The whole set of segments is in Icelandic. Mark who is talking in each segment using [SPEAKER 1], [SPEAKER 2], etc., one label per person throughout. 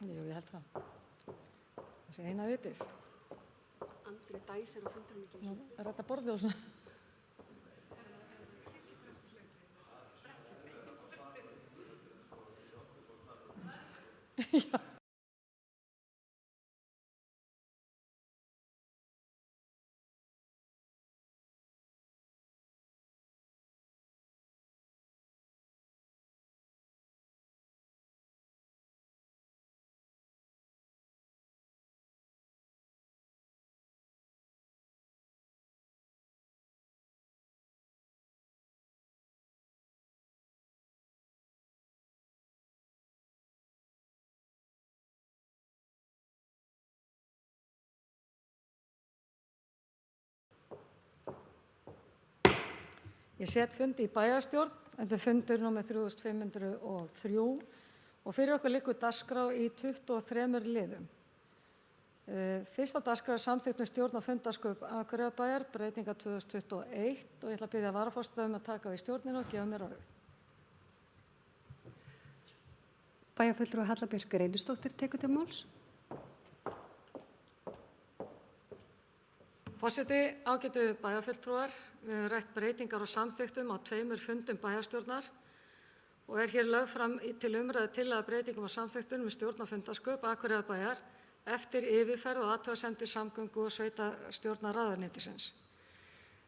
[SPEAKER 1] Jú, ég held það. Það sé eina vitið.
[SPEAKER 2] Andri dæsir og fundur mikið.
[SPEAKER 1] Nú, er þetta borðið og svona? Já. Ég set fundi í bæjarstjórn, þetta er fundur númer 3503 og fyrir okkur liggur dagskrá í 23 liðum. Fyrsta dagskrá er samþykkt stjórn og fundarsköp Akureyrarbæjar, breytingar 2021 og ég ætla að biðja varaforseta að taka við stjórnina og gefa mér orðið.
[SPEAKER 2] Bæjarfulltrúi Halla Björk Reynisdóttir tekur til máls.
[SPEAKER 1] Forseti, ágætu bæjarfulltrúar, við höfum rætt breytingar og samþykktum á 2 fundum bæjarstjórnar og er hér lögð fram til umræðu tillaga breytingum og samþykktum stjórn og fundarsköp Akureyrarbæjar eftir yfirferð og athugasemdir samgöngu og sveitarstjórnar ráðuneytisins.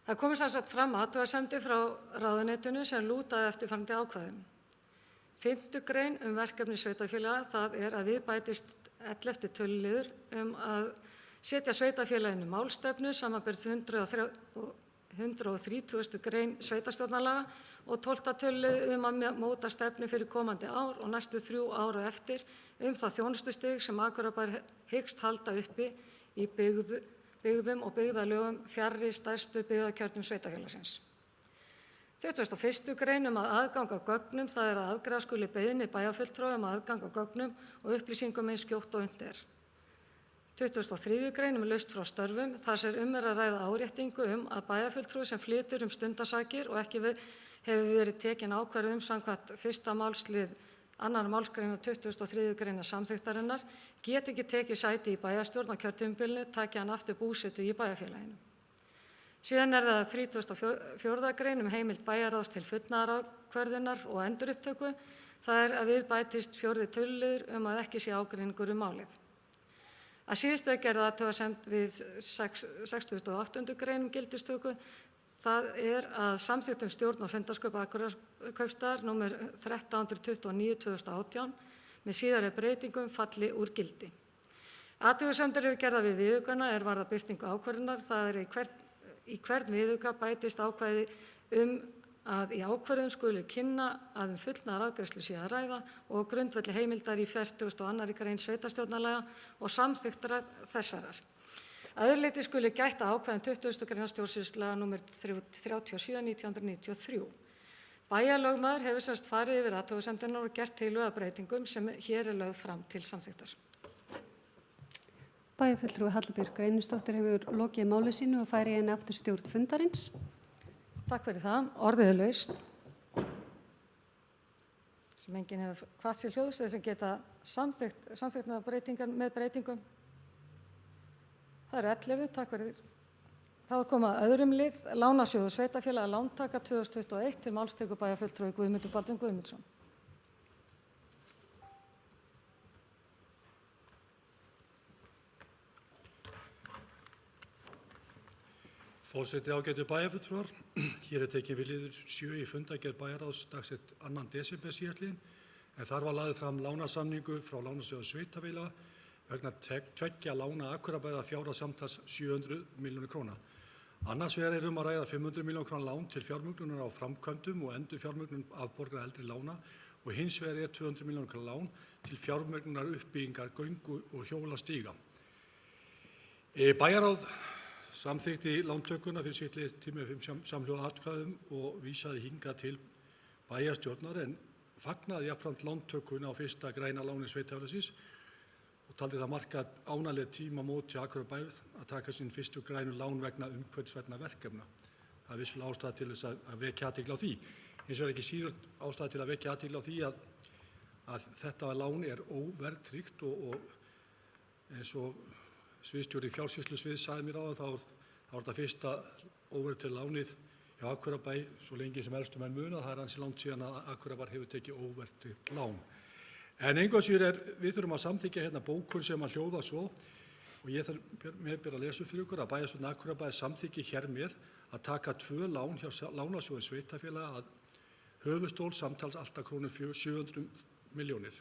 [SPEAKER 1] Það komu sem sagt fram athugasemdir frá ráðuneytinu sem lútaði eftirfarandi ákvæðum. 5. grein verkefni sveitarfélaga, það er að við bætist 11. töluliður að setja sveitarfélaginu málstefnu samanber 130. grein sveitarstjórnarlaga og 12. tölulið að móta stefnu fyrir komandi ár og næstu 3 ár og eftir það þjónustustig sem Akureyrarbær hyggst halda uppi í byggðum og byggðarlögum fjarri stærstu byggðakjörnum sveitarfélagsins. 21. grein að aðgang að gögnum, það er að afgreiða skuli beiðni bæjarfulltrúa aðgang að gögnum og upplýsingum eins skjótt og unnt er. 23. grein laust frá störfum, þar sem er að ræða áréttingu að bæjarfulltrúi sem flytur stundasakir og ekki hefur verið tekin ákvörðun samkvæmt 1. málslið 2. málsgreinar 23. greinar samþykktarinnar geti ekki tekið sæti í bæjarstjórn á kjörtímabilinu taki hann aftur búsetu í bæjarfélaginu. Síðan er það 34. grein heimild bæjarráðs til fullnaðarákvörðunar og endurupptöku, það er að við bætist 4. töluliður að ekki sé ágreiningur málið. Að síðustu er gerð athugasemd við 68. grein gildistöku, það er að samþykktum stjórn og fundarsköp Akureyrarkaupstaðar nr. 1329/2018 með síðari breytingum falli úr gildi. Athugasemdir eru gerðar við viðaukana er varða birtingu ákvörðunar, það er í hvern viðauka bætist ákvæði að í ákvörðun skuli kynna að fullnaðarafgreiðslu sé að ræða og grundvelli heimildar í 42. grein sveitarstjórnarlaga og samþykktar þessarar. Að öðru leyti skuli gætt að ákvæðum 20. grein stjórnsýslulaga nr. 37/1993. Bæjarlögmaður hefur farið yfir athugasemdirnar og gert tillögu að breytingum sem hér er lögð fram til samþykktar.
[SPEAKER 2] Bæjarfulltrúi Halla Björk Reynisdóttir hefur lokið máli sínu og færi henni aftur stjórn fundarins.
[SPEAKER 1] Takk fyrir það. Orðið er laust. Sem enginn hefur hvatt sér hljóðs þeir sem geta samþykkt með breytingum. Það eru 11. Takk fyrir. Þá er komið að öðrum lið. Lánasjóður sveitarfélaga lántaka 2021 til málstekur bæjarfulltrúi Guðmundur Baldvin Guðmundsson.
[SPEAKER 3] Forseti, ágætu bæjarfulltrúar, hér er tekið við liður 7 í fundargerð bæjarráðs dagsett 2. desember síðastliðinn, en þar var lagður fram lánasamningur frá Lánasjóði sveitarfélaga vegna 2 lána Akureyrarbæjar að fjárhæð samtals 700 milljónir króna. Annars vegar er að ræða 500 milljónir króna lán til fjármögnunar á framkvæmdum og endurfjármögnun afborgana eldri lána og hins vegar er 200 milljónir króna lán til fjármögnunar uppbyggingar göngu og hjólastíga. Bæjarráð samþykkti lántökuna fyrir sitt tíma 5 samhljóða atkvæðum og vísaði hingað til bæjarstjórnar en fagnaði jafnframt lántökuna á fyrsta græna láni sveitarfélagsins og taldi það marka ánægjuleg tímamót hjá Akureyrarbæjar að taka sín fyrstu grænu lán vegna umhverfisvænna verkefna. Það er vissulega ástæða til þess að vekja athygli á því. Hins vegar ekki síður ástæða til að vekja athygli á því að þetta lán er óverðtryggt og eins og sviðsstjóri fjársýslusviðs sagði mér áðan þá er þetta fyrsta óverðtryggða lánið hjá Akureyrarbæ svo lengi sem elstu menn muna. Það er ansi langt síðan að Akureyrarbær hefur tekið óverðtryggt lán. En engu að síður við þurfum að samþykkja hérna bókun sem að hljóða svo og ég ber að lesa upp fyrir ykkur að bæjarstjórn Akureyrarbæjar samþykki hér með að taka 2 lán hjá Lánasjóði sveitarfélaga að höfuðstól samtals alltaf krónur 700 milljónir.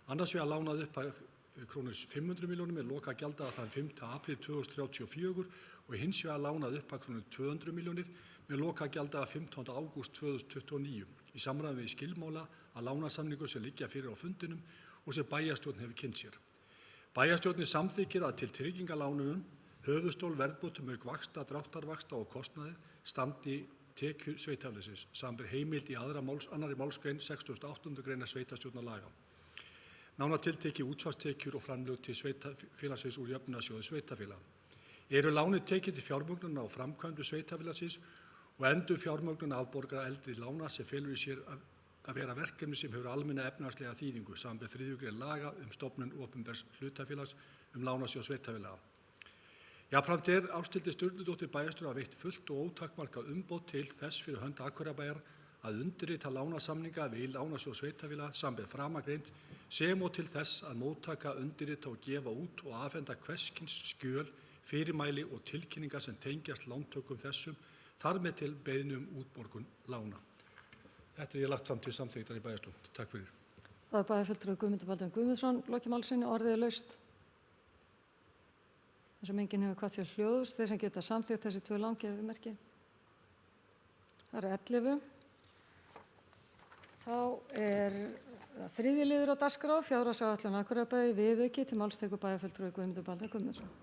[SPEAKER 3] Annars vegar lánað upp að krónur 500 milljónir með loka gjaldaða þann 5. apríl 2034 og hins vegar lánað upp að krónur 200 milljónir með loka gjaldaða 15. ágúst 2029 í samræmi við skilmála að lánasamningu sem liggja fyrir á fundinum og sem bæjarstjórn hefur kynnt sér. Bæjarstjórnin samþykkir að til tryggingalánunum höfuðstól verðbótum auk vaxta, dráttarvaxta og kostnaði standi tekjur sveitarfélagsins, samanber heimild í annarri málsgrein 68. greinar sveitarstjórnarlaga. Nánar tiltekið útsvarstekjur og framlög til sveitarfélagsins úr jöfnunarsjóði sveitarfélaga. Eru lánið tekið til fjármögnunar á framkvæmdu sveitarfélagsins og endur fjármögnunar afborgara eldri lána sem felur í sér að vera verkefni sem hefur almenna efnahagslega þýðingu, samanber 3. grein laga stofnun opinbers hlutafélags lánasjóð sveitarfélaga. Jafnframt Ásthildi Sturludóttir bæjarstjóri veitt fullt og ótakmarkað umboð til þess fyrir hönd Akureyrarbæjar að undirrita lánasamninga við lánasjóð sveitarfélaga samanber framangreint sem og til þess að móttaka, undirrita og gefa út og afhenda hvers kyns skjöl, fyrirmæli og tilkynningar sem tengjast lántökum þessum, þar með til beiðni útborgun lána. Þetta ég lagt fram til samþykktar í bæjarstjórn. Takk fyrir.
[SPEAKER 1] Það bæjarfulltrúi Guðmundur Baldvin Guðmundsson, lokið máls sinni, orðið er laust. Þar sem enginn hefur hvað til hljóðs, þeir sem geta samþykkt þessi 2 lán gefi merki. Það eru 11. Þá er 3. liður á dagskrá, fjárhagsáætlun Akureyrarbæjar viðauki til máls tekur bæjarfulltrúi Guðmundur Baldvin Guðmundsson.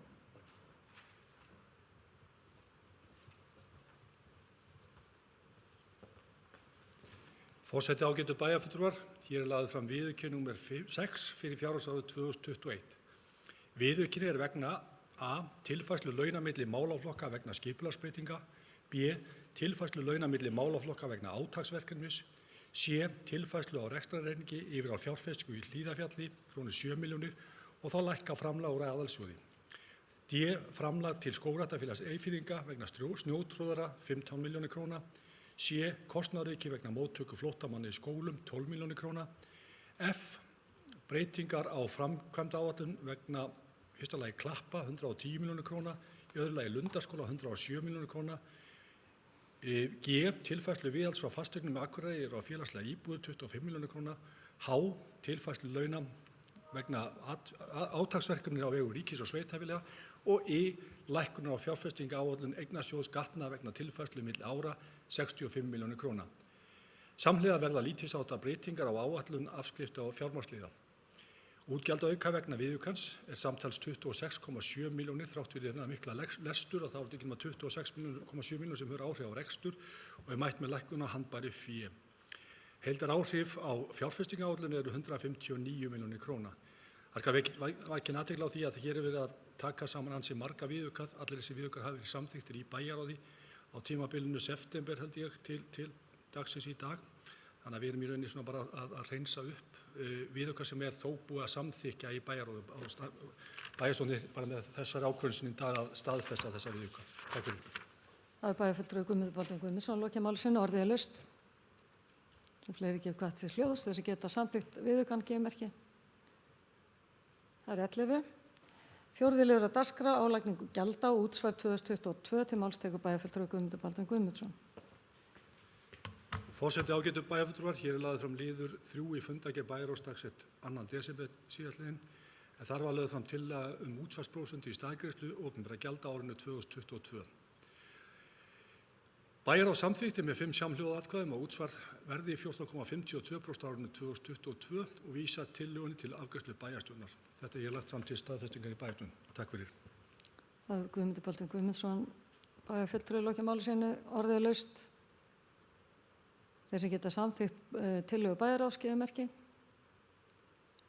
[SPEAKER 3] Forseti ágætu bæjarfulltrúar, hér er lagður fram viðauki númer 6 fyrir fjárhagsárið 2021. Viðaukinn er vegna a. tilfærslu launa milli málaflokka vegna skipulagsbreytinga, b. tilfærslu launa milli málaflokka vegna átaksverkefnis, c. tilfærslu á rekstrarreikningi yfir á fjárfestingu í Hlíðarfjalli, krónur 7 milljónir og þá lækka framlag úr aðalsjóði. d. framlag til Skógræktarfélags Eyfirðinga vegna snjótróðara 15 milljónir króna, c. kostnaðarauki vegna móttöku flóttamanna í skólum 12 milljónir króna, f. breytingar á framkvæmdaáætlun vegna fyrsta lagi Klappa 110 milljónir króna, í öðru lagi Lundarskóla 107 milljónir króna, g. tilfærslu viðhalds frá fasteignum með Akureyri á félagslega íbúðir 25 milljónir króna, h. tilfærslu launa vegna átaksverkefnir á vegum ríkis og sveitarfélaga og lækkunar á fjárfestingaráætlun eignasjóðs gatna vegna tilfærslu milli ára 65 milljónir króna. Samhliða verða lítilsháttar breytingar á áætlun afskrifta og fjármagnsliða. Útgjaldaauka vegna viðaukans er samtals 26,7 milljónir þrátt fyrir þennan mikla lestur og þá er þetta ekki með 26,7 milljónir sem hefur áhrif á rekstur og er mætt með lækkun á handbæru fé. Heildaráhrif á fjárfestingaráætlun eru 159 milljónir króna. Það skal vakin athygli á því að hér er verið að taka saman ansi marga viðauka. Allir þessi viðaukar hafa verið samþykktir í bæjarráði á tímabilinu september held ég til dagsins í dag. Þannig að við erum í rauninni svona bara að hreinsa upp viðauka sem er þó búið að samþykkja í bæjarráði. Bæjarstjórnin bara með þessar ákvörðun í dag að staðfesta þessa viðauka. Takk fyrir.
[SPEAKER 1] Það er bæjarfulltrúi Guðmundur Baldvin Guðmundsson, lokið máls sinni, orðið er laust. Sem fleiri gefa hvað til hljóðs, þessi geta samþykkt viðaukann gefi merki. Það er 11. 4. liður á dagskrá, álagningu gjalda og útsvar 2022 til máls tekur bæjarfulltrúi Guðmundur Baldvin Guðmundsson.
[SPEAKER 3] Forseti ágætu bæjarfulltrúar, hér er lagður fram liður 3 í fundargerð bæjarráðs dagsett 2. desember síðastliðinn, en þar var lögð fram tillaga útsvarsprósentu í staðgreiðslu opinberra gjalda á árinu 2022. Bæjarráð samþykkti með 5 samhljóða atkvæðum að útsvar verði 14,52% á árinu 2022 og vísa tillögunni til afgreiðslu bæjarstjórnar. Þetta er lagt fram til staðfestingar í bæjarstjórn. Takk fyrir.
[SPEAKER 1] Það er Guðmundur Baldvin Guðmundsson, bæjarfulltrúi, lokið máli sínu, orðið er laust. Þeir sem geta samþykkt tillögu bæjarráðs gefi merki.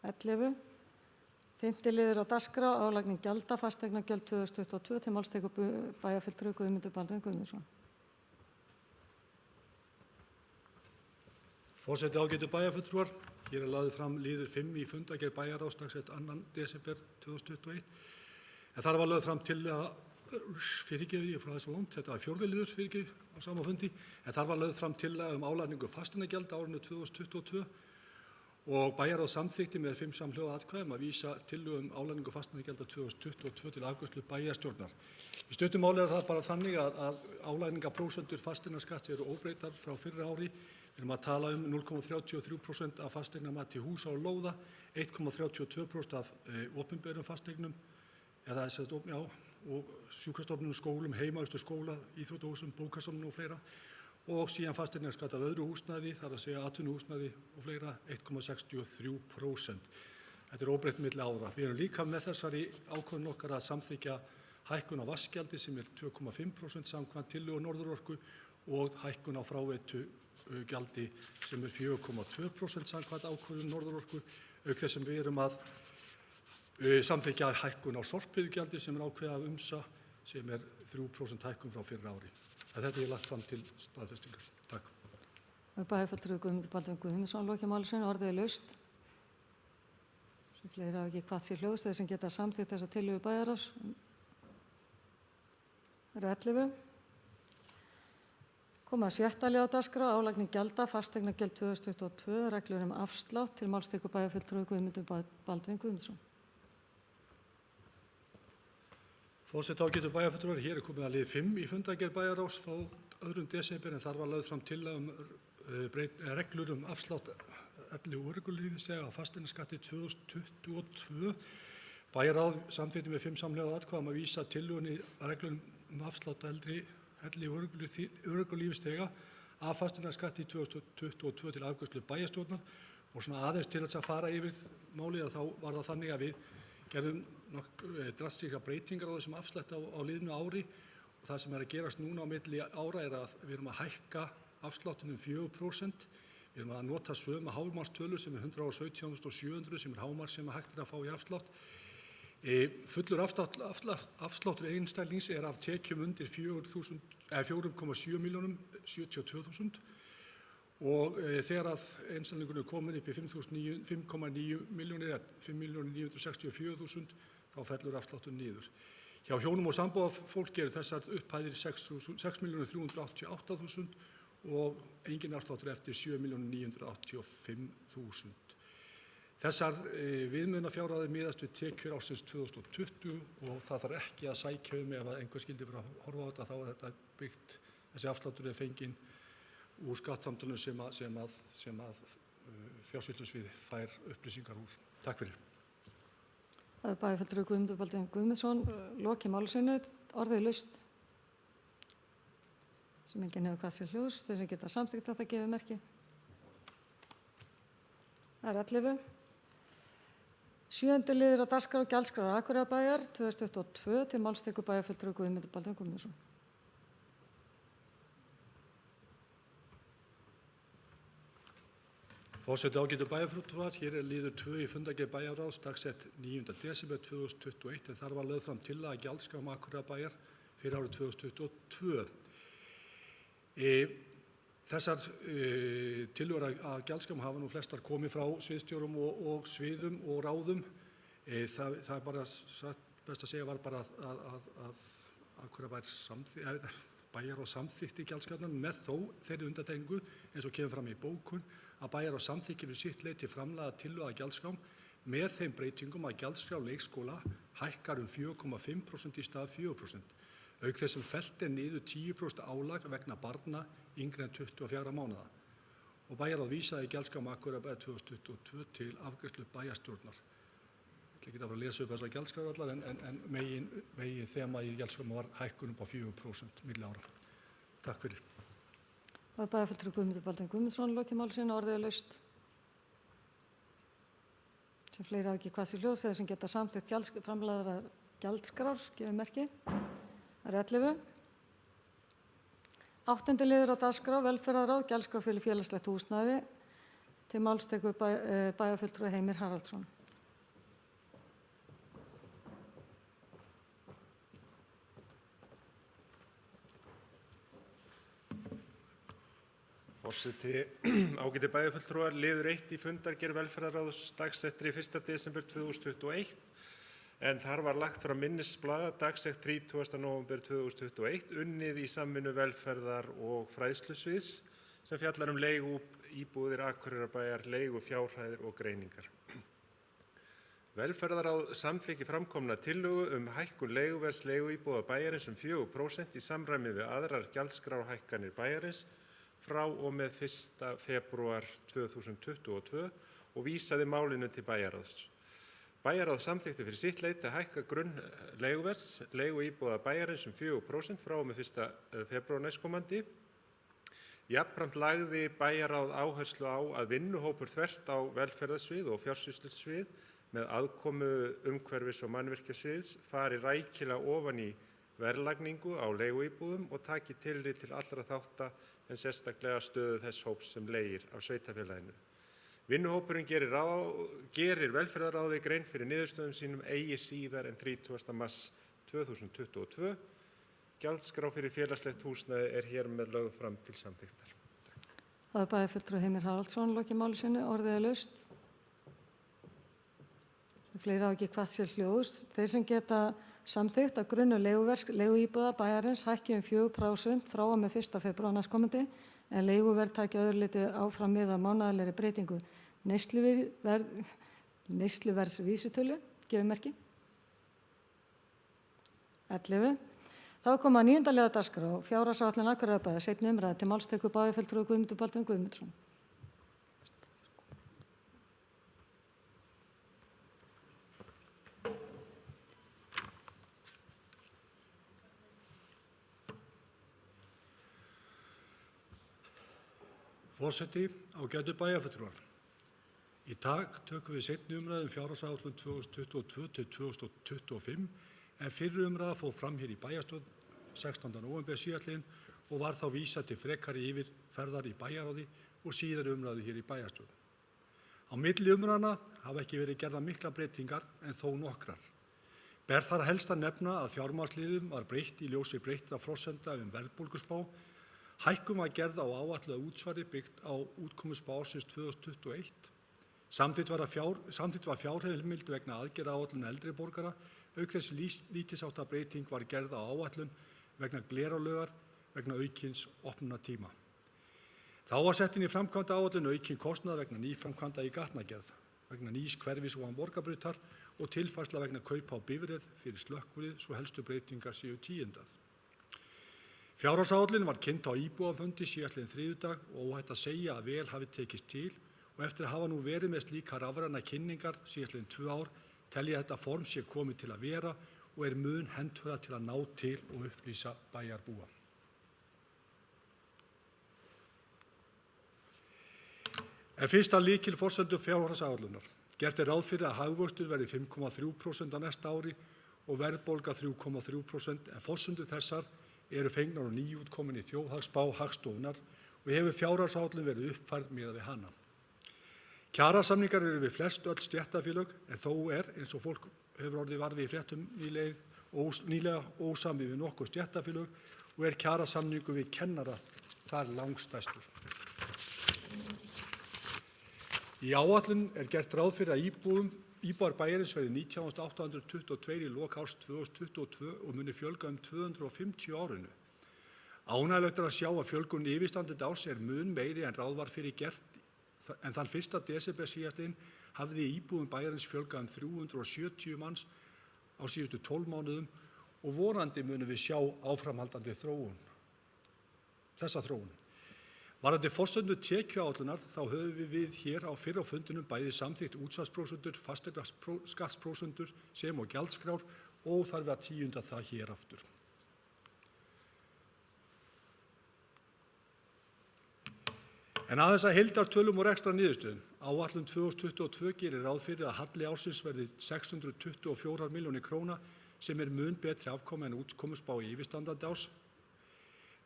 [SPEAKER 1] 11. 5. liður á dagskrá, álagning gjalda, fasteignagjöld 2022 til máls tekur bæjarfulltrúi Guðmundur Baldvin Guðmundsson.
[SPEAKER 3] Forseti ágætu bæjarfulltrúar, Hér lagður fram liður 5 í fundargerð bæjarráðs dagsett 2. desember 2021. En þar var lögð fram tillaga, fyrirgefið, ég frá þess að lónt, þetta var 4. liður fyrirgefið á sama fundi, en þar var lögð fram tillaga álagningu fasteignagjalda árinu 2022 og bæjarráð samþykkti með 5 samhljóða atkvæðum að vísa tillögu álagningu fasteignagjalda 2022 til afgreiðslu bæjarstjórnar. Í stuttu máli það bara þannig að álagningarprósentur fasteignaskatts eru óbreyttar frá fyrra ári. Við erum að tala 0,33% af fasteignamati húsa og lóða, 1,32% af opinberum fasteignum, eða og sjúkrastofnunum, skólum, heimavistu skóla, íþróttahúsum, bókasafnum og fleira. Og síðan fasteignaskatt af öðru húsnæði, þar að segja atvinnuhúsnæði og fleira, 1,63%. Þetta er óbreytt milli ára. Við erum líka með þessari ákvörðun okkar að samþykkja hækkun á vatnsgjaldi sem 2,5% samkvæmt tillögu Norðurorku og hækkun á fráveitugjaldi sem 4,2% samkvæmt ákvörðun Norðurorku, auk þess sem við erum að samþykkja hækkun á sorphirðugjaldi sem ákveðið af UMSA sem 3% hækkun frá fyrra ári. Þetta er lagt fram til staðfestingar. Takk.
[SPEAKER 1] Bæjarfulltrúi Guðmundur Baldvin Guðmundsson lokið máli sínu, orðið laust. Sem fleiri hafa ekki hvatt sér hljóðs þeir sem geta samþykkt þessa tillögu bæjarráðs. Það eru 11. Koma að 6. lið á dagskrá, álagning gjalda, fasteignagjöld 2022, reglur afslátt, til máls tekur bæjarfulltrúi Guðmundur Baldvin Guðmundsson.
[SPEAKER 3] Forseti ágætu bæjarfulltrúar, hér komið að lið 5 í fundargerð bæjarráðs frá 2. desember en þar var lögð fram tillaga reglur afslátt elli- og örorkulífeyrisþega á fasteignaskatti 2022. Bæjarráð samþykkti með 5 samhljóða atkvæðum að vísa tillögunni reglum afslátt elli- og örorkulífeyrisþega af fasteignaskatti 2022 til afgreiðslu bæjarstjórnar og svona aðeins til þess að fara yfir málið að þá var það þannig að við gerðum drastískar breytingar á þessum afslætti á liðnu ári og það sem að gerast núna á milli ára að við erum að hækka afsláttinn 4%. Við erum að nota sömu hámarkstölu sem 117.700 sem hámark sem hægt að fá í afslátt. Fullur afsláttur einstaklings af tekjum undir 4,7 milljónum 72.000 og þegar að einstaklingur komin upp í 5,9 milljónir eða 5.964.000 þá fellur afsláttur niður. Hjá hjónum og sambúðarfólki eru þessar upphæðir 6.388.000 og engin afsláttur eftir 7.985.000. Þessar viðmiðunarfjárhæðir miðast við tekjur ársins 2020 og það þarf ekki að sækja ef einhver skyldi fyrir að horfa á þetta, þá þetta byggt, þessi afsláttur fenginn úr skattsamtölum sem að fjársýslusvið fær upplýsingar úr. Takk fyrir.
[SPEAKER 1] Bæjarfulltrúi Guðmundur Baldvin Guðmundsson lokið máli sínu, orðið laust. Sem enginn hefur hvatt sér hljóðs, þeir sem geta samþykkt þetta gefið merki. Það er 11. 7. liður á dagskrá gjaldskrár Akureyrarbæjar 2022 til máls tekur bæjarfulltrúi Guðmundur Baldvin Guðmundsson.
[SPEAKER 3] Forseti ágætu bæjarfulltrúar, hér liður 2 í fundargerð bæjarráðs dagsett 9. desember 2021 en þar var lögð fram tillaga gjaldskrá Akureyrarbæjar fyrir árið 2022. Þessar tillögur að gjaldskrám hafa nú flestar komið frá sviðsstjórum og sviðum og ráðum. Það er bara best að segja var bara að Bæjarráð samþykkti gjaldskrána með þó þeirri undantekningu eins og kemur fram í bókun að Bæjarráð samþykki fyrir sitt leyti framlaga tillögu að gjaldskrám með þeim breytingum að gjaldskrá leikskóla hækkar 4,5% í stað 4%. Auk þess sem fellt niður 10% álag vegna barna yngri en 24 mánaða. Og Bæjarráð vísaði gjaldskrám Akureyrarbæjar 2022 til afgreiðslu bæjarstjórnar. Ég ætla ekki að fara að lesa upp þessar gjaldskrár allar en megin þema í gjaldskrám var hækkun upp á 4% milli ára. Takk fyrir.
[SPEAKER 1] Bæjarfulltrúi Guðmundur Baldvin Guðmundsson lokið máli sínu, orðið laust. Sem fleiri hafa ekki hvatt sér hljóðs þeir sem geta samþykkt framlagðar gjaldskrár gefið merki. Það er 11. 8. liður á dagskrá velferðarráð gjaldskrá fyrir félagslegt húsnæði til máls tekur bæjarfulltrúi Heimir Haraldsson.
[SPEAKER 4] Forseti, ágæti bæjarfulltrúar, liður 1 í fundargerð velferðarráðs dagsettri 1. desember 2021 en þar var lagt fram minnisblað dagsett 30. nóvember 2021 unnið í samvinnu velferðar- og fræðslusviðs sem fjallar leiguíbúðir Akureyrarbæjar, leigufjárhæðir og greiningar. Velferðarráð samþykki framkomna tillögu hækkun leiguverðs leiguíbúða bæjarins 4% í samræmi við aðrar gjaldskrárhækkanir bæjarins frá og með 1. febrúar 2022 og vísaði málinu til bæjarráðs. Bæjarráð samþykti fyrir sitt leyti að hækka grunn leiguverðs leiguíbúða bæjarins 4% frá og með 1. febrúar næstkomandi. Jafnframt lagði bæjarráð áherslu á að vinnuhópur þvert á velferðarsvið og fjársýslusvið með aðkomu umhverfis- og mannvirkjasviðs fari rækilega ofan í verðlagningu á leiguíbúðum og taki tillit til allra þátta en sérstaklega stöðu þess hóps sem leigir af sveitarfélaginu. Vinnuhópurinn gerir velferðarráði grein fyrir niðurstöðum sínum eigi síðar en 30. mars 2022. Gjaldskrá fyrir félagslegt húsnæði hér með lögð fram til samþykktar.
[SPEAKER 1] Það bæjarfulltrúi Heimir Haraldsson lokið máli sínu, orðið laust. Fleiri hafa ekki kvatt sér hljóðs. Þeir sem geta samþykkt að grunnur leiguíbúða bæjarins hækki 4% frá og með 1. febrúar næstkomandi en leiguverð taki öðru leyti áfram miðað mánaðarlegri breytingu neysluverðsvísitölu, gefur merki. 11. Þá kom að 9. liðar dagskrá fjárhagsáætlun Akureyrarbæjar seinni umræðu til máls tekur bæjarfulltrúi Guðmundur Baldvin Guðmundsson.
[SPEAKER 3] Forseti, ágætu bæjarfulltrúar. Í dag tökum við seinni umræðu fjárhagsáætlun 2022 til 2025 en fyrri umræða fór fram hér í bæjarstjórn 16. nóvember síðastliðinn og var þá vísað til frekari yfirferðar í bæjarráði og síðari umræðu hér í bæjarstjórn. Á milli umræðna hafa ekki verið gerðar miklar breytingar en þó nokkrar. Ber þar helst að nefna að fjármagnsliðum var breytt í ljósi breyttra forsenda verðbólguspá. Hækkun var gerð á áætluðu útsvari byggt á útkomuspá ársins 2021. Samþykkt var fjárheimild vegna aðgerðaáætlunar eldri borgara, auk þess lítilsháttar breyting var gerð á áætlun vegna glerauga vegna aukins opnunartíma. Þá var sett inn í framkvæmdaáætlun aukinn kostnaður vegna nýframkvæmda í gatnagerð, vegna nýs hverfis ofan Borgarbrautar og tilfærsla vegna kaupa á bifreið fyrir slökkvilið svo helstu breytingar séu tíundað. Fjárhagsáætlun var kynnt á íbúafundi síðastliðinn þriðjudag og óhætt að segja að vel hafi tekist til og eftir að hafa nú verið með slíkar rafrænar kynningar síðastliðin 2 ár telja þetta form sé komið til að vera og mun hentugra til að ná til og upplýsa bæjarbúa. En fyrst að lykilforsendu fjárhagsáætlunar. Gert ráð fyrir að hagvöxtur verði 5,3% á næsta ári og verðbólga 3,3% en forsendur þessar eru fengnar og nýútkomin í þjóðhagsspá Hagstofunnar og hefur fjárhagsáætlun verið uppfærð miðað við hana. Kjarasamningar eru við flest öll stéttarfélög en þó eins og fólk hefur orðið var við í fréttum nýlega ósamið við nokkuð stéttarfélög og kjarasamningur við kennara þar langstærstur. Í áætlun gert ráð fyrir að íbúar bæjarins verði 19.822 í lok árs 2022 og muni fjölga 250 árinu. Ánægjulegt að sjá að fjölgun yfirstandandi árs mun meiri en ráð var fyrir gert en þann 1. desember síðastliðinn hafði íbúum bæjarins fjölgað 370 manns á síðustu 12 mánuðum og vonandi munum við sjá áframhaldandi þessa þróun. Varðandi forsendur tekjuáætlunar þá höfum við hér á fyrr á fundinum bæði samþykkt útsvarsprósentur, fasteignaskattsprósentur sem og gjaldskrár og þarf að tíunda það hér aftur. En aðeins að heildartölum og rekstrarniðurstöðum. Áætlun 2022 gerir ráð fyrir að halli ársins verði 624 milljónir króna sem mun betri afkoma en útkomuspá í yfirstandandi árs.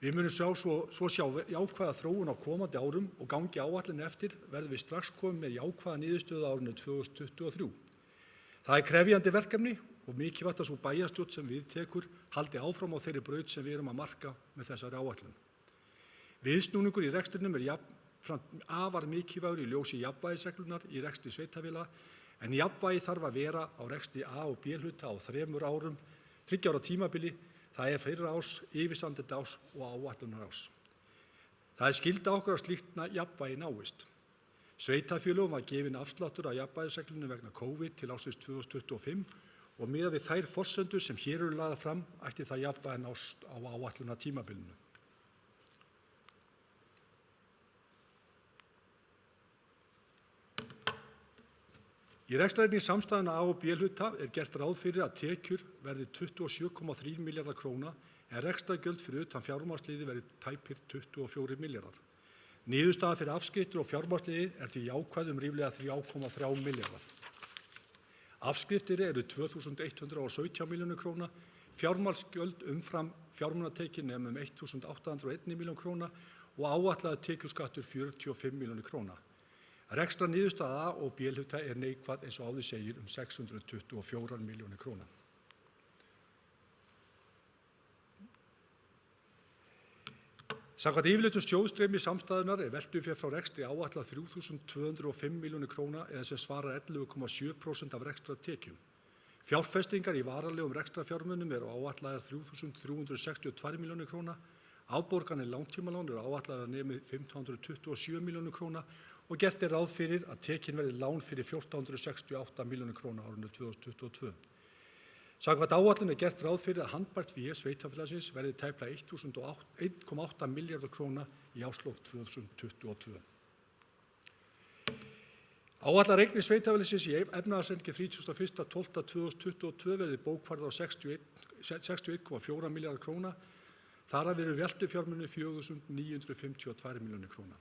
[SPEAKER 3] Við munum svo sjá jákvæða þróun á komandi árum og gangi áætlun eftir verðum við strax komið með jákvæða niðurstöðu á árinu 2023. Það krefjandi verkefni og mikilvægt að sú bæjarstjórn sem við tekur haldi áfram á þeirri braut sem við erum að marka með þessari áætlun. Viðsnúningur í rekstrinum afar mikilvægur í ljósi jafnvægisreglunar í rekstri sveitarfélaga, en jafnvægi þarf að vera á rekstri A- og B-hluta á 3 ára tímabili, það er fyrra árs, yfirstandandi árs og áætlunar árs. Það er skylda okkur að slíkt jafnvægi náist. Sveitarfélögum var gefinn afsláttur af jafnvægisreglunni vegna COVID til ársins 2025 og miðað við þær forsendur sem hér eru lagðar fram ætti það jafnvægi nást á áætlunar tímabilinu. Í rekstrarreikningi samstæðuna A- og B-hluta er gert ráð fyrir að tekjur verði 27,3 milljarðar króna en rekstrargjöld fyrir utan fjármagnsliði verði tæpir 24 milljarðar. Niðurstaða fyrir afskriftir og fjármagnsliði er því jákvæð ríflega 3,3 milljarðar. Afskriftir eru 2.117 milljónir króna, fjármagnsgjöld umfram fjármunatekjur nema 1.801 milljón króna og áætlaður tekjuskattur 45 milljónir króna. Rekstrarniðurstaða A- og B-hluta er neikvæð eins og áður segir 624 milljónir króna. Samkvæmt yfirlitum sjóðstreymi samstæðunnar er veltufé frá rekstri áætlað 3.205 milljónir króna eða sem svarar 11,7% af rekstrartekjum. Fjárfestingar í varanlegum rekstrarfjármunum eru áætlaðar 3.362 milljónir króna, afborganir langtímalán eru áætlaðar að nemi 1.527 milljónir króna og gert er ráð fyrir að tekin verði lán fyrir 1.468 milljónir króna árinu 2022. Samkvæmt áætlun er gert ráð fyrir að handbært fé sveitarfélagsins verði tæplega 1,8 milljarðar króna í árslok 2022. Áætlaðar eignir sveitarfélagsins í efnahagsreikningi 31.12.2022 verði bókfærðar á 61,4 milljarðar króna, þar af eru veltufjármunir 4.952 milljónir króna.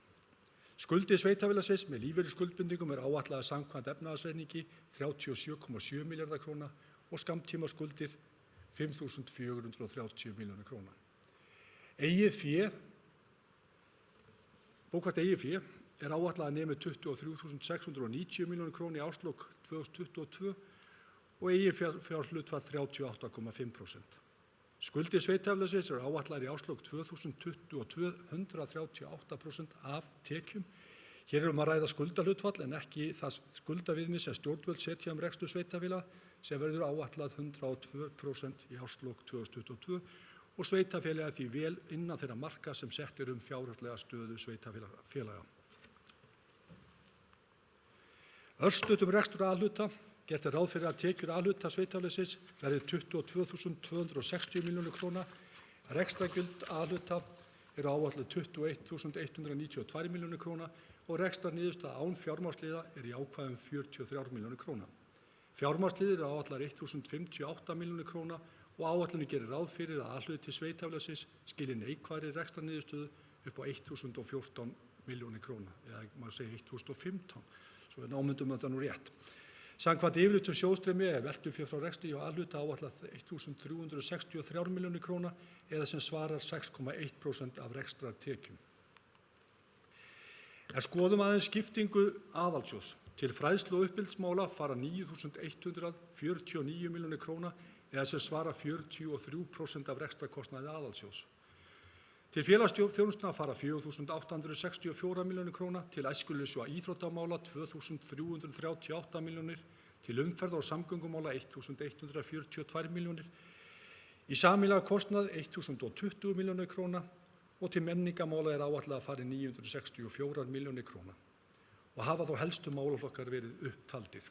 [SPEAKER 3] Skuldir sveitarfélagsins með lífeyrisskuldbindingum er áætlaðar samkvæmt efnahagsreikningi 37,7 milljarðar króna og skammtímaskuldir 5.430 milljónir króna. Bókfært eigið fé er áætlað að nemi 23.690 milljónir króna í árslok 2022 og eigið fjárhlutfall 38,5%. Skuldir sveitarfélagsins eru áætlaðar í árslok 2022 138% af tekjum. Hér er að ræða skuldahlutfall en ekki það skuldaviðmið sem stjórnvöld setja rekstur sveitarfélaga sem verður áætlað 102% í árslok 2022 og sveitarfélaga því vel innan þeirra marka sem sett fjárhagslega stöðu sveitarfélaga. Örstutt rekstur A-hluta. Gert er ráð fyrir að tekjur A-hluta sveitarfélagsins verði 22.260 milljónir króna. Rekstrargjöld A-hluta eru áætluð 21.192 milljónir króna og rekstrarniðurstaða án fjármagnsliða er jákvæð 43 milljónir króna. Fjármagnsliðir eru áætlaðar 1.058 milljónir króna og áætlunin gerir ráð fyrir að A-hluti sveitarfélagsins skili neikvæðri rekstrarniðurstöðu upp á 1.014 milljónir króna, eða maður segja 1.015, svo við námyndum þetta nú rétt. Samkvæmt yfirlitum sjóðstreymi er veltufé frá rekstri og A-hluta áætlað 1.363 milljónir króna eða sem svarar 6,1% af rekstrartekjum. Skoðum aðeins skiptingu aðalsjóðs. Til fræðslu og uppeldsmála fara 9.149 milljónir króna eða sem svara 43% af rekstrarkostnaði aðalsjóðs. Til félagsþjónustna fara 4.864 milljónir króna, til æskulýðs- og íþróttamála 2.338 milljónir, til umferðar- og samgöngumála 1.142 milljónir, í sameiginlegan kostnað 1.020 milljónir króna og til menningarmála er áætlað að fari 964 milljónir króna og hafa þá helstu málaflokkar verið upptaldir.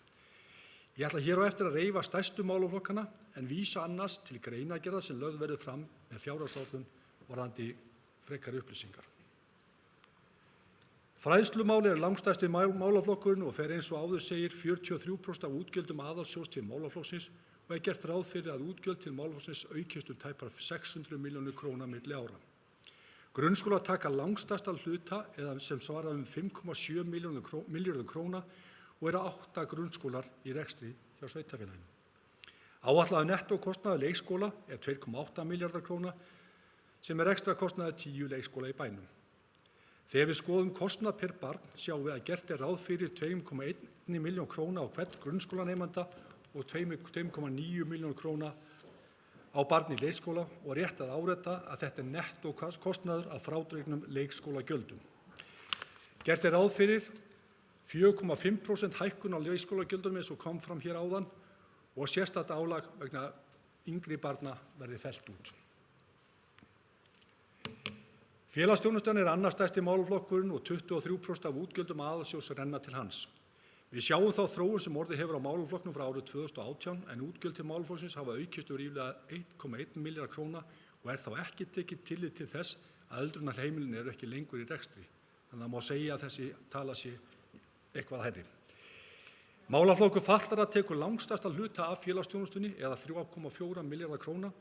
[SPEAKER 3] Ég ætla hér á eftir að reifa stærstu málaflokkana en vísa annars til greinargerðar sem lögð verður fram með fjárhagsáætlun varðandi frekari upplýsingar. Fræðslumáli er langstærsti málaflokkurinn og fer eins og áður segir 43% af útgjöldum aðalsjóðs til málaflokksins og er gert ráð fyrir að útgjöld til málaflokksins aukist tæpar 600 milljónir króna milli ára. Grunnskólar taka langstærsta hluta eða sem svarar 5,7 milljörðum króna og eru 8 grunnskólar í rekstri hjá sveitarfélaginu. Áætlaður nettókostnaður leikskóla er 2,8 milljarðar króna sem er rekstrarkostnaður 10 leikskóla í bænum. Þegar við skoðum kostnað per barn sjáum við að gert er ráð fyrir 2,1 milljón króna á hvern grunnskólanemanda og 2,9 milljón króna á barn í leikskóla og rétt að árétta að þetta er nettókostnaður af frádregnum leikskólagjöldum. Gert er ráð fyrir 4,5% hækkun á leikskólagjöldum eins og kom fram hér áðan og sérstakt álag vegna yngri barna verði fellt út. Félagsþjónustan er annar stærsti málaflokkurinn og 23% af útgjöldum aðalsjóðs renna til hans. Við sjáum þá þróun sem orðið hefur á málaflokknum frá árið 2018 en útgjöld til málaflokksins hafa aukist ríflega 1,1 milljarð króna og þá ekki tekið tillit til þess að öldrunarheimilin eru ekki lengur í rekstri. Þannig að má segja að þessi tala sé eitthvað hærri. Málaflokkur fatlaðra tekur langstærsta hluta af félagsþjónustunni eða 3,4 milljarða króna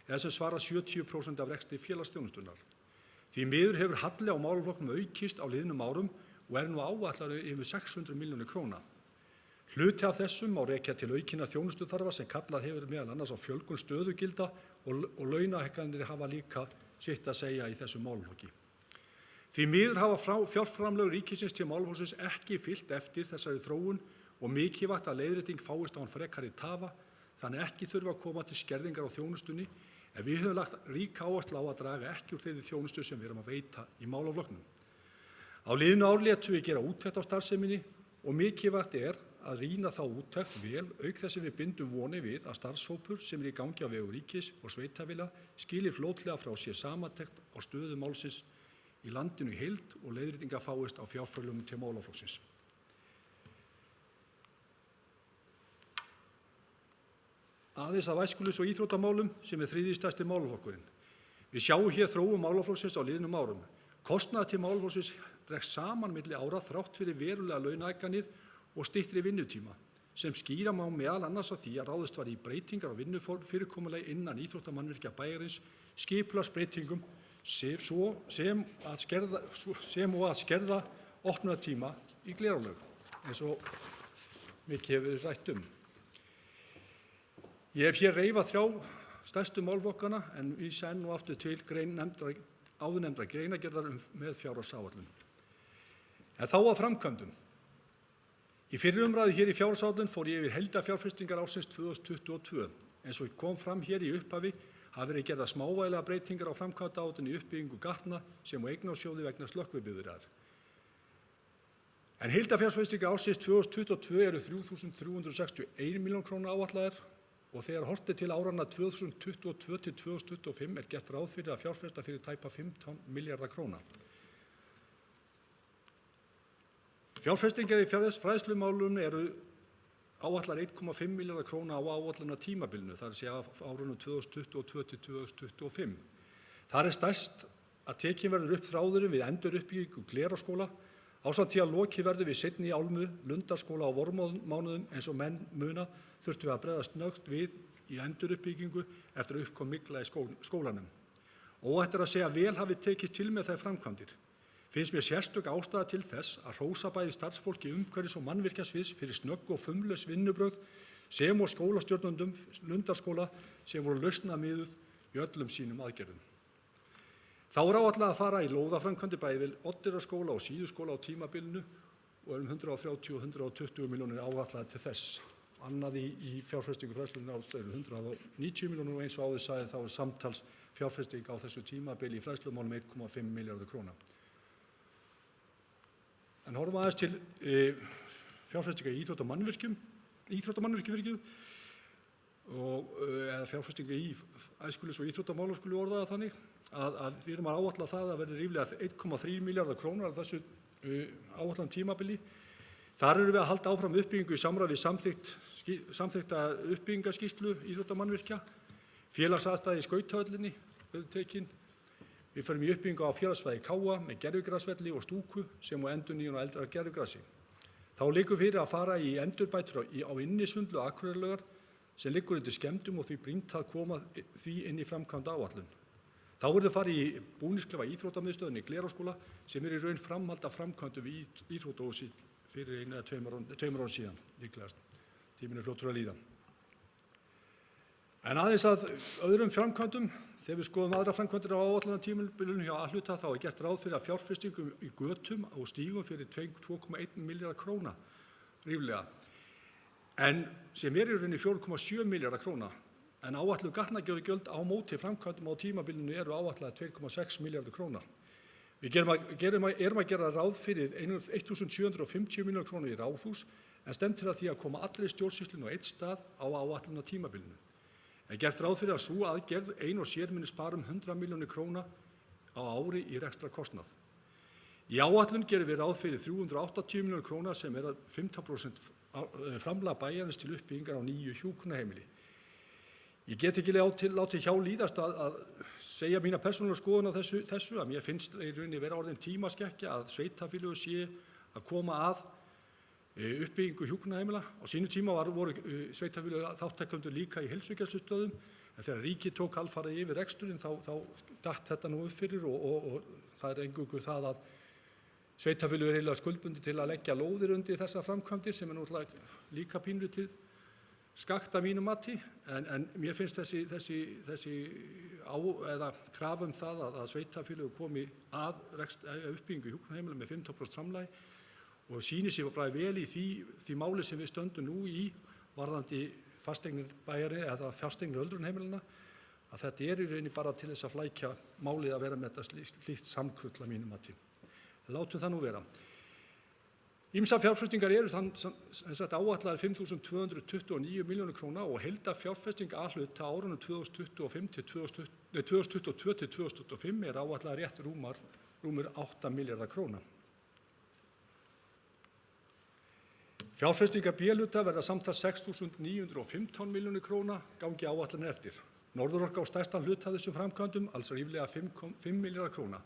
[SPEAKER 3] eða sem svarar 70% af rekstri félagsþjónustunnar. Því miður hefur halli á málaflokknum aukist á liðnum árum og nú áætlaður yfir 600 milljónir króna. Hluti af þessum má rekja til aukinna þjónustuþarfa sem kallað hefur meðal annars á fjölgun stöðugilda og launahækkanir hafa líka sitt að segja í þessum málaflokki. Því miður hafa fjárframlög ríkisins til málaflokksins ekki fylgt eftir þessari þróun og mikilvægt að leiðrétting fáist án frekari tafa, þannig ekki þurfa að koma til skerðingar á þjónustunni en við höfum lagt ríka áherslu á að draga ekki úr þeirri þjónustu sem við erum að veita í málaflokknum. Á liðnu ári létum við gera úttekt á starfseminni og mikilvægt er að rýna þá úttekt vel auk þess sem við bindum vonir við að starfshópur sem í gangi á vegum ríkis og sveitarfélaga skilir fljótlega frá sér samantekt á stöðu málsins í landinu í heild og leiðréttingar fáist á fjárframlögum til málaflokksins. Aðeins af æskulýðs- og íþróttamálum sem er þriðji stærsti málaflokkurinn. Við sjáum hér þróun málaflokksins á liðnum árum. Kostnaður til málaflokksins dregst saman milli ára þrátt fyrir verulega launahækkanir og styttri vinnutíma sem skýra má meðal annars af því að ráðist var í breytingar á vinnufyrirkomulagi innan íþróttamannvirkja bæjarins, skipulagsbreytingum sem og að skerða opnunartíma í glerálög eins og mikið hefur verið rætt um. Ég hef hér reifað 3 stærstu málaflokkana en vísa enn og aftur til áðurnefndrar greinargerðar með fjárhagsáætlun. En þá að framkvæmdum. Í fyrri umræðu hér í fjárhagsáætlun fór ég yfir heildarfjárfestingar ársins 2022. Eins og kom fram hér í upphafi hafa verið gerðar smávægilegar breytingar á framkvæmdaáætlun í uppbyggingu gatna sem og eignasjóði vegna slökkviðbúnaðar. En heildarfjárfestingar ársins 2022 eru 3.361 milljón króna áætlaðar og þegar horft er til áranna 2022 til 2025 er gert ráð fyrir að fjárfesta fyrir tæpa 15 milljarða króna. Fjárfestingar í fræðslumálum eru áætlar 1,5 milljarða króna á áætlunartímabilinu, það er að segja á árunum 2022 til 2025. Þar er stærst að tekin verður upp þráðurinn við enduruppbyggingu Glerárskóla ásamt því að lokið verður við seinni Álmu Lundarskóla á vormánuðum eins og menn muna þurftum við að bregðast snöggt við í enduruppbyggingu eftir að uppkom mygla í skólanum. Óhætt er að segja að vel hafi tekist til með þær framkvæmdir. Finnst mér sérstök ástæða til þess að hrósa bæði starfsfólki umhverfis- og mannvirkjasviðs fyrir snögg og fumlaus vinnubrögð sem og skólastjórnendum Lundarskóla sem voru lausnamiðuð í öllum sínum aðgerðum. Þá er áætlað að fara í lóðaframkvæmdir bæði við Oddeyrarskóla og Síðuskóla á tímabilinu og 130 og 120 milljónir áætlaðar til þess. Annað í fjárfestingu fræðslunnar eru 190 milljónir og eins og áður sagði þá er samtals fjárfesting á þessu tímabili í fræðslumálum 1,5 milljarður króna. En horfum aðeins til fjárfestinga í íþróttamannvirkjum eða fjárfestinga í æskulýðs- og íþróttamálum skuli orða það þannig að við erum að áætla það að verði ríflega 1,3 milljarðar krónar af þessu áætlan tímabili. Þar erum við að halda áfram uppbyggingu í samræmi við samþykkta uppbyggingarskýrslu íþróttamannvirkja, félagsaðstæði í skautahöllinni verður tekin. Við förum í uppbyggingu á félagsvæði Káa með gervigrasvelli og stúku sem og endurnýjun á eldra gervigrasi. Þá liggur fyrir að fara í endurbætur á innisundlu Akureyrarlaugar sem liggur undir skemmdum og því brýnt að koma því inn í framkvæmda áætlun. Þá verður farið í búningsklefa íþróttamiðstöðinni í Glerárskóla sem er í raun framhald af framkvæmdum við íþróttahúsið fyrir 1 eða 2 árum síðan, líklegast. Tíminn er fljótur að líða. En aðeins að öðrum framkvæmdum, þegar við skoðum aðra framkvæmdir á áætlunartímabilinu hjá A-hluta þá er gert ráð fyrir að fjárfestingum í götum og stígum fyrir 2,1 milljarða króna ríflega, en sem er í rauninni 4,7 milljarða króna. En áætluð gatnagerðargjöld á móti framkvæmdum á tímabilinu eru áætlaðar 2,6 milljarður króna. Við erum að gera ráð fyrir 1.750 milljónir króna í Ráðhús en stefnt að því að koma allri stjórnsýslunni á einn stað á áætlunartímabilinu. Er gert ráð fyrir að sú aðgerð ein og sér muni spara 100 milljónir króna á ári í rekstrarkostnað. Í áætlun gerum við ráð fyrir 380 milljónir króna sem er 15% framlag bæjarins til uppbyggingar á nýju hjúkrunarheimili. Ég get ekki látið hjá líðast að segja mína persónulega skoðun á þessu að mér finnst í rauninni vera orðin tímaskekkja að sveitarfélög sé að koma að uppbyggingu hjúkrunarheimila. Á sínu tíma voru sveitarfélög þátttakendur líka í heilsugæslustöðvum en þegar ríkið tók alfarið yfir reksturinn þá datt þetta nú upp fyrir og það er eingöngu það að sveitarfélög eru eiginlega skuldbundin til að leggja lóðir undir þessar framkvæmdir sem er náttúrulega líka pínlítið skakt að mínu mati en mér finnst þessi krafa það að sveitarfélög komi að uppbyggingu hjúkrunarheimila með 15% framlagi og sýnir sér bara vel í því máli sem við stöndum nú í varðandi fasteignir bæjarins eða fasteignir öldrunarheimilana að þetta er í rauninni bara til þess að flækja málið að vera með þetta slíkt samkrull að mínu mati. Látum það nú vera. Ýmsar fjárfestingar eru áætlaðar 5.229 milljónir króna og heildarfjárfesting A-hluta á árunum 2022 til 2025 er áætlaðar rétt rúmur 8 milljarðar króna. Fjárfestingar B-hluta verða samtals 6.915 milljónir króna gangi áætlanir eftir. Norðurorka á stærstan hluta af þessum framkvæmdum, alls ríflega 5 milljarðar króna.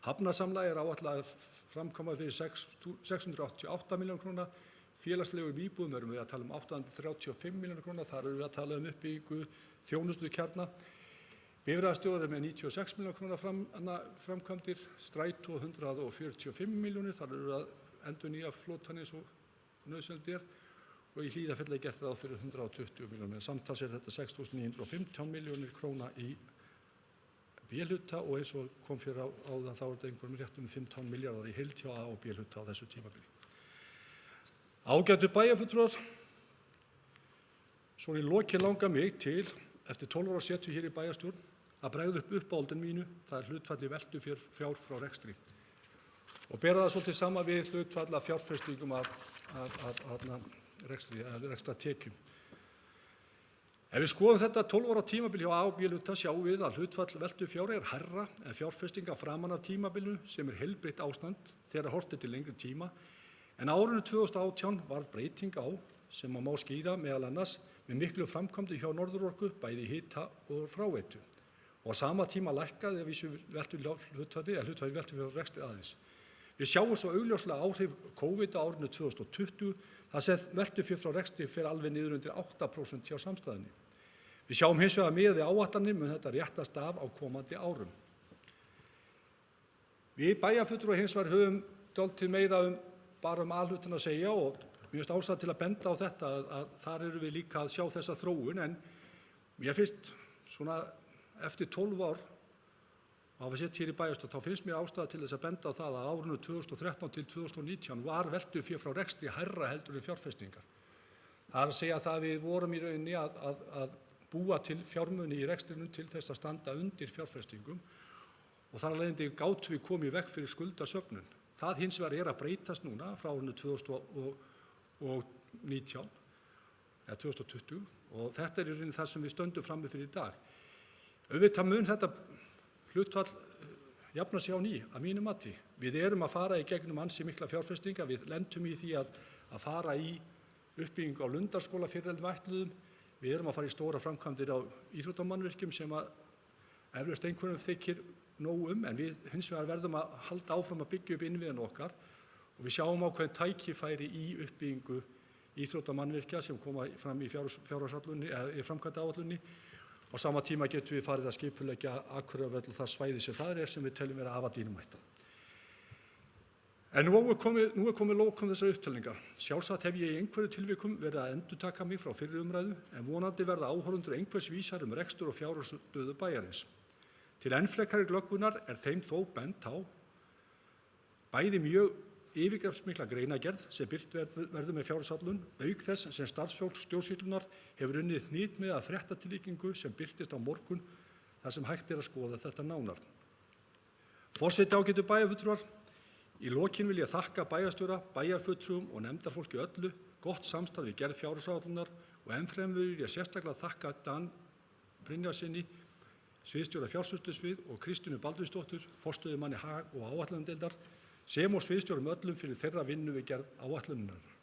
[SPEAKER 3] Hafnarsamlag er áætlað framkvæma fyrir 688 milljónir króna. Félagslegum íbúðum erum við að tala 835 milljónir króna. Þar erum við að tala uppbyggingu þjónustukjarna. Bifreiðastjórar er með 96 milljónir króna framkvæmdir, strætó 145 milljónir. Þar erum við að endurnýja flotann eins og nauðsynlegt er og í Hlíðarfjalli er gert ráð fyrir 120 milljónir. Samtals er þetta 6.915 milljónir króna í B-hluta og eins og kom fyrir áðan þá er þetta einhverjum réttum 15 milljarðar í heild hjá A- og B-hluta á þessu tímabili. Ágætu bæjarfulltrúar, svo í lokin langar mig til, eftir 12 ára setu hér í bæjarstjórn, að bregða upp uppáhaldinu mínu, það er hlutfalli veltu fjár frá rekstri. Og bera það svolítið sama við hlutfall af fjárfestingum af rekstratekjum. Ef við skoðum þetta 12 ára tímabil hjá A- og B-hluta sjáum við að hlutfall veltu fjár er hærra en fjárfestinga framan af tímabilinu sem er heilbrigt ástand þegar horft er til lengri tíma. En á árinu 2018 varð breyting á sem má skýra meðal annars með miklu framkvæmdu hjá Norðurorku bæði hita og fráveitu. Og á sama tíma lækkaði hlutfalli veltu fjár rekstri aðeins. Við sjáum svo augljóslega áhrif COVID á árinu 2020 þar sem veltufé frá rekstri fer alveg niður undir 8% hjá samstæðunni. Við sjáum hins vegar miðað við áætlanir mun þetta réttast af á komandi árum. Við bæjarfulltrúar hins vegar höfum dálítið meira bara A-hlutann að segja og mér finnst ástæða til að benda á þetta að þar erum við líka að sjá þessa þróun en mér finnst svona eftir 12 ár að hafa sett hér í bæjarstjórn þá finnst mér ástæða til þess að benda á það að árinu 2013 til 2019 var veltufé frá rekstri hærra heldur en fjárfestingar. Það er að segja það að við vorum í rauninni að búa til fjármuni í rekstrinu til þess að standa undir fjárfestingum og þar af leiðandi gátum við komið í veg fyrir skuldasöfnun. Það hins vegar er að breytast núna frá árinu 2019 eða 2020 og þetta er í rauninni það sem við stöndum frammi fyrir í dag. Auðvitað mun þetta hlutfall jafna sig á ný að mínu mati. Við erum að fara í gegnum ansi mikla fjárfestinga, við lendum í því að fara í uppbyggingu á Lundarskóla fyrir en við ætluðum. Við erum að fara í stóra framkvæmdir á íþróttamannvirkjum sem að eflaust einhverjum þykir nóg en við hins vegar verðum að halda áfram að byggja upp innviðina okkar og við sjáum ákveðin tækifæri í uppbyggingu íþróttamannvirkja sem koma fram í fjárhagsáætluninni eða í framkvæmdaáætluninni. Á sama tíma getum við farið að skipuleggja Akureyrarvöll og það svæði sem það er sem við teljum vera afar dýrmætt. En nú er komið lokum þessar upptalningar. Sjálfsagt hef ég í einhverju tilvikum verið að endurtaka mig frá fyrri umræðu en vonandi verða áhorfendur einhvers vísar rekstur og fjárhagsstöðu bæjarins. Til enn frekari glöggvunar er þeim þó bent á bæði mjög yfirgripsmikla greinargerð sem birt verður með fjárhagsáætlun, auk þess sem starfsfólk stjórnsýslunnar hefur unnið hnit með að fréttatilkynningu sem birtist á morgun þar sem hægt er að skoða þetta nánar. Forseti, ágætu bæjarfulltrúar, í lokin vil ég þakka bæjarstjóra, bæjarfulltrúum og nefndarfólki öllu gott samstarf við gerð fjárhagsáætlunar og ennfremur vil ég sérstaklega þakka Dan Brynjarssyni, sviðsstjóra fjársýslusvið og Kristínu Baldvinsdóttur, forstöðumanni hag- og áætlunardeildar, sem og sviðsstjórum öllum fyrir þeirra vinnu við gerð áætlunarinnar.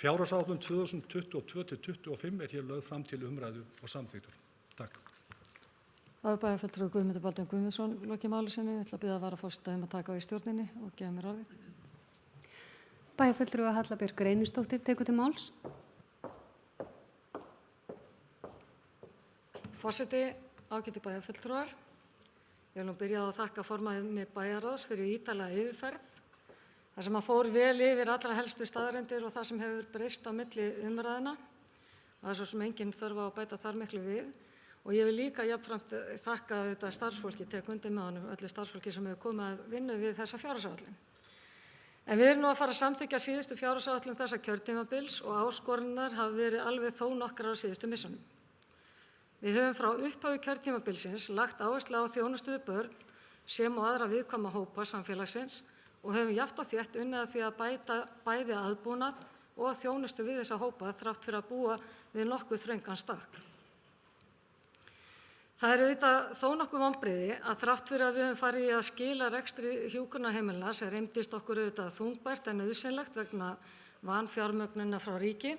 [SPEAKER 3] Fjárhagsáætlun 2022-2025 hér lögð fram til umræðu og samþykktar. Takk.
[SPEAKER 1] Bæjarfulltrúi Guðmundur Baldvin Guðmundsson lokið máli sinni. Ég ætla að biðja varaforseta í taka við stjórninni og gefa mér orðið.
[SPEAKER 2] Bæjarfulltrúi Halla Björk Reynisdóttir tekur til máls.
[SPEAKER 1] Forseti, ágætu bæjarfulltrúar. Ég vil nú byrja á að þakka formanni bæjarráðs fyrir ítarlega yfirferð. Það sem fór vel yfir allra helstu staðreyndir og það sem hefur breyst á milli umræðina. Það er svo sem enginn þörf á að bæta þar miklu við. Og ég vil líka jafnframt þakka þetta starfsfólki, tek undir með honum, öllu starfsfólki sem hefur komið að vinna við þessa fjárhagsáætlun. En við erum nú að fara að samþykkja síðustu fjárhagsáætlun þessa kjörtímabils og áskoranirnar hafa verið alveg þó nokkrar á síðustu missunum. Við höfum frá upphafi kjörtímabilsins lagt áherslu á þjónustu við börn sem og aðra viðkvæma hópa samfélagsins og höfum jafnt og þétt unnið að því að bæta bæði aðbúnað og þjónustu við þessa hópa þrátt fyrir að búa við nokkuð þröngan stakk. Það er auðvitað þó nokkuð vonbrigði að þrátt fyrir að við höfum farið í að skila rekstri hjúkrunarheimila sem reyndist okkur auðvitað þungbært en nauðsynlegt vegna vanfjármögnunar frá ríki,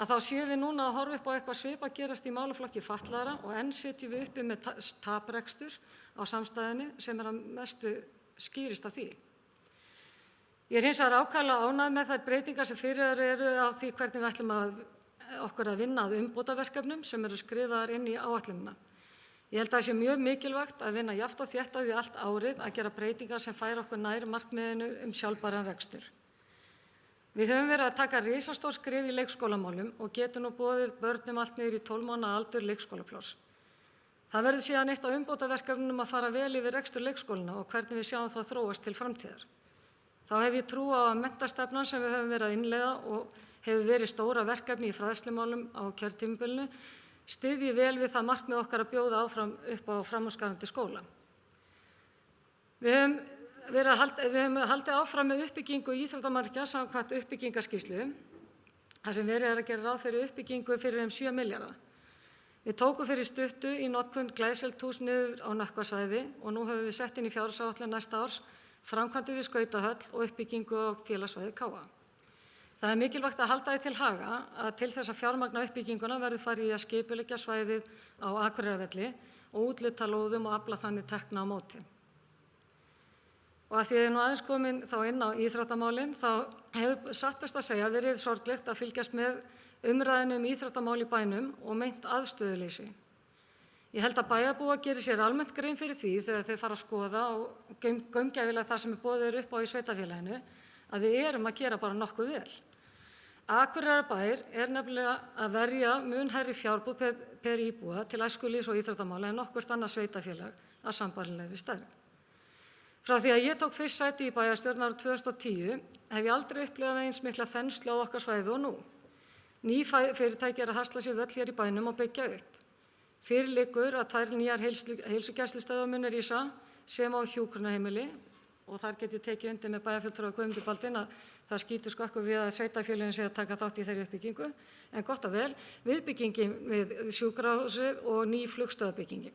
[SPEAKER 1] að þá séum við núna að horfa upp á eitthvað svipað gerast í málaflokki fatlaðra og enn sitjum við uppi með taprekstur á samstæðunni sem að mestu skýrist af því. Ég er hins vegar ákaflega ánægð með þær breytingar sem fyrir eru á því hvernig við ætlum okkur að vinna að umbótaverkefnum sem eru skrifaðar inn í áætlunina. Ég held að það sé mjög mikilvægt að vinna jafnt og þétt að því allt árið að gera breytingar sem færa okkur nær markmiðinu sjálfbæran rekstur. Við höfum verið að taka risastór skref í leikskólamálum og getum nú boðið börnum allt niður í 12 mánaða aldur leikskólapláss. Það verður síðan eitt á umbótaverkefnunum að fara vel yfir rekstur leikskólana og hvernig við sjáum það þróast til framtíðar. Þá hef ég trú á að menntastefnan sem við höfum verið að innleiða og hefur verið stóra verkefni í fræðslumálum á kjörtímabilinu styðji vel við það markmið okkar að bjóða áfram upp á framúrskarandi skóla. Við höfum haldið áfram með uppbyggingu íþróttamarkja samkvæmt uppbyggingaskýrslu, þar sem verið er að gera ráð fyrir uppbyggingu fyrir 7 milljarða. Við tókum fyrir stuttu í notkun Glæsilshús niður á Nökkvasvæði og nú höfum við sett inn í fjárhagsáætlun næsta árs framkvæmdir við skautahöll og uppbyggingu á félagssvæði KA. Það er mikilvægt að halda því til haga að til þess að fjármagna uppbygginguna verður farið í að skipuleggja svæðið á Akureyrarvelli og útluta lóðum og afla þannig tekna á móti. Og að því ég er nú aðeins komin þá inn á íþróttamálin, þá hefur satt best að segja verið sorglegt að fylgjast með umræðinu íþróttamál í bænum og meint aðstöðuleysi. Ég held að bæjarbúar gerir sér almennt grein fyrir því þegar þeir fara að skoða og gaumgæfilega það sem boðið upp á í sveitarfélaginu að við erum að gera bara nokkuð vel. Akureyrarbær er nefnilega að verja mun hærri fjárbúð per íbúa til æskulýðs og íþróttamála en nokkurt annað sveitarfélag að sambærilegri stærð. Frá því að ég tók fyrst sæti í bæjarstjórn árið 2010 hef ég aldrei upplifað eins mikla þenslu á okkar svæði og nú. Ný fyrirtæki er að hasla sér völl hér í bænum og byggja upp. Fyrir liggur að 2 nýjar heilsugæslustöðvar munu rísa sem á hjúkrunarheimili og þar get ég tekið undir með bæjarfulltrúa Guðmundur Baldvin að það skýtur skökku við að sveitarfélögin sé að taka þátt í þeirri uppbyggingu, en gott og vel, viðbyggingin við sjúkrahúsið og ný flugstöðarbyggingin.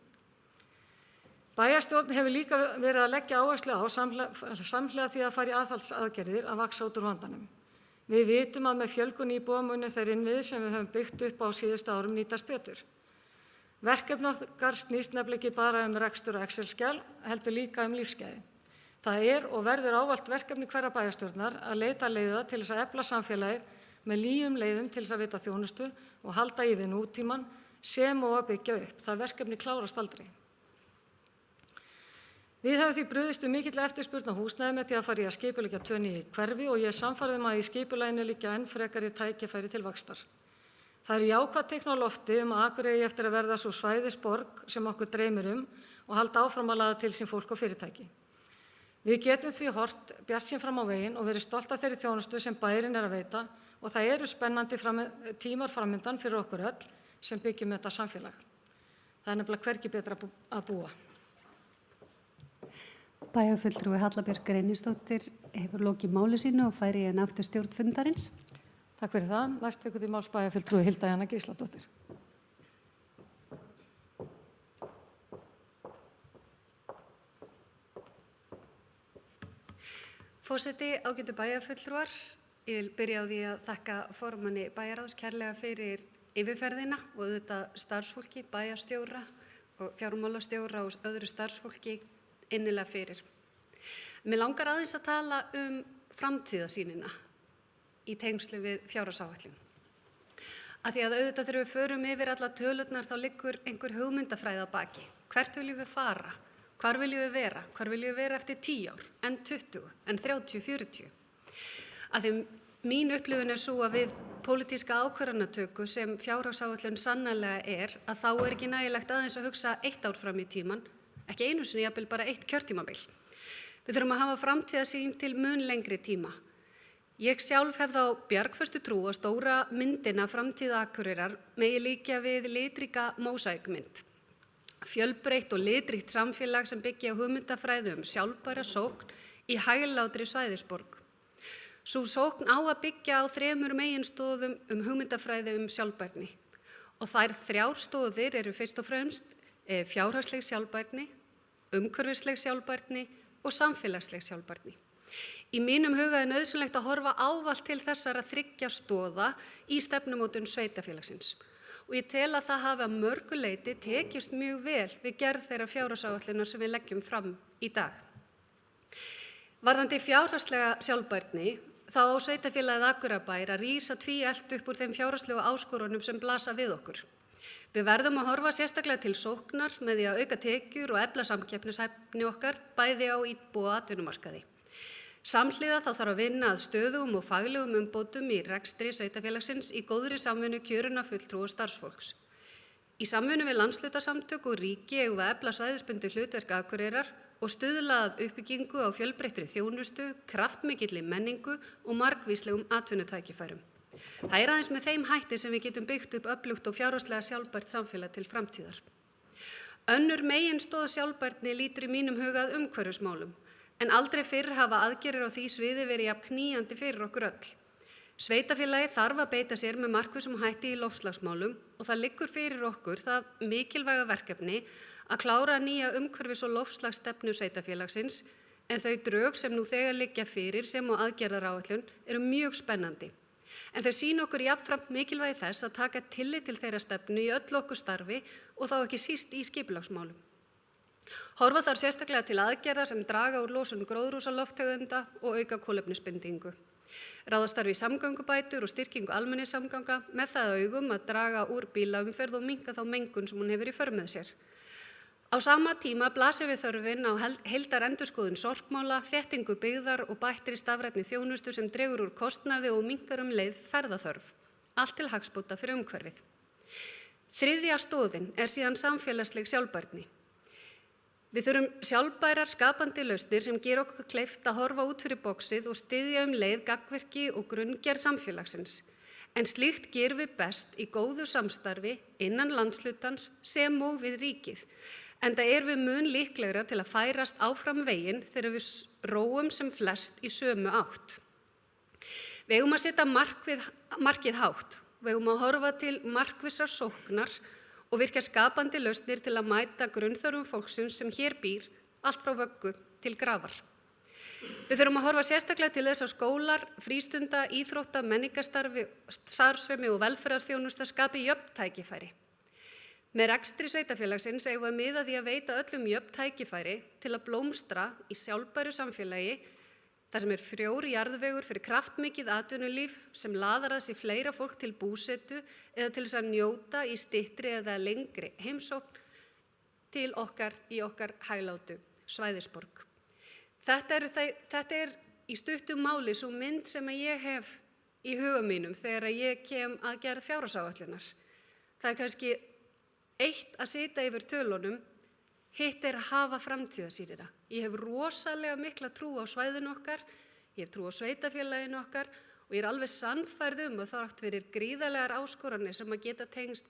[SPEAKER 1] Bæjarstjórn hefur líka verið að leggja áherslu á samhliða því að fara í aðhaldsaðgerðir að vaxa út úr vandanum. Við vitum að með fjölgun íbúa munu þeir innviðir sem við höfum byggt upp á síðustu árum nýtast betur. Verkefni okkar snýst nefnilega ekki bara rekstur og Excel-skjal, heldur líka lífsgæði. Það er og verður ávallt verkefni hverrar bæjarstjórnar að leita leiða til þess að efla samfélagið með nýjum leiðum til þess að veita þjónustu og halda í við nútímann sem og að byggja upp. Það verkefni klárast aldrei. Við höfum því brugðist við mikill eftirspurn á húsnæði með því að fara í að skipuleggja 2 ný hverfi og ég er sannfærð að í skipulaginu liggja enn frekari tækifæri til vaxtar. Það eru jákvæð teikn á lofti að Akureyri eigi eftir að verða sú svæðisborg sem okkur dreymir og halda áfram að laða til sín fólk og fyrirtæki. Við getum því horft bjartsýn fram á veginn og verið stolt af þeirri þjónustu sem bærinn er að veita og það eru spennandi tímar framundan fyrir okkur öll sem byggjum þetta samfélag. Það er nefnilega hvergi betra að búa.
[SPEAKER 2] Bæjarfulltrúi Hallabjörg Reynisdóttir hefur lokið máli sínu og færi en aftur stjórn fundarins.
[SPEAKER 1] Takk fyrir það. Næst tekur til máls bæjarfulltrúi Hilda Jana Gísladóttir.
[SPEAKER 2] Forseti, ágætu bæjarfulltrúar, ég vil byrja á því að þakka formanni bæjarráðs kærlega fyrir yfirferðina og auðvitað starfsfólki, bæjarstjóra og fjármálastjóra og öðru starfsfólki innilega fyrir. Mér langar aðeins að tala framtíðarsýnina í tengslu við fjárhagsáætlun. Af því að auðvitað þegar við förum yfir alla tölurnar þá liggur einhver hugmyndafræði að baki. Hvert viljum við fara? Hvar viljum við vera? Hvar viljum við vera eftir 10 ár? En 20? En 30, 40? Af því mín upplifun svo að við pólitíska ákvarðanatöku sem fjárhagsáætlun sannarlega að þá ekki nægilegt aðeins að hugsa 1 ár fram í tíman, ekki einu sinni, jafnvel bara 1 kjörtímabil. Við þurfum að hafa framtíðarsýn til mun lengri tíma. Ég sjálf hef þá bjargföstu trú að stóra myndina framtíða Akureyrar megi líkja við litríka mósaíkmynd. Fjölbreytt og litríkt samfélag sem byggja á hugmyndafræði sjálfbæra sókn í hæglátri svæðisborg. Sú sókn á að byggja á 3 meginstoðum hugmyndafræði sjálfbærni. Og þær 3 stoðir eru fyrst og fremst fjárhagsleg sjálfbærni, umhverfisleg sjálfbærni og samfélagsleg sjálfbærni. Í mínum huga nauðsynlegt að horfa ávallt til þessara 3 stoða í stefnumótun sveitarfélagsins. Og ég tel að það hafi að mörgu leyti tekist mjög vel við gerð þeirra fjárhagsáætlunar sem við leggjum fram í dag. Varðandi fjárhagslega sjálfbærni, þá á sveitarfélagið Akureyrarbær að rísa tvíelt upp úr þeim fjárhagslegu áskorunum sem blasa við okkur. Við verðum að horfa sérstaklega til sóknar með því að auka tekjur og efla samkeppnishæfni okkar bæði á íbúa og atvinnumarkaði. Samhliða þá þarf að vinna að stöðugum og faglegum umbótum í rekstri sveitarfélagsins í góðri samvinnu kjörinna fulltrúa starfsfólks. Í samvinnu við landshlutasamtök og ríki eigum við að efla svæðisbundið hlutverk Akureyrar og stuðla að uppbyggingu á fjölbreyttri þjónustu, kraftmikilli menningu og margvíslegum atvinnutækifærum. Það aðeins með þeim hætti sem við getum byggt upp öflugt og fjárhagslega sjálfbært samfélag til framtíðar. Önnur meginstoð sjálfbærni lítur í mínum huga að umhverfismálum, en aldrei fyrr hafa aðgerðir á því sviði verið jafn knýjandi fyrir okkur öll. Sveitarfélagið þarf að beita sér með markvissum hætti í loftslagsmálum og það liggur fyrir okkur það mikilvæga verkefni að klára nýja umhverfis- og loftslagsstefnu sveitarfélagsins, en þau drög sem nú þegar liggja fyrir sem og aðgerðaráætlun eru mjög spennandi. En þau sýna okkur jafnframt mikilvægi þess að taka tillit til þeirra stefnu í öll okkur starfi og þá ekki síst í skipulagsmálum. Horfa þarf sérstaklega til aðgerða sem draga úr losun gróðurhúsalofttegunda og auka kolefnisbindingu. Ráðast þarf í samgöngubætur og styrkingu almenningssamganga með það að augum að draga úr bílaumferð og minnka þá mengun sem hún hefur í för með sér. Á sama tíma blasir við þörfin á heildarendurskoðun sorpmála, þéttingu byggðar og bættri stafrænni þjónustu sem dregur úr kostnaði og minnkar leið ferðaþörf. Allt til hagsbóta fyrir umhverfið. 3. stoðin síðan samfélagsleg sjálfbærni. Við þurfum sjálfbærar skapandi lausnir sem gera okkur kleift að horfa út fyrir boxið og styðja leið gagnvirki og grunngerð samfélagsins. En slíkt gerum við best í góðu samstarfi innan landshlutans sem og við ríkið. Enda við mun líklegra til að færast áfram veginn þegar við róum sem flest í sömu átt. Við eigum að setja markið hátt, við eigum að horfa til markvissar sóknar og virka skapandi lausnir til að mæta grunnþörfum fólksins sem hér býr, allt frá vöggu til grafar. Við þurfum að horfa sérstaklega til þess að skólar, frístunda, íþrótta, menningarstarfi, starfsemi og velferðarþjónusta skapi jöfn tækifæri. Með rekstri sveitarfélagsins eigum við að miða því að veita öllum jöfn tækifæri til að blómstra í sjálfbæru samfélagi þar sem frjór jarðvegur fyrir kraftmikið atvinnulíf sem laðar að sér fleira fólk til búsetu eða til þess að njóta í styttri eða lengri heimsókn til okkar í okkar hæglátu svæðisborg. Þetta í stuttu máli svo mynd sem ég hef í huga mínum þegar ég kem að gerð fjárhagsáætlunar. Það kannski eitt að sitja yfir tölunum, hitt að hafa framtíðarsýnina. Ég hef rosalega mikla trú á svæðinu okkar, ég hef trú á sveitarfélaginu okkar og ég alveg sannfærð að þrátt fyrir gríðarlegar áskoranir sem að geta tengst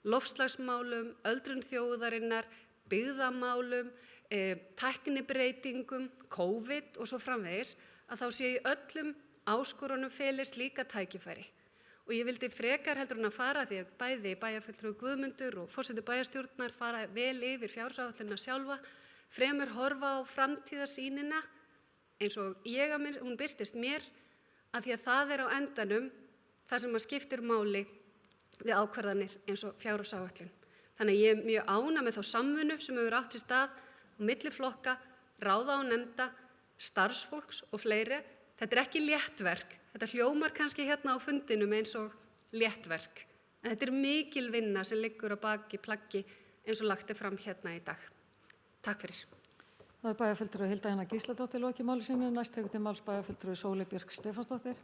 [SPEAKER 2] loftslagsmálum, öldrun þjóðarinnar, byggðamálum, tæknibreytingum, COVID og svo framvegis, að þá sé í öllum áskorunum felist líka tækifæri. Og ég vildi frekar heldur en að fara, því að bæði bæjarfulltrúi Guðmundur og forseti bæjarstjórnar fara vel yfir fjárhagsáætlunina sjálfa, fremur horfa á framtíðarsýnina eins og hún birtist mér, að því að það á endanum það sem skiptir máli við ákvarðanir eins og fjárhagsáætlun. Þannig að ég er mjög ánægð með þá samvinnu sem hefur átt sér stað á milli flokka, ráða og nefnda, starfsfólks og fleiri. Þetta er ekki léttverk. Þetta hljómar kannski hérna á fundinum eins og léttverk. En þetta er mikil vinna sem liggur að baki plaggi eins og lagt fram hérna í dag. Takk fyrir.
[SPEAKER 1] Það bæjarfulltrúi Hilda Jana Gísladóttir lokið máli sínu. Næst tekur til máls bæjarfulltrúi Sóley Björk Stefánsdóttir.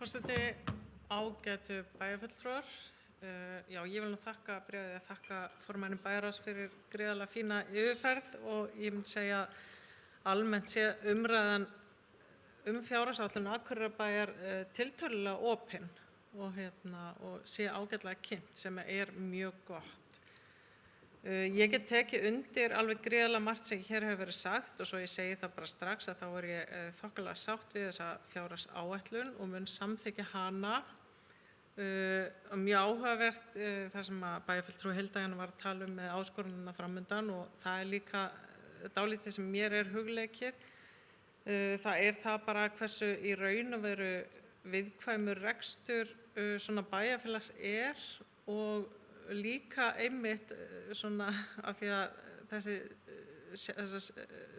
[SPEAKER 5] Forseti, ágætu bæjarfulltrúar. Já, ég vil byrja að þakka formannum bæjarráðs fyrir gríðarlega fína yfirferð og ég myndi segja almennt sé umræðan fjárhagsáætlun Akureyrarbæjar tiltölulega opin og sé ágætlega kynnt sem er mjög gott. Ég get tekið undir alveg gríðarlega margt sem hér hefur verið sagt og svo ég segi það bara strax að þá er ég þokkalega sátt við þessa fjárhagsáætlun og mun samþykkja hana. Mjög áhugavert það sem að bæjarfulltrúi Hilda Jana var að tala með áskorunina framundan og það er líka dálítið sem mér er hugleikið. Það er það bara hversu í raun og veru viðkvæmur rekstur svona bæjarfélags er og líka einmitt svona af því að þessi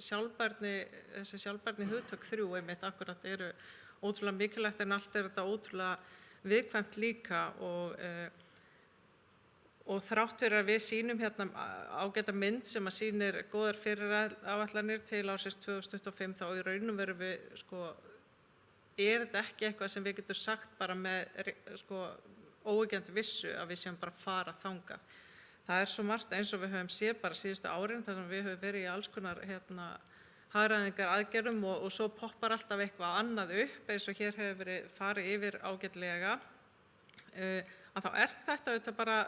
[SPEAKER 5] sjálfbærni hugtök 3 einmitt akkurat eru ótrúlega mikilvægt en allt er þetta ótrúlega viðkvæmt líka og þrátt fyrir að við sýnum hérna ágæta mynd sem að sýnir góðar fyrirætlanir til ársins 2025 þá í raun og veru við er þetta ekki eitthvað sem við getum sagt bara með óyggjandi vissu að við séum bara fara þangað. Það er svo margt eins og við höfum séð bara síðustu árin þar sem við höfum verið í alls konar hagræðingar aðgerðum og svo poppar alltaf eitthvað annað upp eins og hér hefur verið farið yfir ágætlega að þá er þetta auðvitað bara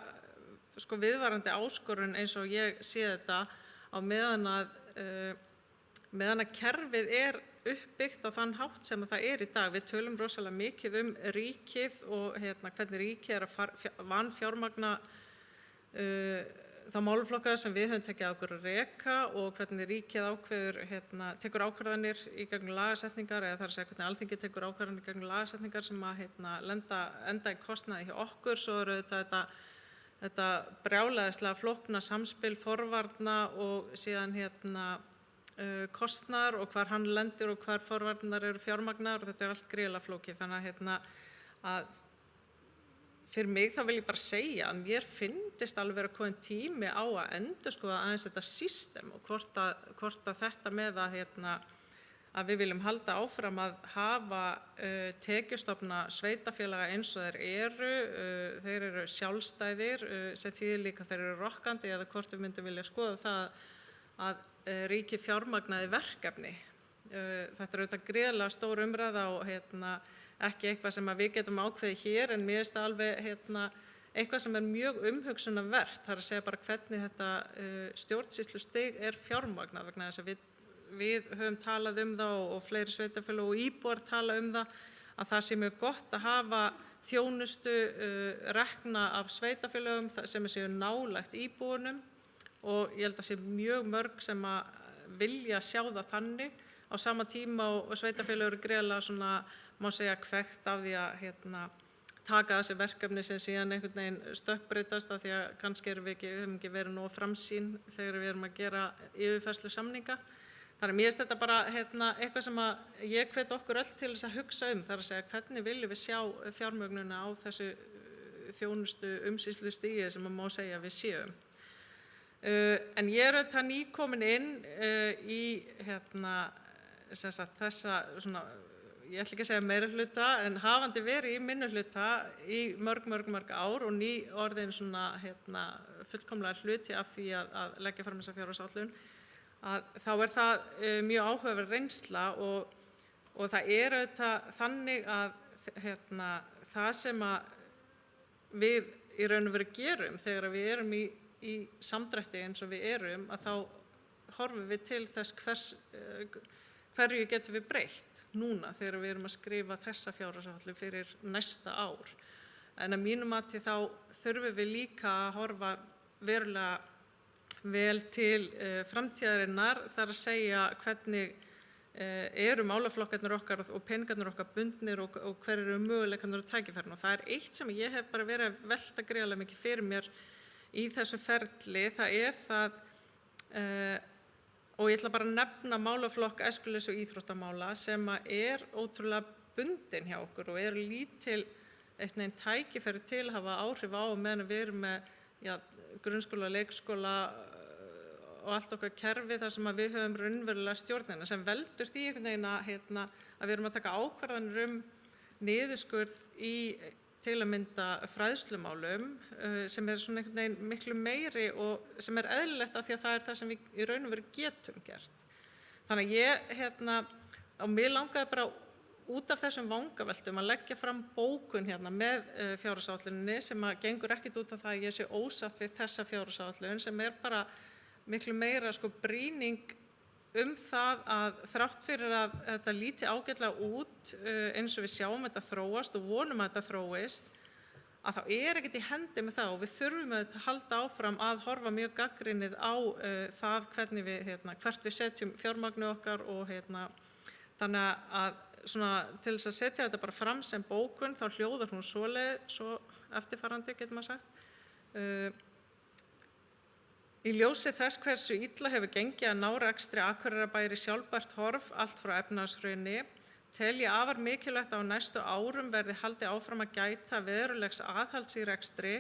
[SPEAKER 5] viðvarandi áskorun eins og ég sé þetta á meðan að kerfið er uppbyggt á þann hátt sem það er í dag. Við tölum rosalega mikið ríkið og hvernig ríkið er að vanfjármagna þá málaflokka sem við höfum tekið á okkur að reka og hvernig ríkið ákveður, tekur ákvarðanir í gegnum lagasetningar eða þar að segja hvernig Alþingi tekur ákvarðanir í gegnum lagasetningar sem að enda í kostnaði hjá okkur. Svo eru þetta brjálæðislega flókna samspil forvarna og síðan kostnaðar og hvar hann lendir og hvar forvarnar eru fjármagnar og þetta er allt gríðarlega flókið. Þannig að fyrir mig þá vil ég bara segja að mér finnst alveg vera kominn tími á að endurskoða aðeins þetta system og hvort að þetta með að við viljum halda áfram að hafa tekjustofna sveitarfélaga eins og þeir eru sjálfstæðir sem þýðir líka þeir eru rokkandi eða hvort við myndum vilja skoða það að ríkið fjármagnaði verkefni. Þetta er auðvitað gríðarlega stór umræða og ekki eitthvað sem við getum ákveðið hér en mér finnst það alveg eitthvað sem er mjög umhugsunarvert. Það er að segja bara hvernig þetta stjórnsýslustig er fjármagnað vegna þess að við höfum talað það og fleiri sveitarfélög og íbúar tala það að það sé mjög gott að hafa þjónustu rekna af sveitarfélögum sem séu nálægt íbúunum og ég held að sé mjög mörg sem að vilja sjá það þannig á sama tíma og sveitarfélög eru gríðarlega má segja kvekt af því að taka þessi verkefni sem síðan einhvern veginn stökkbreytast af því að kannski höfum ekki verið nógu framsýn þegar við erum að gera yfirfærslu samninga. Þannig mér finnst þetta bara eitthvað sem að ég hvet okkur öll til þess að hugsa það er að segja hvernig viljum við sjá fjármögnuna á þessu þjónustu umsýslustigi sem að má segja við séum. En ég er auðvitað nýkomin inn í þessa ég ætla ekki að segja meirihluta en hafandi verið í minnihluta í mörg ár og nýorðin fullkomlega hluti af því að leggja fram þessa fjárhagsáætlun að þá er það mjög áhugaverð reynsla og Og það auðvitað þannig að það sem að við í raun og veru gerum þegar við erum í samdrætti eins og við erum, að þá horfum við til þess hverju getum við breytt núna þegar við erum að skrifa þessa fjárhagsáætlun fyrir næsta ár. En að mínu mati þá þurfum við líka að horfa verulega vel til framtíðarinnar, þar að segja hvernig eru málaflokkarnir okkar og peningarnir okkar bundnir og hver eru möguleikarnir og tækifærin. Og það er eitt sem ég hef bara verið að velta gríðarlega mikið fyrir mér í þessu ferli, það er það, og ég ætla bara að nefna málaflokk æskulýðs- og íþróttamála sem er ótrúlega bundin hjá okkur og eru lítil eitthvað tækifæri til að hafa áhrif á meðan við erum með grunnskóla, leikskóla og allt okkar kerfi þar sem að við höfum raunverulega stjórnina sem veldur því einhvern veginn að við erum að taka ákvarðanir niðurskurð í til að mynda fræðslumálum sem er svona einhvern veginn miklu meiri og sem er eðlilegt af því að það er það sem við í raun og veru getum gert. Þannig að ég og mér langaði bara út af þessum vangaveltum að leggja fram bókun með fjárhagsáætluninni sem að gengur ekkert út af það að ég sé ósátt við þessa fjárhagsáætlun sem er bara miklu meira brýning það að þrátt fyrir að þetta líti ágætlega út eins og við sjáum þetta þróast og vonum að þetta þróist, að þá er ekkert í hendi með það og við þurfum að halda áfram að horfa mjög gagnrýnið á það hvernig hvert við setjum fjármagnu okkar og þannig að svona, til þess að setja þetta bara fram sem bókun þá hljóðar hún svo eftirfarandi, getur maður sagt. Í ljósi þess hversu illa hefur gengið að ná rekstri Akureyrarbæjar í sjálfbært horf allt frá efnahagshruni tel ég afar mikilvægt að á næstu árum verði haldið áfram að gæta verulegs aðhalds í rekstri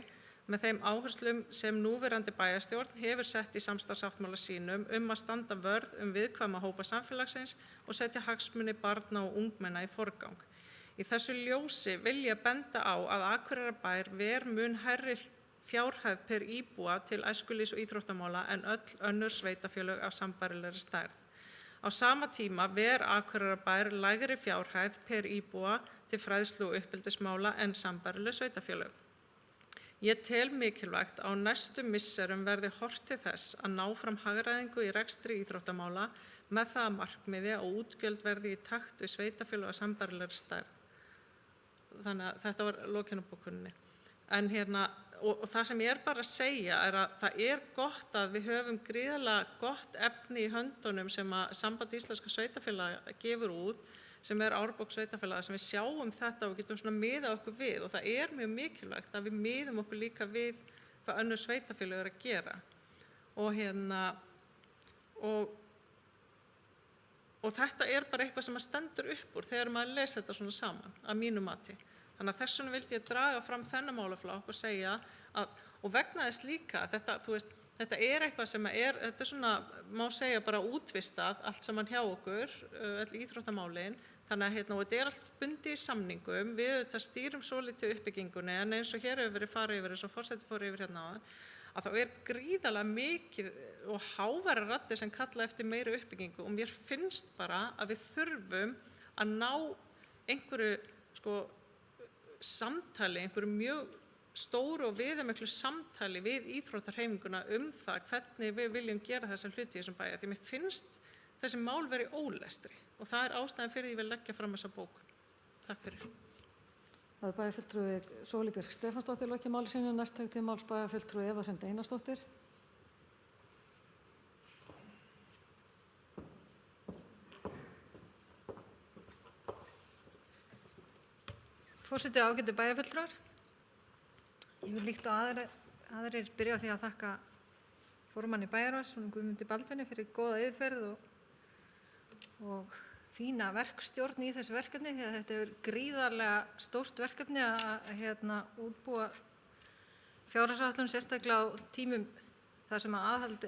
[SPEAKER 5] með þeim áherslum sem núverandi bæjarstjórn hefur sett í samstarfssáttmála sínum að standa vörð viðkvæma hópa samfélagsins og setja hagsmuni barna og ungmenna í forgang. Í þessu ljósi vil ég benda á að Akureyrarbær ver mun hærri fjárhæð per íbúa til æskulýðs- og íþróttamála en öll önnur sveitarfélög af sambærilegri stærð. Á sama tíma ver Akureyrarbær lægri fjárhæð per íbúa til fræðslu- og uppeldismála en sambærileg sveitarfélög. Ég tel mikilvægt að á næstu misserum verði horft til þess að ná fram hagræðingu í rekstri íþróttamála með það að markmiði að útgjöld verði í takt við sveitarfélög af sambærilegri stærð. Þannig að þetta var lokin á bókuninni. En og það sem ég er bara að segja er að það er gott að við höfum gríðarlega gott efni í höndunum sem að Samband íslenskra sveitarfélaga gefur út, sem er árbók sveitarfélaga, sem við sjáum þetta og getum svona miðað okkur við og það er mjög mikilvægt að við miðum okkur líka við hvað önnur sveitarfélög eru að gera. Og þetta er bara eitthvað sem að stendur upp úr þegar maður les þetta svona saman, að mínu mati. Þannig að þess vegna vildi ég draga fram þennan málaflokk og segja og vegna þess líka að þetta er eitthvað sem þetta er svona, má segja bara útvistað allt saman hjá okkur, öll íþróttamálin, þannig að og þetta er allt bundið í samningum, við þetta stýrum svolítið uppbyggingunni en eins og hér hefur verið farið yfir, eins og forseti fór yfir áðan, að þá er gríðarlega mikið og háværar raddir sem kalla eftir meiri uppbyggingu og mér finnst bara að við þurfum að ná einhverju samtali, einhverju mjög stóru og viðamiklu samtali við íþróttahreyfinguna það hvernig við viljum gera þessa hluti í þessum bæja. Því mér finnst þessi mál verið ólestri og það er ástæðan fyrir því að ég vil leggja fram þessa bókun. Takk fyrir.
[SPEAKER 1] Það er bæjarfulltrúi Sóley Björk Stefánsdóttir lokið máli sínu, næst tekur til máls bæjarfulltrúi Eva Hrund Einarsdóttir.
[SPEAKER 6] Forseti og ágætu bæjarfulltrúar. Ég vil líkt á aðrir byrja á því að þakka formanni bæjarráðs, Guðmundi Baldvini, fyrir góða yfirferð og fína verkstjórn í þessu verkefni því að þetta er gríðarlega stórt verkefni að útbúa fjárhagsáætlun sérstaklega á tímum þar sem að aðhald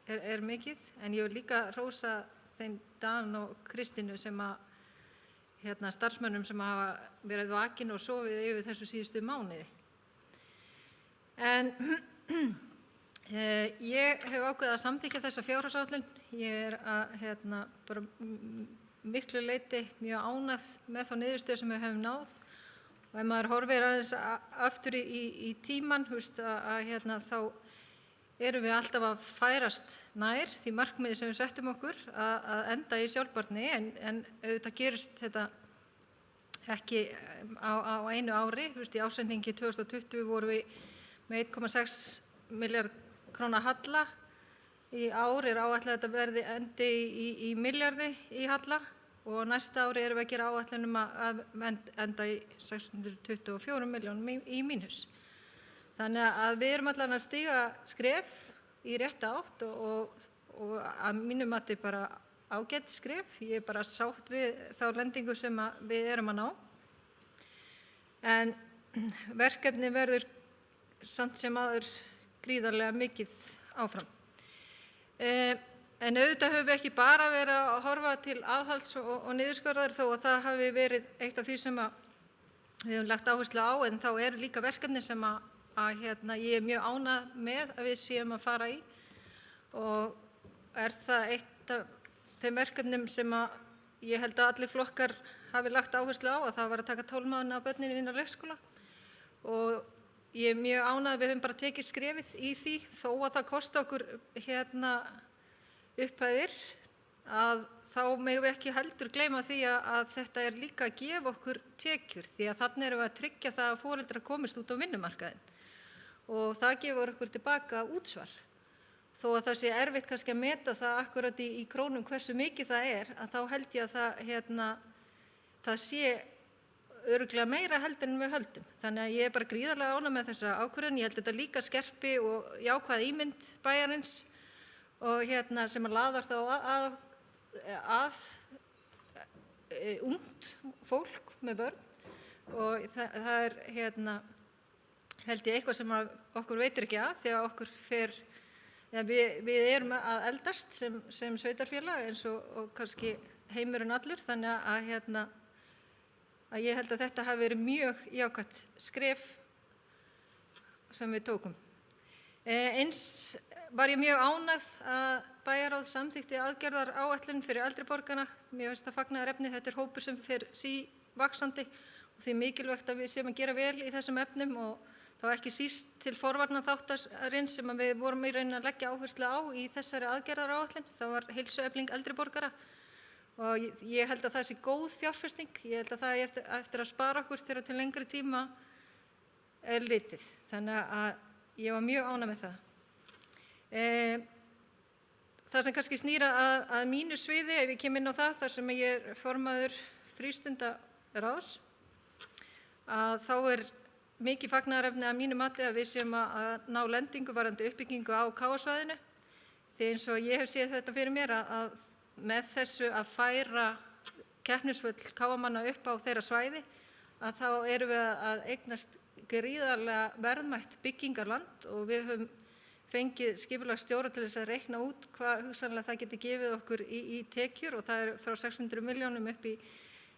[SPEAKER 6] er mikið, en ég vil líka hrósa þeim Dan og Kristínu sem að starfsmönnum sem hafa verið vakin og sofið yfir þessu síðustu mánuði. En ég hef ákveðið að samþykkja þessa fjárhagsáætlun. Ég er bara miklu leyti mjög ánægð með þá niðurstöðu sem við höfum náð. Og ef maður horfir aðeins aftur í tíman, þá erum við alltaf að færast nær því markmiði sem við settum okkur að enda í sjálfbærni, en auðvitað gerist þetta ekki á einu ári. Í ársreikningi 2020 vorum við með 1,6 milljarð króna halla. Í ár áætlað að þetta verði endi í milljarði í halla og næsta ári erum við að gera áætlun að enda í 624 milljónum í mínus. Þannig að við erum allan að stíga skref í rétta átt og að mínu mati bara ágætt skref. Ég er bara sátt við þá lendingu sem við erum að ná. En verkefni verður samt sem áður gríðarlega mikið áfram. En auðvitað höfum við ekki bara verið að horfa til aðhalds og niðurskurðar þó að það hafi verið eitt af því sem við höfum lagt áherslu á, en þá eru líka verkefni sem ég er mjög ánægð með að við séum að fara í og er það eitt af þeim verkefnum sem ég held að allir flokkar hafi lagt áherslu á, að það var að taka 12 mánuði á börnin inn á leikskóla og ég er mjög ánægð að við höfum bara tekið skrefið í því þó að það kosti okkur upphæðir, að þá megum við ekki heldur gleyma því að þetta er líka að gefa okkur tekjur, því að þannig erum við að tryggja það að foreldrar komist út á vinnumarkaðinn og það gefur okkur tilbaka útsvar. Þó að það sé erfitt kannski að meta það akkurat í krónum hversu mikið það er, að þá held ég að það sé örugglega meira heldur en við höldum. Þannig að ég er bara gríðarlega ánægð með þessa ákvörðun. Ég held þetta líka skerpi og jákvæð ímynd bæjarins og sem að laðar þá að ungt fólk með börn og það er held ég eitthvað sem okkur veitir ekki af því að okkur við erum að eldast sem sveitarfélag eins og kannski heimurinn allur, þannig að ég held að þetta hafi verið mjög jákvætt skref sem við tókum. Eins var ég mjög ánægð að bæjarráð samþykkti aðgerðaráætlun fyrir eldri borgara. Mér finnst það fagnaðarefni, þetta er hópur sem fer sívaxandi og því mikilvægt að við séum að gera vel í þessum efnum og þá ekki síst til forvarnaþáttarins sem við vorum í rauninni að leggja áherslu á í þessari aðgerðaráætlun. Það var heilsuefling eldri borgara. Og ég held að það sé góð fjárfesting. Ég held að það er eftir að spara okkur þegar til lengri tíma er litið. Þannig að ég var mjög ánægð með það. Það sem kannski snýra að mínu sviði, ef ég kem inn á það, þar sem ég er formaður frístundaráðs, að þá er mikið fagnaðarefni að mínu mati að við séum að ná lendingu varðandi uppbyggingu á KA-svæðinu. Því eins og ég hef séð þetta fyrir mér að með þessu að færa keppnisvöll KA-manna upp á þeirra svæði, að þá erum við að eignast gríðarlega verðmætt byggingarland og við höfum fengið skipulagsstjóra til þess að reikna út hvað hugsanlega það geti gefið okkur í tekjur og það er frá 600 milljónum upp í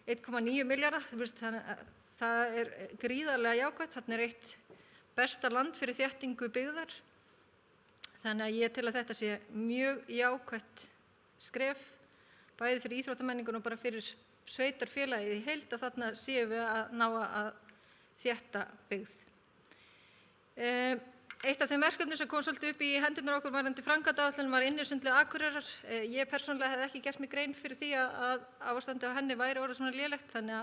[SPEAKER 6] 1,9 milljarða. Þannig að það er gríðarlega jákvætt. Þarna er eitt besta land fyrir þéttingu byggðar. Þannig að ég tel að þetta sé mjög jákvætt skref, bæði fyrir íþróttamenningun og bara fyrir sveitarfélagið í heild, að þarna séum við að ná að þétta byggð. Eitt af þeim verkefnum sem kom svolítið upp í hendurnar okkur varðandi framkvæmdaáætlun var Innri-Sundlaug Akureyrar. Ég persónulega hef ekki gert mig grein fyrir því að ástandið á henni væri orðið svona lélegt, þannig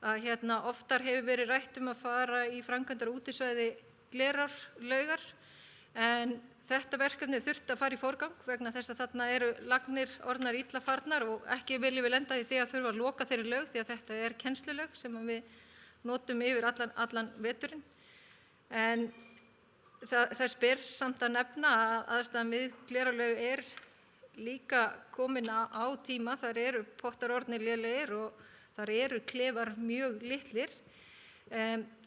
[SPEAKER 6] að oftar hefur verið rætt um að fara í framkvæmdar útisvæði Glerárlaugar, en þetta verkefni þurfti að fara í forgang vegna þess að þarna eru lagnir orðnar illa farnar og ekki viljum við lenda í því að þurfa að loka þeirri laug því að þetta er kennslulaug sem við notum yfir allan veturinn. En þess ber samt að nefna að aðstæðan við Glerárlaug er líka komin á tíma. Þar eru pottar orðnir lélegir og þar eru klefar mjög litlir.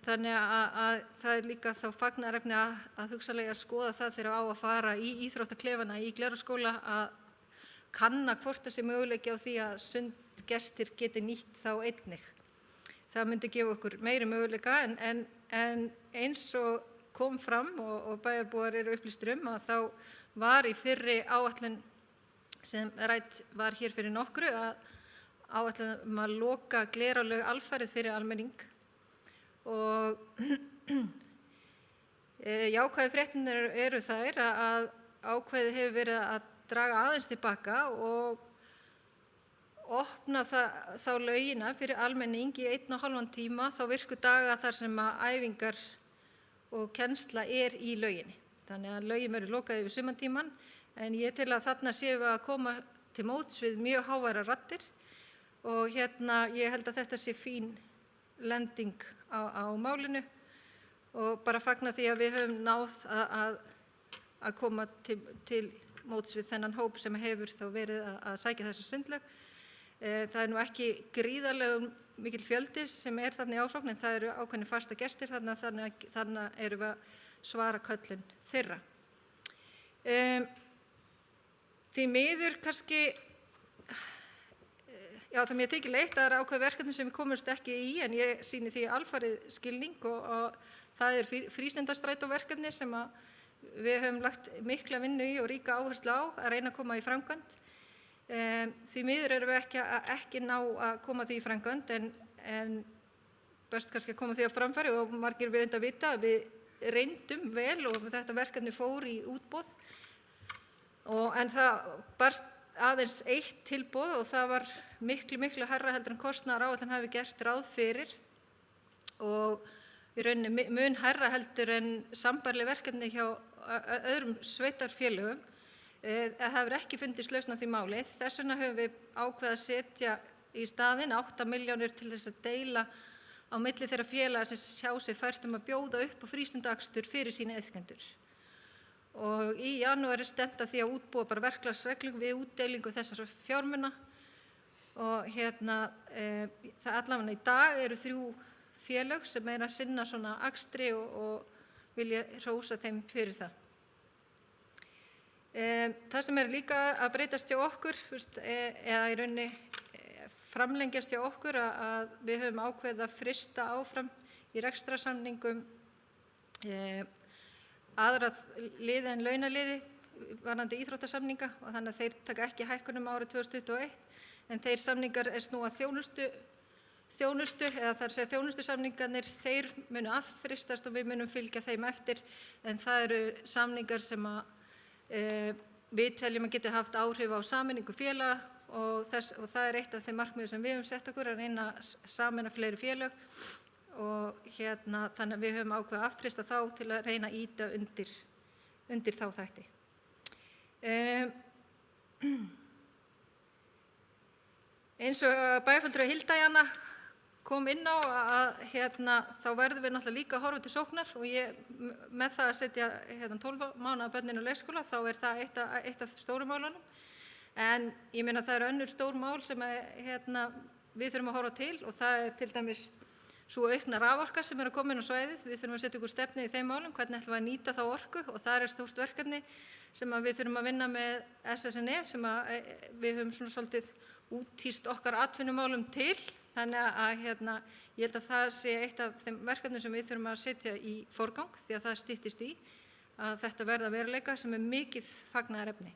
[SPEAKER 6] Þannig að það er líka þá fagnaðarefni að hugsanlega skoða það þegar á að fara í íþróttaklefana í Glerárskóla, að kanna hvort það sé möguleiki á því að sundgestir geti nýtt þá einnig. Það myndi gefa okkur meiri möguleika, en eins og kom fram og bæjarbúar eru upplýstir að þá var í fyrri áætlun sem rædd var hér fyrir nokkru áætlum að loka Glerárlaug alfarið fyrir almenning og jákvæðu fréttirnar eru þær að ákveðið hefur verið að draga aðeins tilbaka og opna þá laugina fyrir almenning í 1,5 tíma þá virku daga þar sem að æfingar og kennsla í lauginni. Þannig að laugin verður lokað yfir sumartímann en ég tel að þarna séum við að koma til móts við mjög háværar raddir og ég held að þetta sé fín lending á málinu og bara fagna því að við höfum náð að koma til móts við þennan hóp sem hefur þá verið að sækja þessa sundlaug. Það er nú ekki gríðarlega mikil fjöldi sem þarna í ásókn en það eru ákveðnir fasta gestir þannig erum við að svara köllun þeirra. Því miður kannski, það mér þykir leitt að það eru ákveð verkefni sem við komumst ekki í en ég sýni því alfarið skilning og það er frístundastrætóverkefni sem við höfum lagt mikla vinnu í og ríka áherslu á að reyna að koma í framkvæmd. Því miður erum við ekki ná að koma því í framkvæmd en best kannski að koma því á framfæri og margir við reynda að vita að við reyndum vel og þetta verkefni fór í útboð en það barst aðeins 1 tilboð og það var miklu hærra heldur en kostnaðaráætlun hafi gert ráð fyrir og í rauninni mun hærra heldur en sambærileg verkefni hjá öðrum sveitarfélögum. Það hefur ekki fundist lausn á því máli. Þess vegna höfum við ákveðið að setja í staðinn 8 milljónir til þess að deila á milli þeirra félaga sem sjá sig fært að bjóða upp á frístundaakstur fyrir sína iðkendur. Og í janúar stefnt að því að útbúa bara verklagsreglur við útdeilingu þessara fjármuna og það allavega í dag eru 3 félög sem að sinna svona akstri og vilja hrósa þeim fyrir það. Það sem líka að breytast hjá okkur eða í rauninni framlengjast hjá okkur að við höfum ákveðið að frysta áfram í rekstrarsamningum aðra liði en launaliði varðandi íþróttasamninga og þannig að þeir taka ekki hækkunum árið 2021 en þeir samningar snúa þjónustu eða það segja þjónustusamningarnir þeir munu affristast og við munum fylgja þeim eftir en það eru samningar sem við teljum að geta haft áhrif á sameiningu félaga og það er eitt af þeim markmiðum sem við höfum sett okkur að reyna að sameina fleiri félög og þannig að við höfum ákveðið að affrista þá til að reyna að ýta undir þá þætti. Eins og bæjarfulltrúi Hilda Jana kom inn á þá verðum við náttúrulega líka að horfa til sóknar og með það að setja 12 mánaða börnin á leikskóla þá er það eitt af stóru málunum en ég meina það eru önnur stór mál sem við þurfum að horfa til og það er til dæmis svo aukna raforka sem að koma inn á svæðið. Við þurfum að setja okkur stefnu í þeim málum, hvernig ætlum við að nýta þá orku og það er stórt verkefni sem við þurfum að vinna með SSNE sem við höfum svona svolítið úthýst okkar atvinnumálum til. Þannig að ég held að það sé eitt af þeim verkefnum sem við þurfum að setja í forgang því að það styttist í að þetta verða veruleika sem er mikið fagnaðarefni.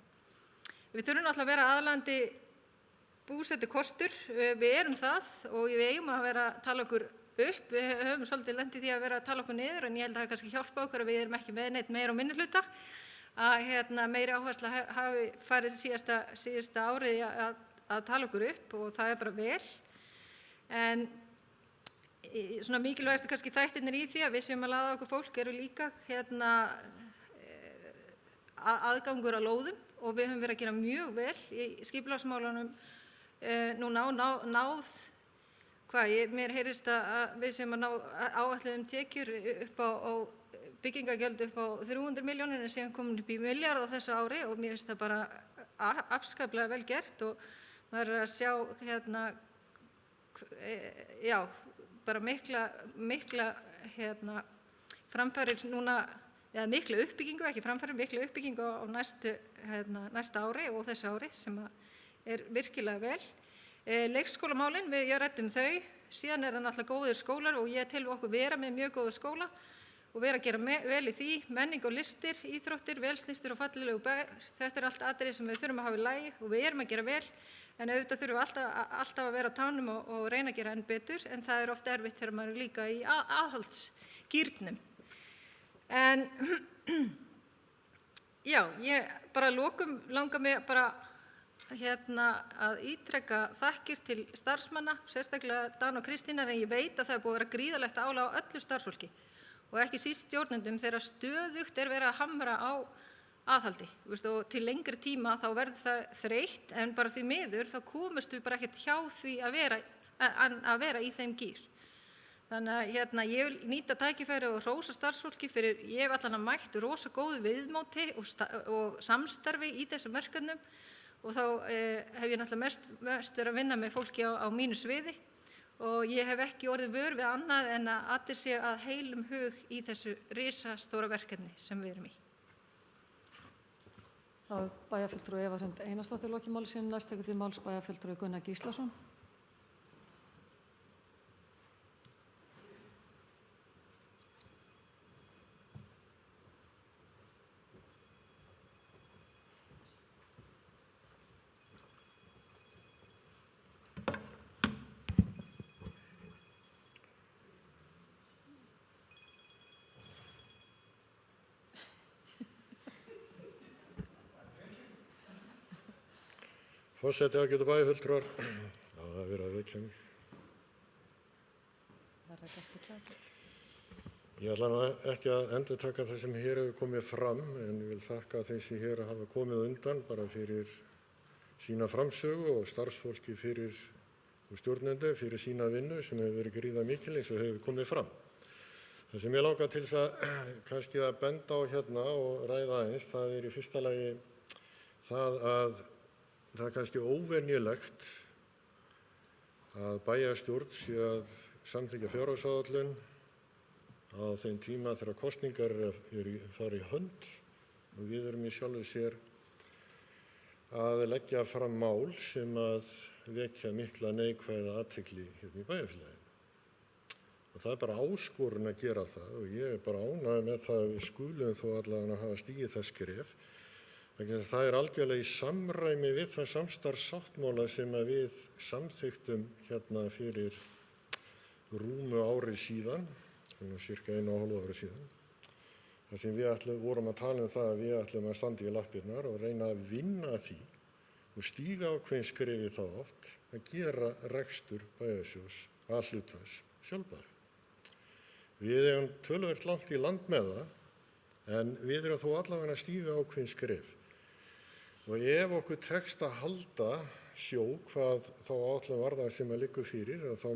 [SPEAKER 6] Við þurfum alltaf að vera aðlaðandi búsetukostur, við erum það og við eigum að vera að tala okkur upp. Við höfum svolítið lent í því að vera að tala okkur niður en ég held að það kannski hjálpa okkur að við erum ekki með neitt meira á minnihluta að meiri áhersla hafi farið síðasta árið að tala okkur upp og það er bara vel. En svona mikilvægastu kannski þættirnir í því að við séum að laða okkur fólk eru líka aðgangur að lóðum og við höfum verið að gera mjög vel í skipulagsmálunum núna náð mér heyrist að við séum að ná áætluðum tekjur upp á byggingagjöld upp á 300 milljónir en síðan komin upp í milljarð á þessu ári og mér finnst það bara afskaplega vel gert og maður er að sjá bara mikla framfarir núna, eða mikla uppbyggingu, ekki framfarir, mikla uppbyggingu á næsta ári og þessu ári sem er virkilega vel. Leikskólamálin, ég ræddum þau, síðan er það náttúrulega góðir skólar og ég tel okkur vera með mjög góða skóla og vera að gera vel í því, menning og listir, íþróttir, velsnýstur og fallilegu bæir. Þetta er allt atriði sem við þurfum að hafa í lagi og við erum að gera vel, en auðvitað þurfum við alltaf að vera á tánum og reyna að gera enn betur, en það er oft erfitt þegar maður er líka í aðhaldsgírnum. En já, ég bara að lokum langar mig bara að ítreka þakkir til starfsmanna, sérstaklega Dan og Kristínar, en ég veit að það er búið að vera gríðarlegt álag á öllu starfsfólki og ekki síst stjórnendum þegar stöðugt er verið að hamra á aðhaldi. Og til lengri tíma þá verður það þreytt, en bara því miður þá komumst við bara ekkert hjá því að vera í þeim gír. Þannig að ég vil nýta tækifæri og hrósa starfsfólki fyrir, ég hef allan að mætt rosa góðu viðmóti og samstarfi í þessum verkefnum og þá hef ég náttúrulega mest verið að vinna með fólki á mínu sviði og ég hef ekki orðið vör við annað en að allir séu að heilum hug í þessu risastóra verkefni sem við erum í.
[SPEAKER 1] Þá er bæjarfulltrúi Eva Hrund Einarsdóttir lokið máli sínu, næst tekur til máls bæjarfulltrúi Gunnar Gíslason.
[SPEAKER 7] Forseti, ágætu bæjarfulltrúar, það er verið að vekja mig. Ég ætla nú ekki að endurtaka það sem hér hefur komið fram, en ég vil þakka þeim sem hér hafa komið undan bara fyrir sína framsögu og starfsfólki og stjórnendu fyrir sína vinnu sem hefur verið gríðarmikil eins og hefur komið fram. Það sem ég langar til þess að kannski að benda á hérna og ræða aðeins, það er í fyrsta lagi það að það er kannski óvenjulegt að bæjarstjórn sé að samþykkja fjárhagsáætlun á þeim tíma þegar kosningar fara í hönd og við erum í sjálfu sér að leggja fram mál sem að vekja mikla neikvæða athygli hérna í bæjarfélaginu. Og það er bara áskorun að gera það og ég er bara ánægður með það að við skulum þó allavega hafa stigið það skref. Það er algjörlega í samræmi við þann samstarfssáttmála sem að við samþykktum hérna fyrir rúmu ári síðan, cirka 1,5 ári síðan, þar sem við vorum að tala það að við ætlum að standa í lappirnar og reyna að vinna því og stíga ákveðin skref í þá átt að gera rekstur bæjarsjóðs að hlutans sjálfbæri. Við eigum töluvert langt í land með það, en við erum þó allavega að stíga ákveðin skref. Og ef okkur tekst að halda sjó hvað þá áætlun varðar sem að liggur fyrir, þá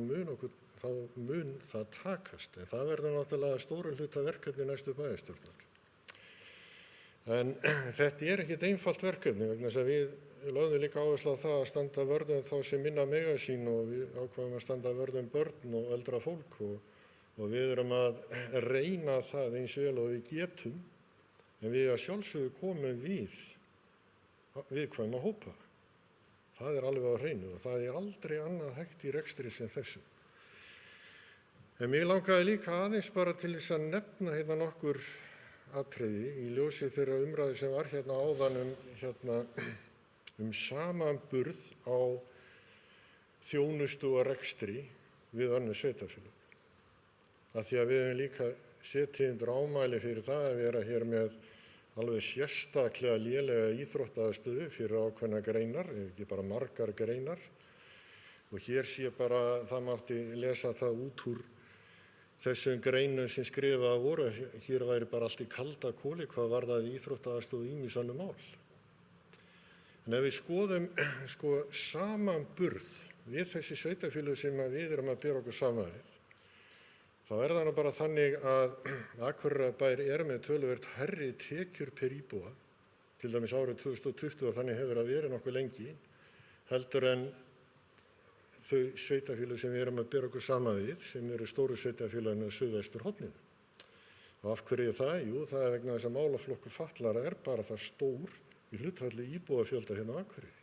[SPEAKER 7] mun það takast. En það verður náttúrulega stóru hluta verkefni næstu bæjarstjórnar. En þetta er ekkert einfalt verkefni vegna þess að við lögðum líka áherslu á það að standa vörð þá sem minna mega sín og við ákváðum að standa vörð börn og eldra fólk og við erum að reyna það eins vel og við getum, en við að sjálfsögðu komum viðkvæma hópa. Það er alveg á hreinu og það er aldrei annað hægt í rekstri sem þessu. En mér langaði líka aðeins bara til þess að nefna hérna nokkur atriði í ljósi þeirra umræðu sem var hérna áðan um samanburð á þjónustu og rekstri við önnur sveitarfélög. Af því að við höfum líka setið undir ámæli fyrir það að vera hér með alveg sérstaklega lélega íþróttaaðstöðu fyrir ákveðna greinar, ef ekki bara margar greinar. Og hér sé bara, það mátti lesa það út úr þessum greinum sem skrifað voru, hér væri bara allt í kalda koli hvað varðaði íþróttaaðstöðu ýmis önnur mál. En ef við skoðum samanburð við þessi sveitarfélög sem við erum að bera okkur saman við, þá er það nú bara þannig að Akureyrarbær er með töluvert hærri tekjur per íbúa, til dæmis árið 2020 og þannig hefur það verið nokkuð lengi, heldur en þau sveitarfélög sem við erum að bera okkur saman við, sem eru stóru sveitarfélögin á suðvesturhorninu. Og af hverju er það? Jú, það er vegna þess að málaflokkur fatlaðra er bara það stór í hlutfalli íbúafjölda hérna á Akureyri.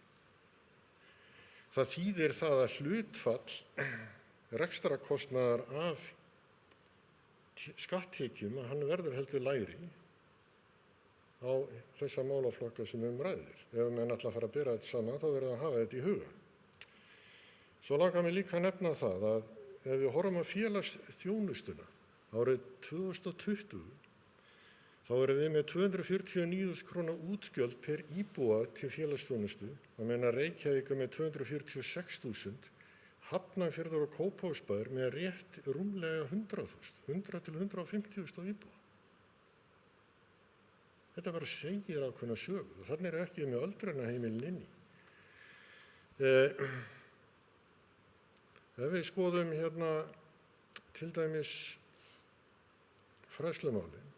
[SPEAKER 7] Það þýðir það að hlutfall rekstrakostnaðar af skatttekjum að hann verður heldur lægri á þessa málaflokka sem ræðir. Ef menn ætla að fara að bera þetta saman þá verður að hafa þetta í huga. Svo langar mér líka að nefna það að ef við horfum á félagsþjónustuna árið 2020 þá erum við með 249.000 kr. útgjöld per íbúa til félagsþjónustu, að meina Reykjavík með 246.000, Hafnarfjörður og Kópavogsbær með rétt rúmlega 100.000, 100 til 150.000 á íbúa. Þetta bara segir ákveðna sögu og þannig ekki með öldrunarheimilin inni. Ef við skoðum hérna til dæmis fræðslumálin,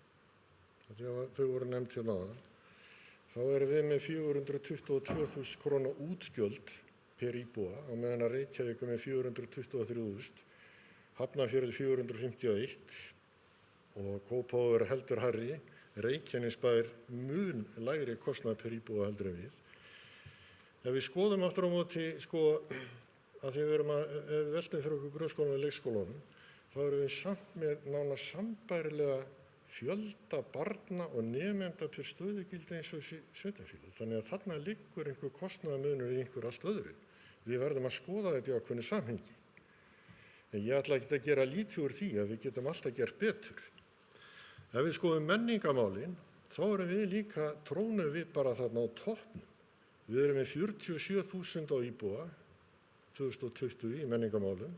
[SPEAKER 7] þau voru nefnd hérna áðan, þá erum við með 422.000 kr. útgjöld per íbúa á meðan að Reykjavík með 423.000, Hafnarfjörður 451 og Kópavogur heldur hærri, Reykjanesbær mun lægri kostnað per íbúa heldur en við. Ef við skoðum aftur á móti, að því við erum að velta fyrir okkur grunnskólanum og leikskólanum, þá erum við samt með nánast sambærilega fjölda barna og nemenda per stöðugildi eins og sveitarfélög. Þannig að þarna liggur einhver kostnaðarmunur í einhver allt öðru. Við verðum að skoða þetta í ákveðnu samhengi. En ég ætla ekki að gera lítið úr því að við getum alltaf gert betur. Ef við skoðum menningamálin, þá erum við líka, trónum við bara þarna á toppnum. Við erum með 47.000 á íbúa 2020 í menningamálum.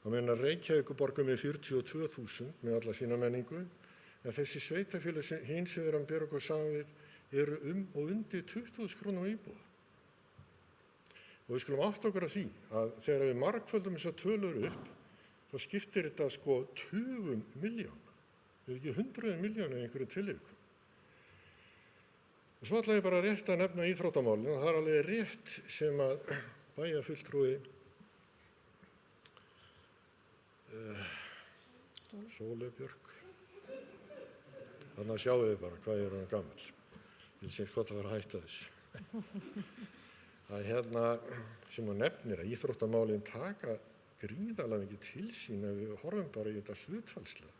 [SPEAKER 7] Það meina Reykjavíkurborg með 42.000 með alla sína menningu, en þessi sveitarfélög hins sem við erum að bera okkur saman við eru og undir 20.000 kr. á íbúa. Og við skulum átta okkur að því að þegar við margföldum þessar tölur upp, þá skiptir þetta tugum milljón. Þetta ekki 100 milljónir í einhverju tilvikum. Og svo ætla ég bara rétt að nefna íþróttamálin og það er alveg rétt sem að bæjarfulltrúi Sóley Björk, þannig að sjáu þið bara hvað ég hann gamall. Ég vil seins gott að vera að hætta þessu. Það sem hún nefnir að íþróttamálin taka gríðarlega mikið til sín ef við horfum bara í þetta hlutfallslega.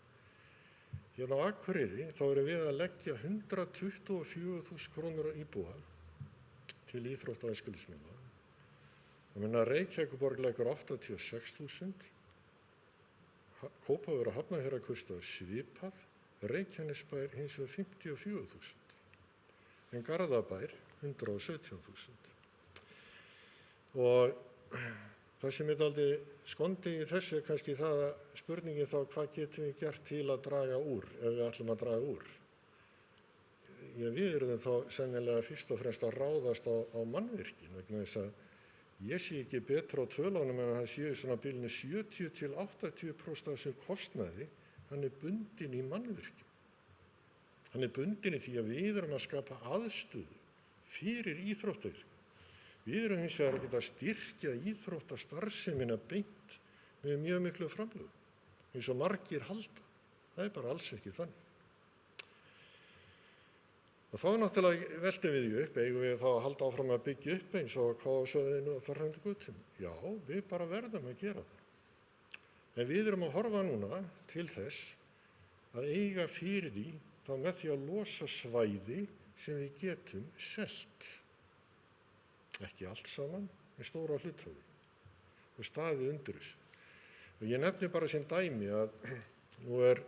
[SPEAKER 7] Hérna á Akureyri þá erum við að leggja 124.000 kr. á íbúa til íþrótta og æskulýðsmála. Það meina Reykjavíkurborg leggur 86.000, Kópavogur og Hafnarfjörður kostar svipað, Reykjanesbær hins vegar 54.000, en Garðabær 117.000. Og það sem er dálítið skondið í þessu er kannski það að spurningin þá hvað getum við gert til að draga úr ef við ætlum að draga úr. Við erum þá sennilega fyrst og fremst að ráðast á mannvirkin vegna þess að ég sé ekki betra á tölunum en að það séu svona bilinu 70 til 80% af þessum kostnaði, hann er bundinn í mannvirkjum. Hann er bundinn í því að við erum að skapa aðstöðu fyrir íþróttaiðkun. Við erum hins vegar ekki að styrkja íþróttastarfsemina beint með mjög miklu framlögum, eins og margir halda. Það er bara alls ekki þannig. Og þá náttúrulega veltum við því upp, eigum við þá að halda áfram að byggja upp eins og Kópavogssvæðinu og þarfandi götum. Já, við bara verðum að gera það. En við erum að horfa núna til þess að eiga fyrir því þá með því að losa svæði sem við getum selt. Ekki allt saman, en stóra hluthafi og staðið undir þessu. Og ég nefni bara sem dæmi að nú er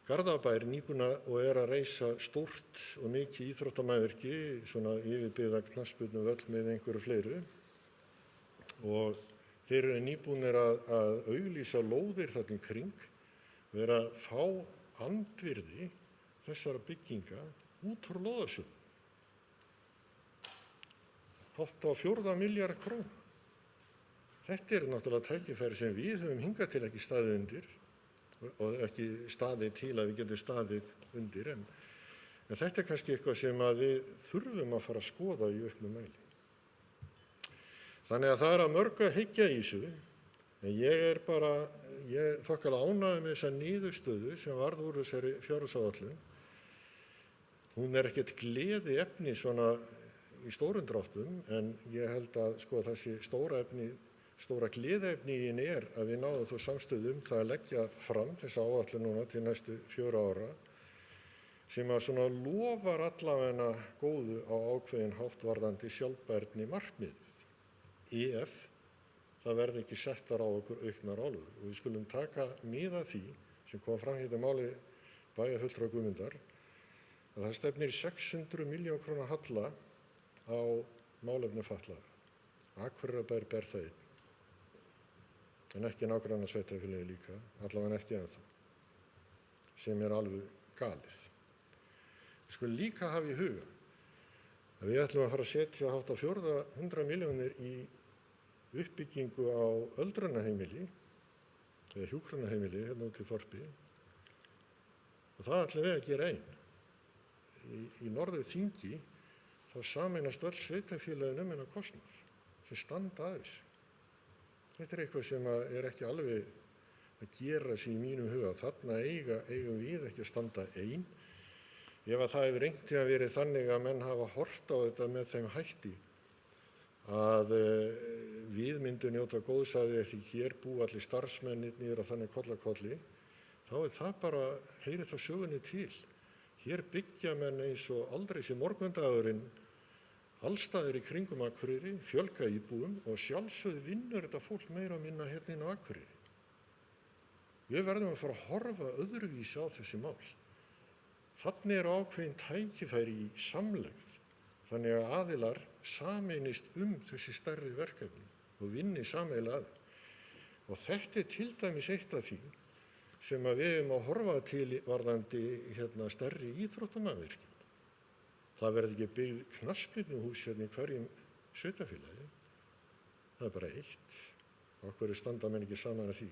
[SPEAKER 7] Garðabær nýbúinn og er að reisa stórt og mikið íþróttamannvirki, svona yfirbyggða knattspyrnuvöll með einhverju fleiru og þeir eru nýbúnir að auglýsa lóðir þarna í kring og er að fá andvirði þessara bygginga út úr lóðasjóði. Hátt á 4 milljarða króna. Þetta er náttúrulega tækifæri sem við höfum hingað til ekki staðið undir og ekki staðið til að við getum staðið undir en þetta er kannski eitthvað sem að við þurfum að fara að skoða í auknum mæli. Þannig að það er að mörgu að hyggja í þessu en ég er þokkalega ánægður með þessa niðurstöðu sem varð úr þessari fjárhagsáætlun. Hún er ekkert gleði efni svona í stórum dráttum en ég held að þessi stóra efni stóra gleðiefni í henni að við náðum þó samstöðu það að leggja fram þessa áætlun núna til næstu 4 ára sem að svona lofar allavega góðu á ákveðin hátt varðandi sjálfbærni markmiðið. ef það verði ekki settar á okkur auknar álögur. Og við skulum taka mið af því sem kom fram hérna máli bæjarfulltrúa Guðmundar að það stefnir 600 milljón króna halla á málefni fatlaðra. Akureyrarbær ber það einn. En ekki nágrannasveitarfélagi líka, allavega ekki ennþá, sem alveg galið. Við skulum líka hafa í huga að við ætlum að fara að setja hátt á 400 milljónir í uppbyggingu á öldrunarheimili eða hjúkrunarheimili hérna út í þorpi og það ætlum við að gera einn. Í Norðurþingi þá sameinast öll sveitarfélögin um kostnað sem standa að þessu. Þetta eitthvað sem ekki alveg að gera sig í mínum huga. Þarna eigum við ekki að standa einn. Ef að það hefur einhvern tímann verið þannig að menn hafa horft á þetta með þeim hætti að við myndum njóta góðs af því því hér búa allir starfsmennirnir og þannig koll að kolli, þá það bara, heyrir það sögunni til. Hér byggja menn eins og aldrei sem morgundagurinn allstaðir í kringum Akureyri, fjölga íbúum og sjálfsögðu vinnur þetta fólk meira og minna hérna inn á Akureyri. Við verðum að fara að horfa öðruvísi á þessi mál. Þannig ákveðin tækifæri í samlegð, þannig að aðilar sameinist þessi stærri verkefni og vinni sameiginlega að. Og þetta til dæmis eitt af því sem við höfum að horfa til varðandi stærri íþróttamannvirkjum. Það verði ekki byggð knattspyrnuhús í hverjum sveitarfélagi. Það bara eitt. Af hverju standa menn ekki saman að því?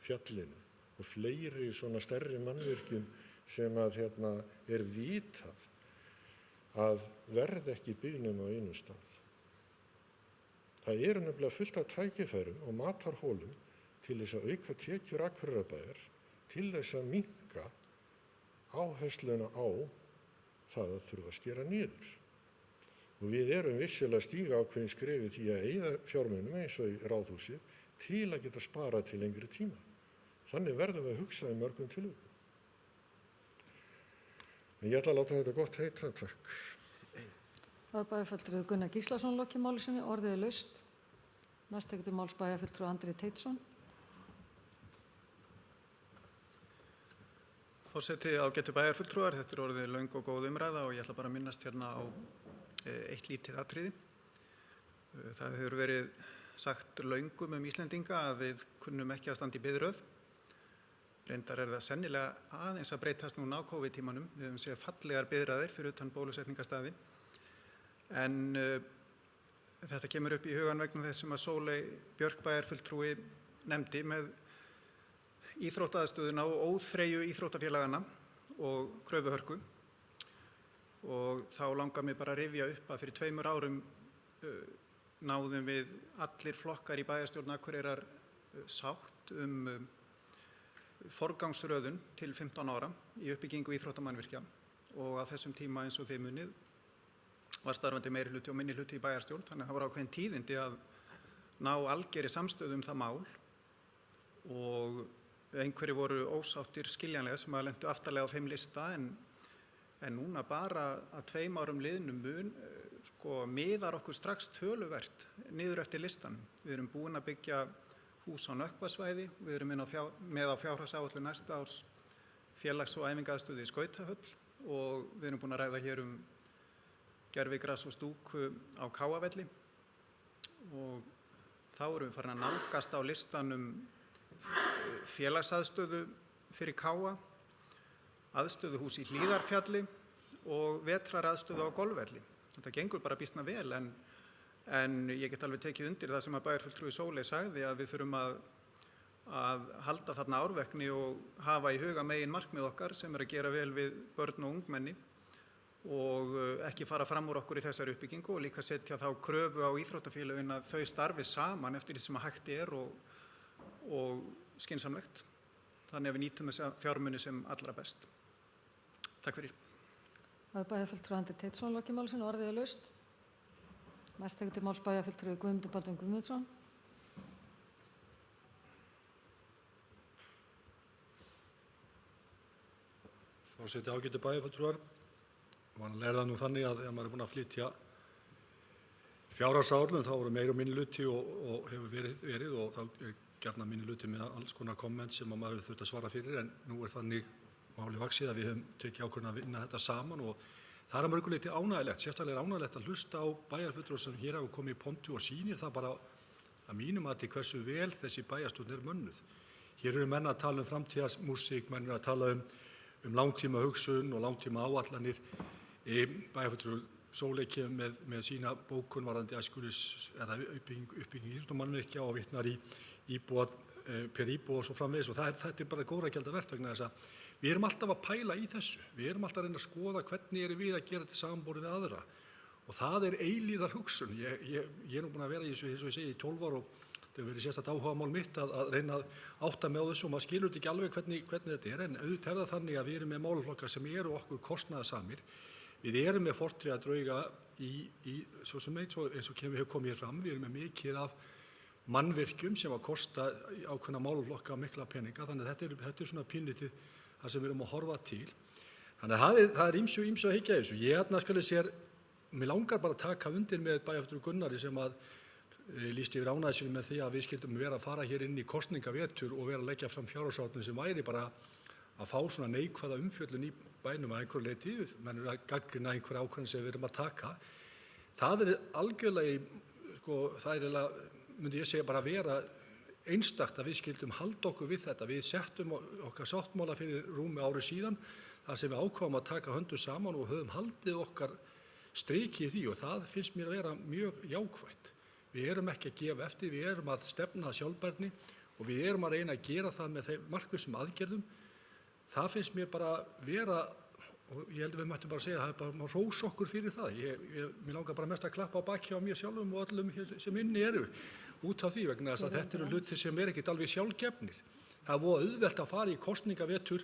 [SPEAKER 7] Fjallinu og fleiri svona stærri mannvirkjum sem að vitað að verði ekki byggnum á einu stað. Það nefnilega fullt af tækifærum og matarhólum til þess að auka tekjur Akureyrarbæjar, til þess að minnka áhersluna á það að þurfa að skera niður. Og við vissilega stíga ákveðin skrefi því að eyða fjármunum eins og í Ráðhúsi til að geta sparað til lengri tíma. Þannig verðum við að hugsa mörgum tilvikum. En ég ætla að láta þetta gott heita, takk.
[SPEAKER 1] Það bæjarfulltrúi Gunnar Gíslason lokið máli sinni, orðið laust. Næst tekur til máls bæjarfulltrúi Andri Teitsson.
[SPEAKER 8] Forseti, ágætu bæjarfulltrúar, þetta orðið löng og góð umræða og ég ætla bara að minnast hérna á eitt lítið atriði. Það hefur verið sagt löngum Íslendinga að við kunnum ekki að standa í biðröð. Reyndar það sennilega aðeins að breytast núna á COVID-tímanum. Við höfum séð fallegar biðraðir fyrir utan bólusetningastaði. En þetta kemur upp í hugan vegna þess sem að Sóley Björk bæjarfulltrúi nefndi með íþróttaaðstöðuna og óþreyju íþróttafélagana og kröfuhörku. Og þá langar mig bara að rifja upp að fyrir 2 árum náðum við allir flokkar í bæjarstjórn Akureyrar sátt forgangsröðun til 15 ára í uppbyggingu íþróttamannvirkja og á þessum tíma eins og þið munið var starfandi meirihluti og minnihluti í bæjarstjórn, þannig að það var ákveðin tíðindi að ná algerri samstöðu það mál og einhverjir voru ósáttir skiljanlega sem að lentu aftarlega á þeim lista en núna bara að 2 árum liðnum miðar okkur strax töluvert niður eftir listan. Við erum búin að byggja hús á Nökkvasvæði, við erum með á fjárhagsáætlun næsta árs félags- og æfingaaðstöðu í Skautahöll og við erum búin að ræða hér gervigras og stúku á Káavelli og þá erum við farin að nálgast á listanum félagsaðstöðu fyrir Káa, aðstöðuhús í Hlíðarfjalli og vetraraðstöðu á Golfvelli. Þetta gengur bara býsna vel en ég get alveg tekið undir það sem að bæjarfulltrúi Sóley sagði að við þurfum að halda þarna árvekni og hafa í huga megin markmið okkar sem að gera vel við börn og ungmenni og ekki fara fram úr okkur í þessari uppbyggingu og líka setja þá kröfu á íþróttafélögin að þau starfi saman eftir því sem að hægt og skynsamlegt. Þannig að við nýtum þessa fjármuni sem allra best. Takk fyrir.
[SPEAKER 1] Það bæjarfulltrúi Andri Teitsson lokið máli sinni, orðið laust. Næst tekur til máls bæjarfulltrúi Guðmundur Baldvin Guðmundsson.
[SPEAKER 3] Forseti, ágætu bæjarfulltrúar. Vanlega er það nú þannig að þegar maður er búinn að flytja fjárhagsáætlun þá voru meiri og minni hluti og hefur verið og þá er gjarnan minni hluti með alls konar komment sem maður hefur þurft að svara fyrir, en nú er þannig máli vaxið að við höfum tekið ákvörðun að vinna þetta saman og það er að mörgu leyti ánægjulegt, sérstaklega ánægjulegt að hlusta á bæjarfulltrúa sem hér hafa komið í pontu og sýnir það bara að mínum mati hversu vel þessi bæjarstjórn er mönnuð. Hér eru menn að tala um framtíðarmúsík, menn eru að tala um langtíma hugsun og langtíma áallanir. Bæjarfulltrúi Sóley kemur með sína bókun varðandi æskulis eða uppbygging íþróttamannvirkja og vitnar í íbúa per íbúa og svo framvegis og þetta er bara góðra gjalda vert vegna þess að við erum alltaf að pæla í þessu. Við erum alltaf að reyna að skoða hvernig erum við að gera þetta samanborið við aðra og það er eilíðar hugsun. Ég er nú búinn að vera í þessu, eins og ég segi, í 12 ár og það hefur verið sérstakt áhugamál mitt að reyna að átta mig á þessu og maður skilur þetta ekki alveg hvernig þetta er, en auðvitað er það þannig að við erum með málaflokkar sem eru okkur kostnaðarsamir. Við erum með fornþrifadrauga svo sem eins og hefur komið hér fram. Við erum með mikið af mannvirkjum sem að kosta ákveðna málaflokka mikla peninga, þannig að þetta er svona pínlítið það sem við erum að horfa til. Þannig að það er ýmsu að hyggja þessu. Mér langar bara að taka undir með bæjarfulltrúa Gunnari sem að lýsti yfir ánægju sinni með því að við skildum vera að fara hér inn í kosningavetur og vera að leggja fram fjárhagsáætlun sem væri bara að fá svona neikvæða umfjöllun í bænum að einhverju leyti, menn eru að gagnrýna einhverja ákvörðun sem við erum að taka. Það er algjörlega, það er myndi ég segja bara að vera einstakt að við skildum halda okkur við þetta. Við settum okkar sáttmála fyrir rúmi ári síðan þar sem við ákváðum að taka höndum saman og höfum haldið okkar striki í því og það finnst mér að vera mjög jákvætt. Við erum ekki að gefa eftir, við erum að stefna að sjálfbærni og við erum að reyna að gera það með þeim markvissum aðgerðum. Það finnst mér bara vera, og ég held að við mættum bara segja að það er bara að hrósa okkur fyrir það. Mér langar bara mest að klappa á baki á mér sjálfum og öllum sem inni eru út af því vegna þess að þetta eru hlutir sem er ekkert alveg sjálfgefnir. Það er voða auðvelt að fara í kosningavetur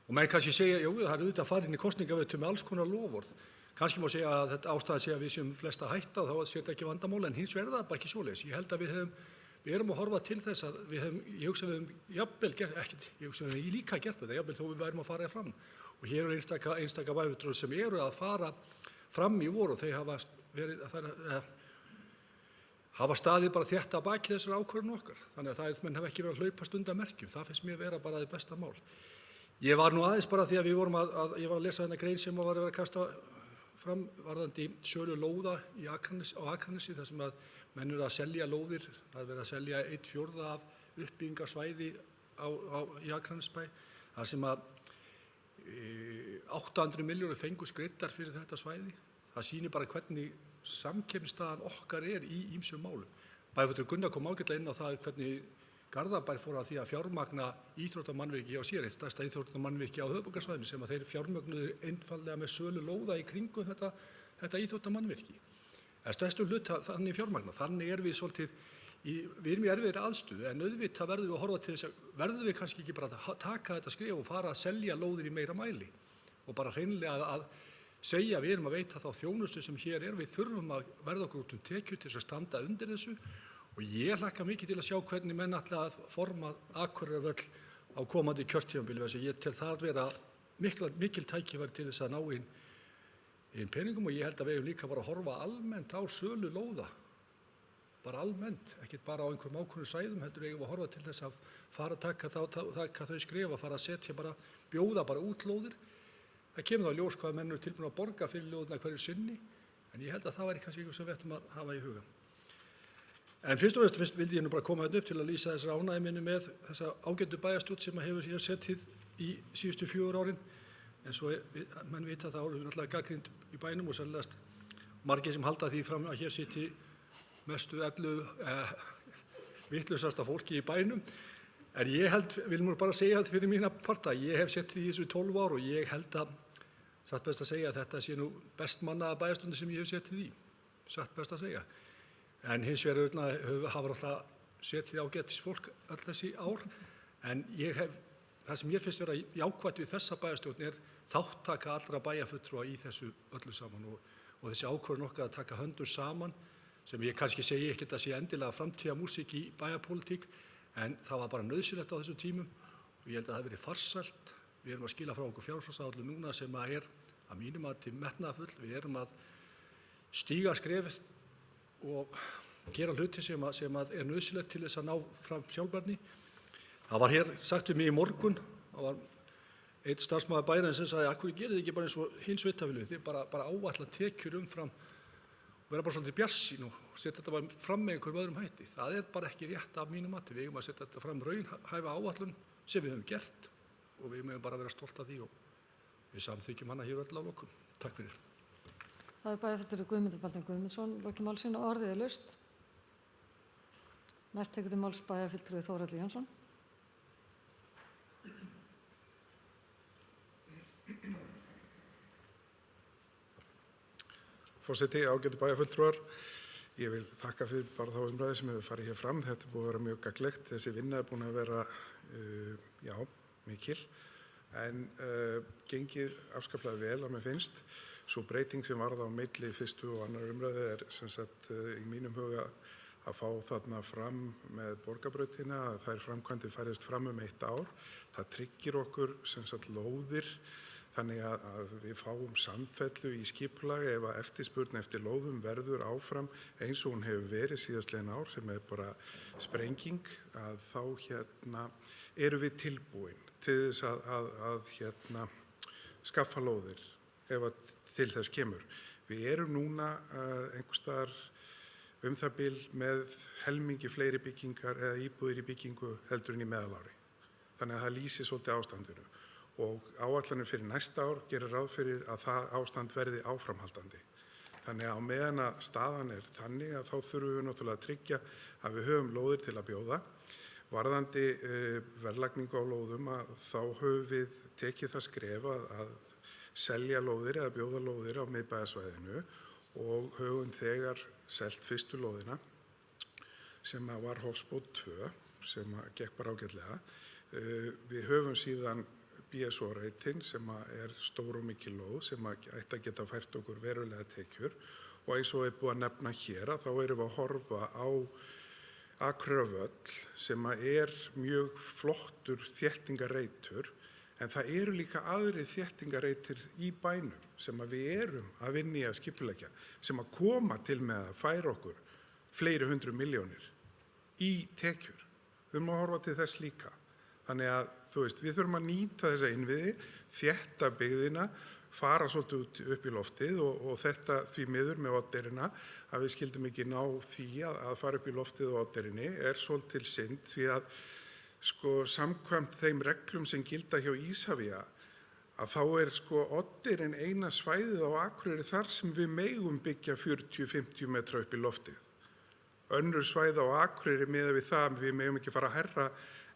[SPEAKER 3] og menn kannski segja, jú, það er auðvitað að fara inn í kosningavetur með alls konar loforð. Kannski má segja að þetta ástæða sé að við séum flest að hætta, þá sé þetta ekki vandamál, en hins vegar er það bara ekki svoleiðis. Ég held að við erum að horfa til þess að ég hugsa við höfum jafnvel líka gert þetta, jafnvel þó við værum að fara fram. Og hér eru einstaka bæjarfulltrúar sem eru að fara fram í vor og þau hafa staðið bara þétt að baki þessar ákvörðun okkar. Þannig að menn hafa ekki verið að hlaupast undan merkjum. Það finnst mér vera bara það besta mál. Ég var nú aðeins bara því að ég var að lesa þennan grein sem var að vera að kasta fram varðandi sölu lóða á Akranesi þar sem að menn eru að selja lóðir, það er verið að selja 1/4 af uppbyggingarsvæði í Akranesbæ, þar sem að 800 milljónir fengu greiddar fyrir þetta svæði. Það sýnir bara hvernig samkeppnisstaðan okkar er í ýmsum málum. Bæjarfulltrúi Gunnar kom ágætlega inn á það hvernig Garðabær fór að því að fjármagna íþróttamannvirki á sér, eitt stærsta íþróttamannvirki á höfuðborgarsvæðinu sem að þeir fjármögnuðu einfaldlega með sölu lóða í kringum þetta íþróttamannvirki. Það er stærstu hluta þannig fjármagna. Þannig er við svolítið, við erum í erfiðri aðstöðu en auðvitað verðum við að horfa til þess að verðum við kannski ekki bara að taka þetta skref og fara að selja lóðir í meira mæli og bara hreinlega að segja við erum að veita þá þjónustu sem hér er, við þurfum að verða okkur út tekjur til þess að standa undir þessu. Og ég hlakka mikið til að sjá hvernig menn ætla að forma Akureyrarvöll á komandi kjörtímabili. Ég tel það vera mikil tækifæri til þess að ná inn peningum og ég held að við eigum líka bara að horfa almennt á sölu lóða. Bara almennt, ekkert bara á einhverjum ákveðnum svæðum, heldur eigum við að horfa til þess að fara að taka þau skref, að fara að setja bara, bjóða bara út lóðir. Það kemur þá ljós hvað menn eru tilbúin að borga fyrir lóðina hverju sinni, en ég held að það væri kannski eitthvað sem við ættum að hafa í huga. En fyrst og fremst vildi ég nú bara koma upp til að lýsa þessar ánægju minni með þessa ágætu bæjarstjórn sem hefur hér setið í síðustu 4 árin. En svo menn vita að það er náttúrulega gagnrýnt í bænum og sannlegast margir sem halda því fram að hér siti mestu vitlausasta fólki í bænum. En ég vil nú bara segja þetta fyrir mína parta. Ég hef setið í þessu 12 ár og ég held að satt best að segja að þetta sé nú best mannaða bæjarstjórn sem ég hef setið í. Satt best að segja. En hins vegar hafa alltaf setið ágætis fólk öll þessi ár, en það sem ég finnst vera jákvætt við þessa bæjarstjórn er þáttaka allra bæjarfulltrúa í þessu öllu saman og þessi ákvörðun okkar að taka höndum saman, sem ég kannski segi ekkert að sé endilega framtíðarmúsík í bæjarpólitík, en það var bara nauðsynlegt á þessum tímum og ég held að það hafi verið farsælt Við erum að skila frá okkur fjárhagsáætlun núna sem er að mínu mati metnaðarfull. Við erum að stíga skrefið og gera hluti sem er nauðsynlegt til þess að ná fram sjálfbærni. Það var hér sagt við mig í morgun, það var einn starfsmaður bæjarins sem sagði: "Af hverju gerið þið ekki bara eins og hin sveitarfélögin? Þið bara áætla tekjur umfram og vera bara svolítið bjartsýn og setja þetta bara fram með einhverjum öðrum hætti." Það er bara ekki rétt af mínu mati. Við eigum að setja þetta fram raunhæfa áætlun sem við höfum gert og við mögum bara vera stolt af því og við samþykjum hana hér öll á lokum. Takk fyrir.
[SPEAKER 1] Það er bæjarfulltrúi Guðmundur Baldvin Guðmundsson, loki málsins og orðið er laust. Næst tekur til máls bæjarfulltrúi Þórhallur Jónsson.
[SPEAKER 9] Forseti, ágætu bæjarfulltrúar, ég vil þakka fyrir bara þá umræðu sem hefur farið hér fram. Þetta er búið að vera mjög gagnlegt. Þessi vinna er búin að vera mikil en gengið afskaplega vel að mér finnst. Svo breyting sem varð á milli fyrstu og annar umræðu er sem sagt í mínum huga að fá þarna fram með borgarbrautina að þær framkvæmdir færist fram 1 ár. Það tryggir okkur sem sagt lóðir þannig að við fáum samfellu í skipulagi ef að eftirspurn eftir lóðum verður áfram eins og hún hefur verið síðastliðin ár sem er bara sprenging, að þá erum við tilbúin til þess að skaffa lóðir ef að til þess kemur. Við erum núna einhvers staðar það bil með helmingi fleiri byggingar eða íbúðir í byggingu heldur en í meðalári. Þannig að það lýsir svolítið ástandinu. Og áætlanir fyrir næsta ár gerir ráð fyrir að það ástand verði áframhaldandi. Þannig að á meðan að staðan er þannig að þá þurfum við náttúrulega að tryggja að við höfum lóðir til að bjóða. Varðandi verðlagningu á lóðum að þá höfum við tekið það skref að selja lóðir eða bjóða lóðir á miðbæjarsvæðinu og höfum þegar selt fyrstu lóðina sem var Hofsbót 2 sem gekk bara ágætlega. Við höfum síðan BSO-reitinn sem er stór og mikil lóð sem ætti að geta fært okkur verulega tekjur og eins og er búið að nefna hér að þá erum við að horfa á Akureyrarvöll sem er mjög flottur þéttingarreitur en það eru líka aðrir þéttingarreitir í bænum sem við erum að vinna í að skipuleggja sem að koma til með að færa okkur fleiri 100 milljónir í tekjur. Við erum að horfa til þess líka. Þannig að við þurfum að nýta þessa innviði, þétta byggðina, fara svolítið upp í loftið og þetta því miður með Oddeyrina að við skildum ekki ná því að fara upp í loftið á Oddeyrinni er svolítið synd því að samkvæmt þeim reglum sem gilda hjá Isavia að þá er Oddeyrin eina svæðið á Akureyri þar sem við megum byggja 40-50 metra upp í loftið. Önnur svæði á Akureyri miðað við það við megum ekki fara hærra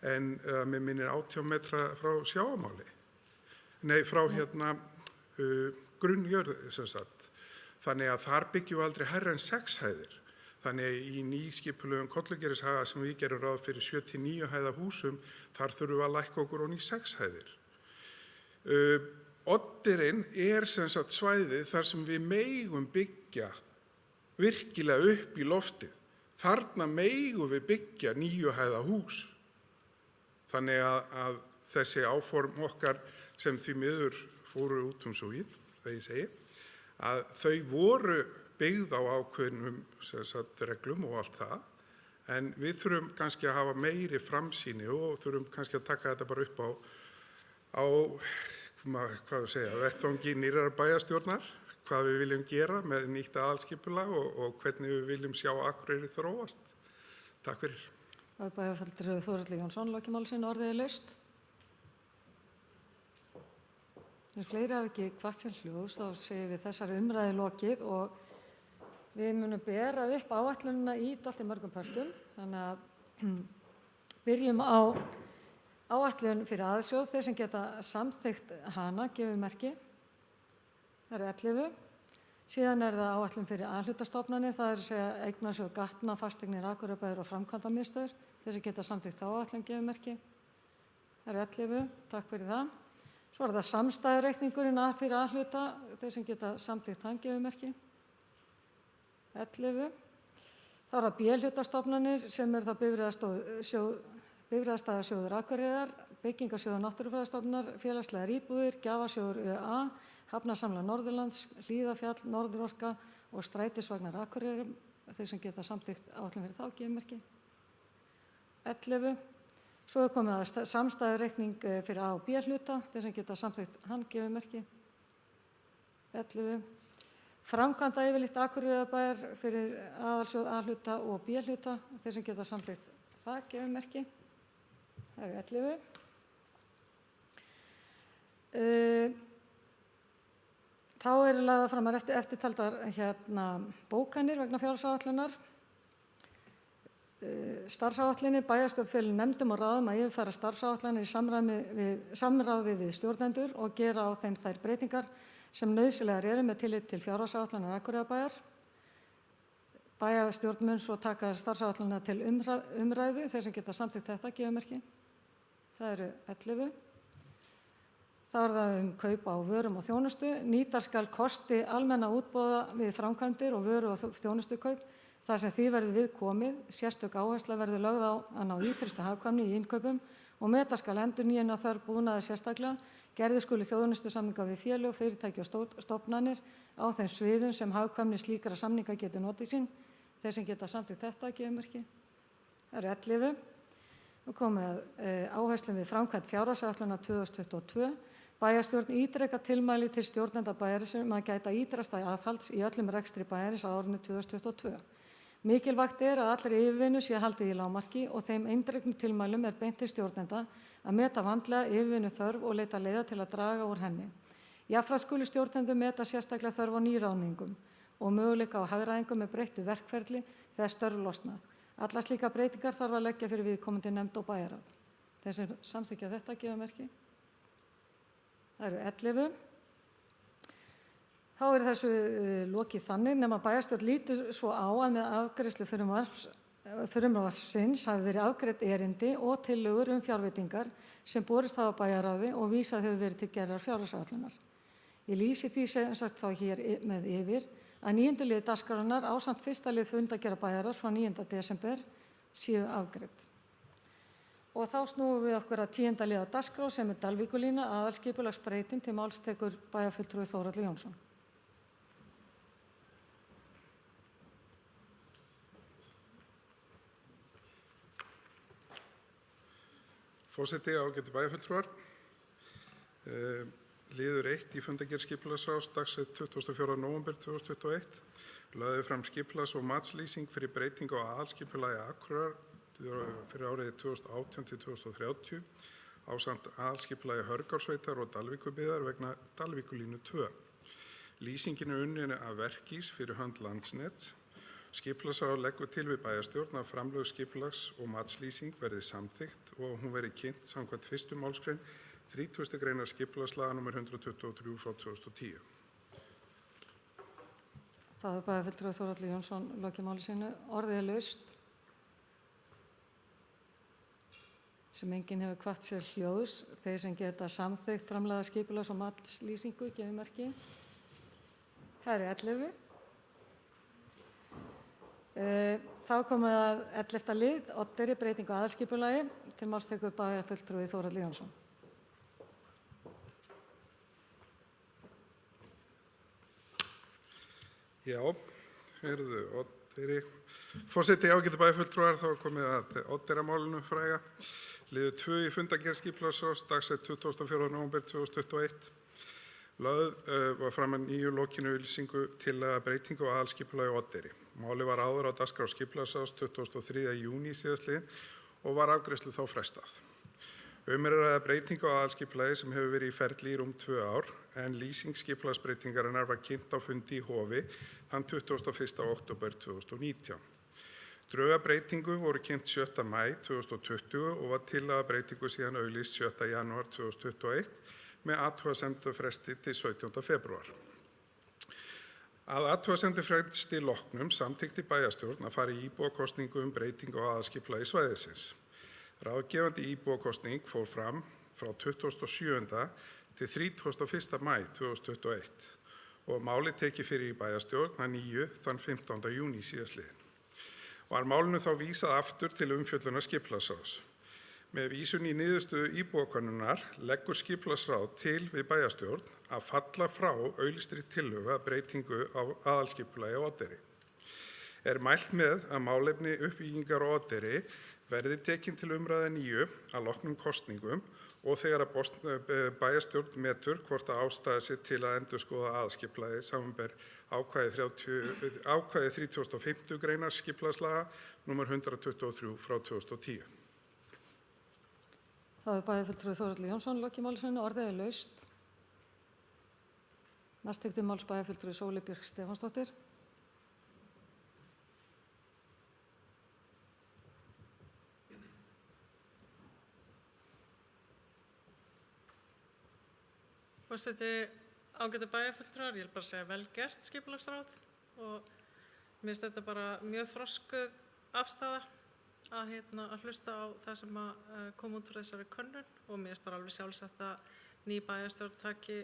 [SPEAKER 9] en mér minnir 18 metra frá sjávarmáli. Nei, frá grunnjörð sem sagt. Þannig að þar byggjum við aldrei hærra en 6 hæðir. Þannig að í nýskipulögum Kollugeirshaga sem við gerum ráð fyrir 7-9 hæða húsum, þar þurfum við að lækka okkur ofan í 6 hæðir. Oddeyrin er sem sagt svæðið þar sem við megum byggja virkilega upp í loftið. Þarna megum við byggja 9 hæða hús. Þannig að þessi áform okkar sem því miður fóru út súginn, það ég segi, að þau voru byggð á ákveðnum reglum og allt það, en við þurfum kannski að hafa meiri framsýni og þurfum kannski að taka þetta bara upp á vettvangi nýrrar bæjarstjórnar, hvað við viljum gera með nýtt aðalskipulag og hvernig við viljum sjá Akureyri þróast. Takk fyrir.
[SPEAKER 1] Bæjarfulltrúi Þórhallur Jónsson, loki málsins og orðið er laust. Ef fleiri hafa ekki hvart til hljóðs þá segjum við þessari umræðu lokið og við munum bera upp áætlunina í dálítið mörgum pörtum. Þannig að byrjum á áætlun fyrir aðstoð. Þeir sem geta samþykkt hana gefur merki. Það eru 11. Síðan er það áætlun fyrir A-hlutastofnanir, það er að segja eignasjóð Gatna, fasteignir, Akureyrarbæjar og framkvæmdamiðstöðvar. Þeir sem geta samþykkt þá áætlun gefur merki. Það eru 11. Takk fyrir það. Svo er það samstæðureikningurinn fyrir A-hluta, þeir sem geta samþykkt hann gefur merki. 11. Þá er það B-hlutastofnanir sem er það bifreiðastæðasjóður Akureyrar, Byggingasjóður Náttúrufræðistofnunar, félagslegar íbúðir, gjafasjóður ÖA, Hafnasamlag Norðurlands, Hlíðafjall, Norðurorka og strætisvagnar Akureyri, þeir sem geta samþykkt áætlun fyrir þá gefumerki. 11. Svo komið að samstæðureikning fyrir A og B hluta, þeir sem geta samþykkt hann gefumerki. 11. Framkvæmda yfirleitt Akureyrarbæjar fyrir aðalsjóð A hluta og B hluta, þeir sem geta samþykkt það gefumerki. Það eru 11. Þá eru lagðar fram eftirtaldar bókanir vegna fjárhagsáætlunar. Starfsáætlanir, bæjarstjórn felur nefndum og ráðum að yfirfæra starfsáætlanir í samráði við stjórnendur og gera á þeim þær breytingar sem nauðsynlegar eru með tillit til fjárhagsáætlunar Akureyrarbæjar. Bæjarstjórn mun svo taka starfsáætlunina til umræðu, þeir sem geta samþykkt þetta gefumerki. Það eru 11. Þá er það kaup á vörum og þjónustu. Nýta skal kosti almenna útboða við framkvæmdir og vöru og þjónustukaup þar sem því verður við komið. Sérstök áhersla verður lögð á að ná ýtrustu hagkvæmni í innkaupum og meta skal endurnýjun á þörf búnaðar sérstaklega. Gerðir skulu þjónustusamninga við félög, fyrirtæki og stofnanir á þeim sviðum sem hagkvæmni slíkra samninga getur notið sín. Þeir sem geta samþykkt þetta gefumerki. Það eru 11. Nú komið áherslum við framkvæmd fjárhagsáætlunar 2022. Bæjarstjórn ítrekar tilmæli til stjórnenda bæjarins um að gæta ýtrasta aðhalds í öllum rekstri bæjarins á árinu 2022. Mikilvægt er að allri yfirvinnu sé haldið í lágmarki og þeim eindregnu tilmælum er beint til stjórnenda að meta vandlega yfirvinnu þörf og leita leiða til að draga úr henni. Jafnframt skulu stjórnendur meta sérstaklega þörf á nýráðningum og möguleika á hagræðingum með breyttu verkferli þegar störf losna. Allar slíka breytingar þarf að leggja fyrir viðkomandi nefnd og bæjarráð. Þeir sem samþykkja þetta gefumerki. Það eru 11. Þá er þessu lokið þannig nema bæjarstjórn lítur svo á að með afgreiðslu frumvarpsins hafi verið afgreitt erindi og tillögur fjárveitingar sem borist hafa bæjarráði og vísað hefur verið til gerðar fjárhagsáætlunar. Ég lýsi því sem sagt þá hér með yfir að 9. lið dagskrárinnar ásamt 1. lið fundargerðar bæjarráðs frá 9. desember séu afgreidd. Og þá snúum við okkur að 10. lið á dagskrá sem er Dalvíkurlína, aðalskipulagsbreyting til máls tekur bæjarfulltrúi Þórhallur Jónsson.
[SPEAKER 9] Forseti, ágætu bæjarfulltrúar. Liður 1 í fundargerð skipulagsráðs dagsett 24. nóvember 2021 lagði fram skipulags- og matslýsing fyrir breytingu á aðalskipulagi Akureyrar fyrir árið 2018 til 2030 ásamt aðalskipulagi Hörgársveitar og Dalvíkurbyggðar vegna Dalvíkurlínu 2. Lýsingin er unnin af Verkís fyrir hönd Landsnets. Skipulagsráð leggur til við bæjarstjórn að framlögð skipulags- og matslýsing verði samþykkt og hún verði kynnt samkvæmt 1. málsgrein 30. greinar skipulagslaga nr. 123 frá 2010.
[SPEAKER 1] Þá hefur bæjarfulltrúi Þórhallur Jónsson lokið máli sínu. Orðið er laust sem enginn hefur hvatt sér hljóðs. Þeir sem geta samþykkt framlagða skipulags- og matslýsingu gefumerki. Það eru 11. Þá komið að 11. lið, Oddeyri, breytingu á aðalskipulagi. Til máls tekur bæjarfulltrúi Þórhallur Jónsson.
[SPEAKER 9] Já, Oddeyri. Forseti, ágætu bæjarfulltrúar, þá er komið að Oddeyramálinu fræga. Liður 2 í fundargerð skipulagsráðs dagsett 24. nóvember 2021. Lögð var fram að nýju lokinu yfirlýsingu tillaga breytingu á aðalskipulagi Oddeyri. Málið var áður á dagskrá skipulagsráðs 23. júní síðastliðinn og var afgreiðslu þá frestað. Er að ræða breytingu á aðalskipulagi sem hefur verið í ferli í rúm 2 ár en lýsing skipulagsbreytingarinnar var kynnt á fundi í Hofi þann 21. október 2019. Drög að breytingu voru kynnt 7. maí 2020 og var tillaga breytingu síðan auglýst 7. janúar 2021 með athugasemdafresti til 17. febrúar. Að athugasemdafresti loknum samþykkti bæjarstjórn að fara í íbúakosningu breytingu á aðalskipulagi svæðisins. Ráðgefandi íbúakosning fór fram frá 27. til 31. maí 2021 og málið tekið fyrir í bæjarstjórn að nýju þann 15. júní síðastliðinn. Var málinu þá vísað aftur til umfjöllunar skipulagsráðs. Með vísun í niðurstöðu íbúakönnunar leggur skipulagsráð til við bæjarstjórn að falla frá auglýstri tillögu að breytingu á aðalskipulagi á Oddeyri. Er mælt með að málefni uppbyggingar á Oddeyri verði tekin til umræðu að nýju að loknum kosningum og þegar að bæjarstjórn metur hvort að ástæða sér til að endurskoða aðalskipulagið samanber ákvæði 35. greinar skipulagslaga nr. 123 frá 2010.
[SPEAKER 1] Það er bæjarfulltrúi Þórhallur Jónsson lokið máli sínu. Orðið er laust. Næst tekur til máls bæjarfulltrúi Sóley Björk Stefánsdóttir.
[SPEAKER 5] Forseti, ágætu bæjarfulltrúar, ég vil bara segja vel gert skipulagsráð og mér finnst þetta bara mjög þroskuð afstaða að hlusta á það sem kom út frá þessari könnun og mér finnst bara alveg sjálfsagt að ný bæjarstjórn taki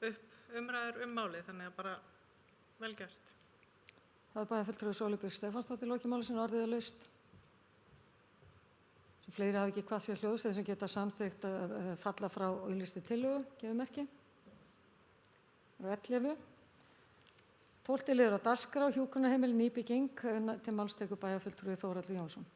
[SPEAKER 5] upp umræður málið, þannig að bara vel gert.
[SPEAKER 1] Það er bæjarfulltrúi Sóley Björk Stefánsdóttir lokið máli sínu. Orðið er laust. Sem fleiri hafi ekki hvað sér hljóðs þeir sem geta samþykkt að falla frá auglýstri tillögu, gefur merki. Það eru 11. 12. liður á dagskrá, hjúkrunarheimili nýbygging, til máls tekur bæjarfulltrúi Þórhallur Jónsson.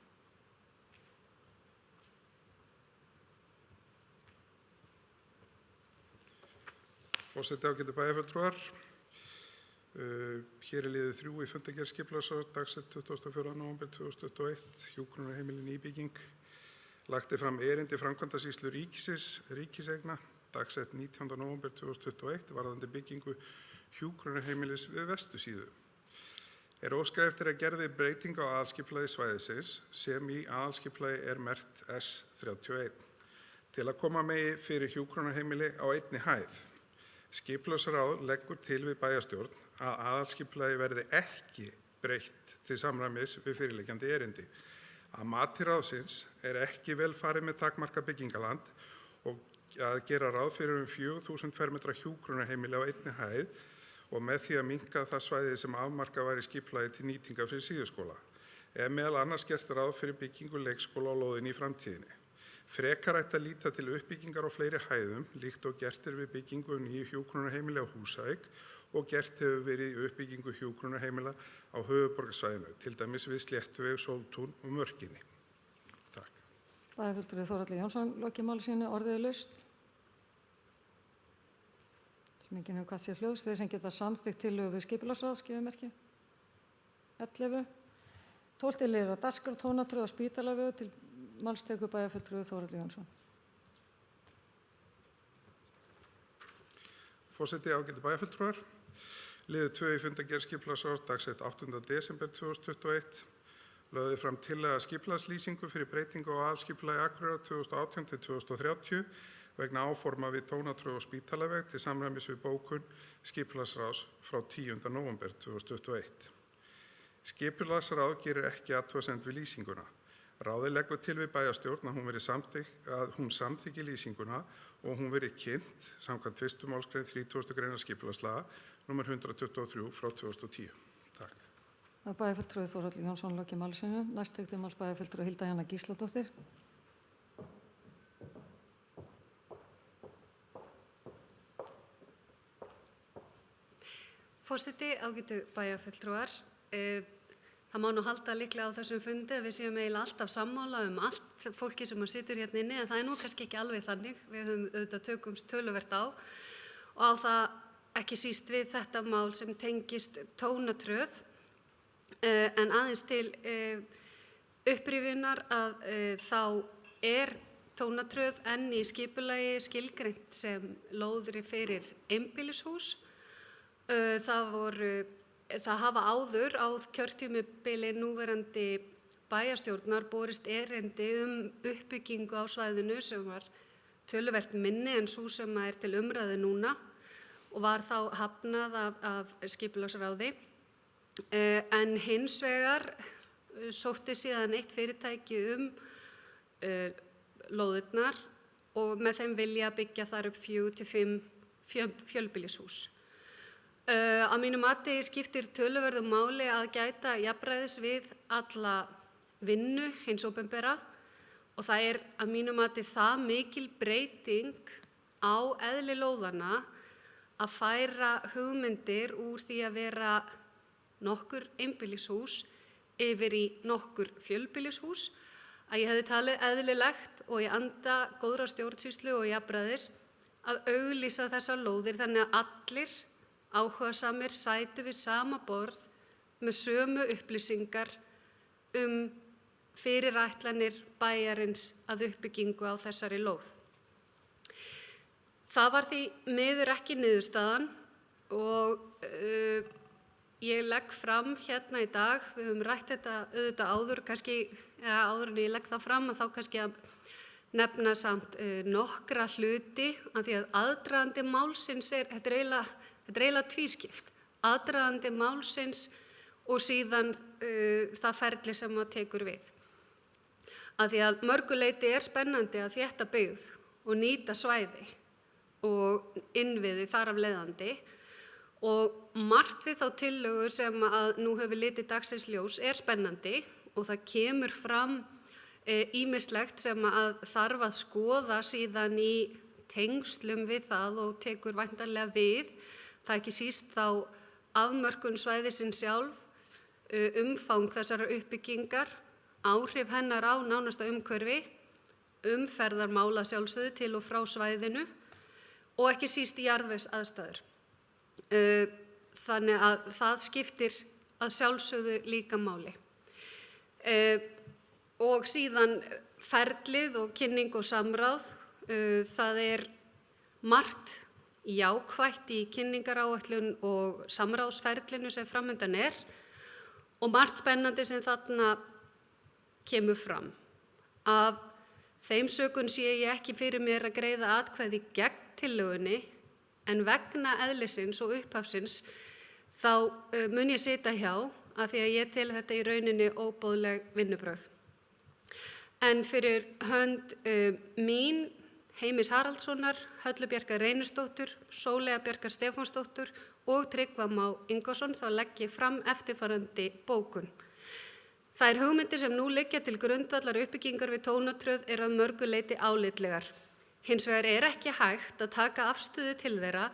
[SPEAKER 9] Forseti, ágætu bæjarfulltrúar. Hér er liður 3 í fundargerð skipulagsráðs dagsett 24. nóvember 2021, hjúkrunarheimili nýbygging. Lagt er fram erindi framkvæmdasýslu ríkiseigna dagsett 19. nóvember 2021 varðandi byggingu hjúkrunarheimilis við Vestusíðu. Er óskað eftir að gerði breyting á aðalskipulagi svæðisins sem í aðalskipulagi er merkt S31 til að koma megi fyrir hjúkrunarheimili á einni hæð. Skipulagsráð leggur til við bæjarstjórn að aðalskipulagi verði ekki breytt til samræmis við fyrirliggjandi erindi. Að mati ráðsins er ekki vel farið með takmarka byggingaland og að gera ráð fyrir 4.000 fermetra hjúkrunarheimili á einni hæð og með því að minnka það svæði sem afmarkað var í skipulagi til nýtingar fyrir síðuskóla. Er meðal annars gert ráð fyrir byggingu leikskóla á lóðinni í framtíðinni. Frekar ætti að líta til uppbyggingar á fleiri hæðum líkt og gert er við byggingu nýju hjúkrunarheimili á Húsavík og gert hefur verið í uppbyggingu hjúkrunarheimila á höfuðborgarsvæðinu, til dæmis við Sléttuveg, Sóltún og Mörkinni. Takk.
[SPEAKER 1] Bæjarfulltrúi Þórhallur Jónsson lokið máli sínu. Orðið er laust. Sem enginn hefur hvað sér hljóðs þeir sem geta samþykkt tillögu við skipulagsráð, gefur merki. 11. 12. liður á dagskrá, tónatröð á Spítalavegu, til máls tekur bæjarfulltrúi Þórhallur Jónsson.
[SPEAKER 9] Forseti, ágætu bæjarfulltrúar. Liður 2 í fundargerð skipulagsráðs dagsett 8. desember 2021 lögði fram tillaga skipulagslýsingu fyrir breytingu á aðalskipulagi Akureyrar 2018 til 2030 vegna áforma við tónatröð og Spítalaveg til samræmis við bókun skipulagsráðs frá 10. nóvember 2021. Skipulagsráð gerir ekki athugasemd við lýsinguna. Ráðið leggur til við bæjarstjórn að hún samþykki lýsinguna og hún verið kynnt samkvæmt 1. málsgrein 30. greinar skipulagslaga nr. 123 frá 2010. Takk.
[SPEAKER 1] Það er bæjarfulltrúi Þórhallur Jónsson lokið máli sínu. Næst tekur til máls bæjarfulltrúi Hilda Jana Gísladóttir.
[SPEAKER 2] Forseti, ágætu bæjarfulltrúar. Það má nú halda líklega á þessum fundi að við séum eiginlega alltaf sammála allt fólki sem situr hérna inni, en það er nú kannski ekki alveg þannig. Við höfum auðvitað tökumst töluvert á og á það ekki síst við þetta mál sem tengist tónatröð, en aðeins til upprifjunar að þá er tónatröð enn í skipulagi skilgreint sem lóðri fyrir einbýlishús. Það hafa áður á kjörtímabili núverandi bæjarstjórnar borist erindi uppbyggingu á svæðinu sem var töluvert minni en sú sem er til umræðu núna og var þá hafnað af skipulagsráði. En hins vegar sótti síðan eitt fyrirtæki lóðirnar og með þeim vilja byggja þar upp 4 til 5 fjölbýlishús. Að mínu mati skiptir töluverðu máli að gæta jafnræðis við alla vinnu hins opinbera og það er að mínu mati það mikil breyting á eðli lóðanna að færa hugmyndir úr því að vera nokkur einbýlishús yfir í nokkur fjölbýlishús, að ég hefði talið eðlilegt og í anda góðra stjórnsýslu og jafnræðis að auglýsa þessar lóðir þannig að allir áhugasamir sætu við sama borð með sömu upplýsingar fyrirætlanir bæjarins að uppbyggingu á þessari lóð. Það var því miður ekki niðurstaðan og ég legg fram hérna í dag, við höfum rætt þetta auðvitað áður, kannski áður en ég legg það fram að þá kannski að nefna samt nokkra hluti af því að aðdragandi málsins þetta er eiginlega tvískipt. Aðdragandi málsins og síðan það ferli sem maður tekur við. Af því að mörguleiti er spennandi að þétta byggð og nýta svæði og innviði þar af leiðandi og margt við þá tillögu sem að nú hefur litið dagsins ljós er spennandi og það kemur fram ýmislegt sem að þarf að skoða síðan í tengslum við það og tekur væntanlega við. Það ekki síst þá afmörkun svæðisins sjálf, umfang þessara uppbyggingar, áhrif hennar á nánasta umhverfi, umferðarmála sjálfsögðu til og frá svæðinu og ekki síst jarðvegsaðstæður. Þannig að það skiptir að sjálfsögðu líka máli. Og síðan ferlið og kynning og samráð, það er margt jákvætt í kynningaráætlun og samráðsferlinu sem framundan er og margt spennandi sem þarna kemur fram. Af þeim sökum sé ég ekki fyrir mér að greiða atkvæði gegn tillögunni en vegna eðlisins og upphafsins þá mun ég sitja hjá af því að ég tel þetta í rauninni óboðleg vinnubrögð. En fyrir hönd mín, Heimis Haraldssonar, Höllu Bjarkar Reynisdóttur, Sóleyjar Bjarkar Stefánsdóttur og Tryggva Má Ingvason þá legg ég fram eftirfarandi bókun. Þær hugmyndir sem nú liggja til grundvallar uppbyggingar við Tónatröð eru að mörgu leyti álitlegar. Hins vegar er ekki hægt að taka afstöðu til þeirra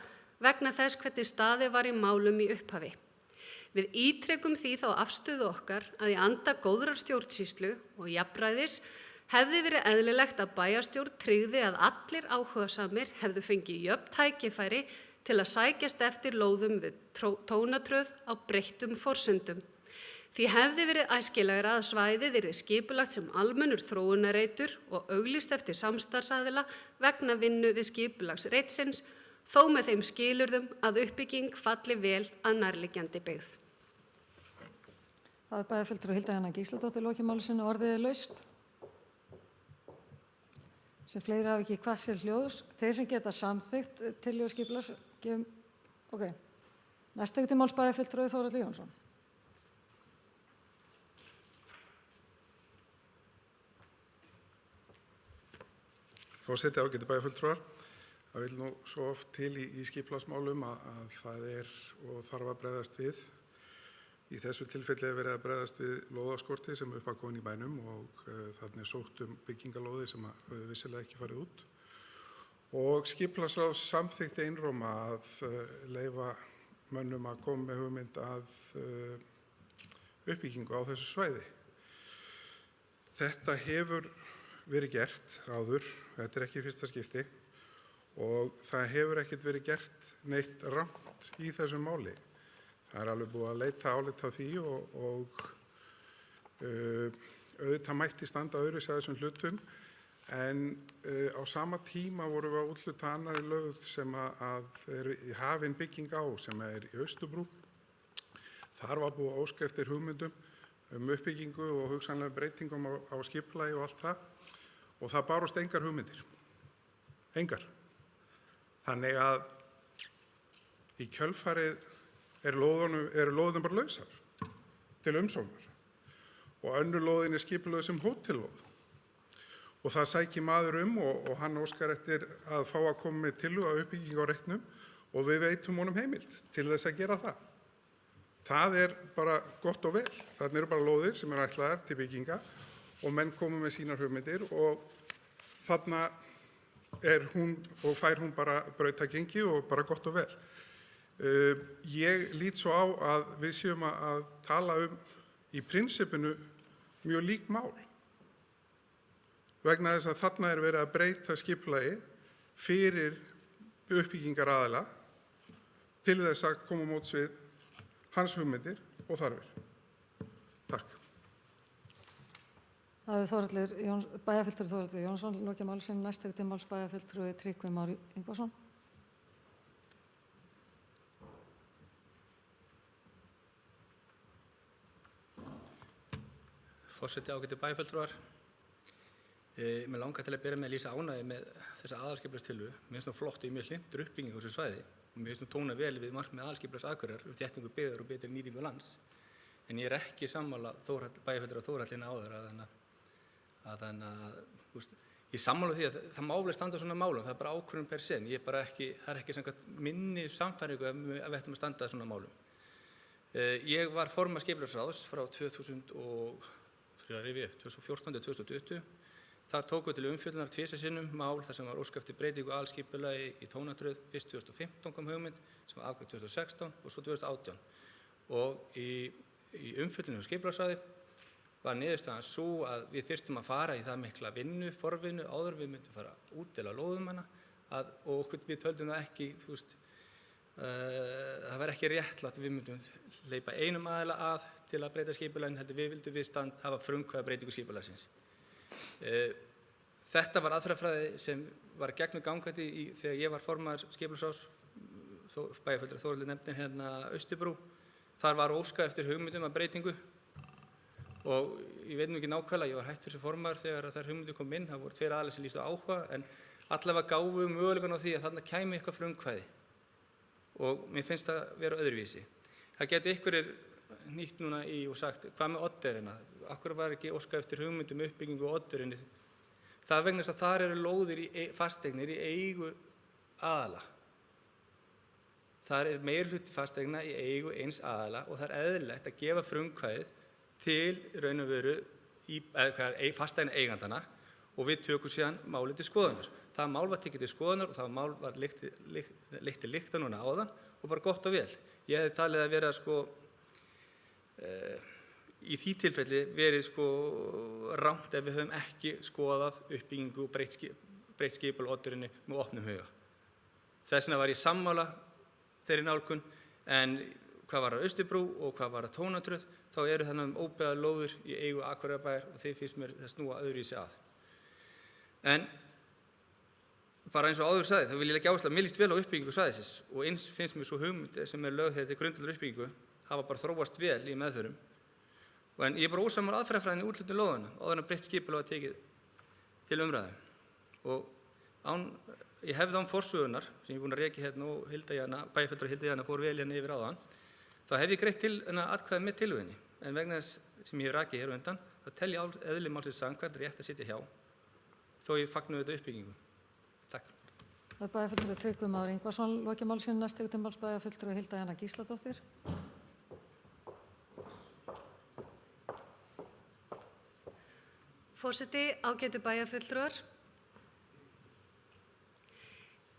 [SPEAKER 2] vegna þess hvernig staðið var í málum í upphafi. Við ítrekum því þá afstöðu okkar að í anda góðrar stjórnsýslu og jafnræðis hefði verið eðlilegt að bæjarstjórn tryggði að allir áhugasamir hefðu fengið jöfn tækifæri til að sækjast eftir lóðum við Tónatröð á breyttum forsendum. Því hefði verið æskilegra að svæðið yrði skipulagt sem almennur þróunarreitur og auglýst eftir samstarfsaðila vegna vinnu við skipulagsreitsins, þó með þeim skilyrðum að uppbygging falli vel að nærliggjandi byggð.
[SPEAKER 1] Það er bæjarfulltrúi Hilda Jana Gísladóttir lokið máli sínu, orðið er laust. Sem fleiri hafi ekki hvað sér hljóðs. Þeir sem geta samþykkt tillögu skipulags gefum. Ok. Næst tekur til máls bæjarfulltrúi Þórhallur Jónsson.
[SPEAKER 9] Forseti, ágætu bæjarfulltrúar. Það vil nú svo oft til í skipulagsmálum að það er og þarf að bregðast við. Í þessu tilfelli er verið að bregðast við lóðaskorti sem upp að komin í bænum og þarna er sótt byggingalóði sem höfðu vissilega ekki farið út. Og skipulagsráð samþykkti einróma að leyfa mönnum að koma með hugmynd að uppbyggingu á þessu svæði. Þetta hefur verið gert áður, þetta er ekki í fyrsta skipti og það hefur ekkert verið gert neitt rangt í þessu máli. Það er alveg búið að leita álita á því og auðvitað mætti standa öðruvísi að þessum hlutum en á sama tíma vorum við að úthluta annarri lögð sem að er hafin bygging á sem er í Austurbrú. Þar var búið að óska eftir hugmyndum uppbyggingu og hugsanlega breytingum á skipulagi og allt það og það bárust engar hugmyndir. Engar. Þannig að í kjölfarið eru lóðin bara lausar til umsóknar og önnur lóðin er skipulögð sem hótellóð og það sækir maður og hann óskar eftir að fá að koma með tillögu að uppbygging á reitnum og við veitum honum heimild til þess að gera það. Það er bara gott og vel. Þarna eru bara lóðir sem eru ætlaðar til bygginga og menn komu með sínar hugmyndir og þarna hún og fær hún bara brautagengi og bara gott og vel. Ég lít svo á að við séum að tala í prinsipinu mjög lík mál vegna þess að þarna verið að breyta skipulagi fyrir uppbyggingaraðila til þess að koma á móts við hans hugmyndir og þarfir. Takk.
[SPEAKER 1] Það hefur bæjarfulltrúi Þórhallur Jónsson lokið máli sínu. Næst til máls bæjarfulltrúi Tryggvi Már Yngvason.
[SPEAKER 10] Forseti, ágætu bæjarfulltrúar. Mér langar til að byrja með að lýsa ánægju með þessa aðalskipulagstillögu. Mér finnst hún flott og ég er mjög hlynntur uppbyggingu á þessu svæði. Mér finnst hún tóna vel við markmið aðalskipulags Akureyrar þéttingu byggðar og betri nýtingu lands. En ég er ekki sammála bæjarfulltrúa Þórhallina áður ég er sammála því að það má alveg standa svona málum, það er bara ákvörðun per se. Ég er bara ekki, það er ekki samkvæmt minni sannfæringu ef við ættum að standa svona málum. Ég var formaður skipulagsráðs frá 2014 til 2020. Þar tókum við til umfjöllunar tvisvar sinnum mál þar sem var óskað eftir breytingu aðalskipulagi í Tónatröð. Fyrst 2015 kom hugmynd sem var afgreidd 2016 og svo 2018. Og í umfjöllunum á skipulagsráði var niðurstaðan svo að við þyrftum að fara í það mikla forvinnu áður við myndum fara að útdeila lóðum hana og við töldum það ekki, það var ekki réttlátt við myndum hleypa einum aðila að til að breyta skipulaginu, heldur við vildum hafa frumkvæða breytingu skipulagsins. Þetta var aðferðafræði sem var gegnum gangandi þegar ég var formaður skipulagsráðs, bæjarfulltrúi Þórhallur nefndi hérna Austurbrú. Þar var óskað eftir hugmyndum að breytingu og ég veit nú ekki nákvæmlega, ég var hættur sem formaður þegar þær hugmyndir kom inn, það voru 2 aðilar sem lýstu áhuga, en allavega gáfu möguleikann á því að þarna kæmi eitthvað frumkvæði og mér finnst það vera öðruvísi. Það geti einhverjir nýtt núna og sagt, hvað með Oddeyrina? Akkur var ekki óskað eftir hugmyndum uppbyggingu á Oddeyrinni? Það er vegna þess að þar eru lóðir fasteignir í eigu aðila. Það er meirihluti fasteigna í eigu eins aðila og það er eðlilegt að gefa frumkvæðið til raun og veru fasteigna eigandana og við tökum síðan málið til skoðunar. Það mál var tekið til skoðunar og það mál var leitt til lykta núna áðan og bara gott og vel. Ég hefði talið að vera í því tilfelli verið rangt ef við höfum ekki skoðað uppbyggingu og breytt skipul á Oddeyrinni með opnum huga. Þess vegna var ég sammála þeirri nálgun, en hvað var að Austurbrú og hvað var að Tónatröð, þá eru þannig óbyggðar lóðir í eigu Akureyrarbæjar og þeir finnst mér það snúa öðruvísi að. En bara eins og áður sagði, þá vil ég leggja áherslu að mér líst vel á uppbyggingu svæðisins og eins finnst mér svo hugmynd sem er lögð til grundvallar uppbyggingu hafa bara þróast vel í meðförum. En ég er bara ósammála aðferðafræðinni í úthlutun lóðanna áður en breytt skipulag var tekið til umræðu. Og ég hefði án forsögunar sem ég er búinn að rekja hérna og bæjarfulltrúi Hilda Jana fór vel hérna yfir áðan, þá hef ég greitt til atkvæði með tillögunni. En vegna þess sem ég hef rakið hér á undan, þá tel ég eðli málsins samkvæmt rétt að sitja hjá, þó ég fagna þetta uppbyggingu. Takk.
[SPEAKER 1] Það er bæjarfulltrúi Tryggvi Már Yngvason lokið máli sínu. Næst til máls bæjarfulltrúi Hilda Jana Gísladóttir.
[SPEAKER 2] Forseti, ágætu bæjarfulltrúar.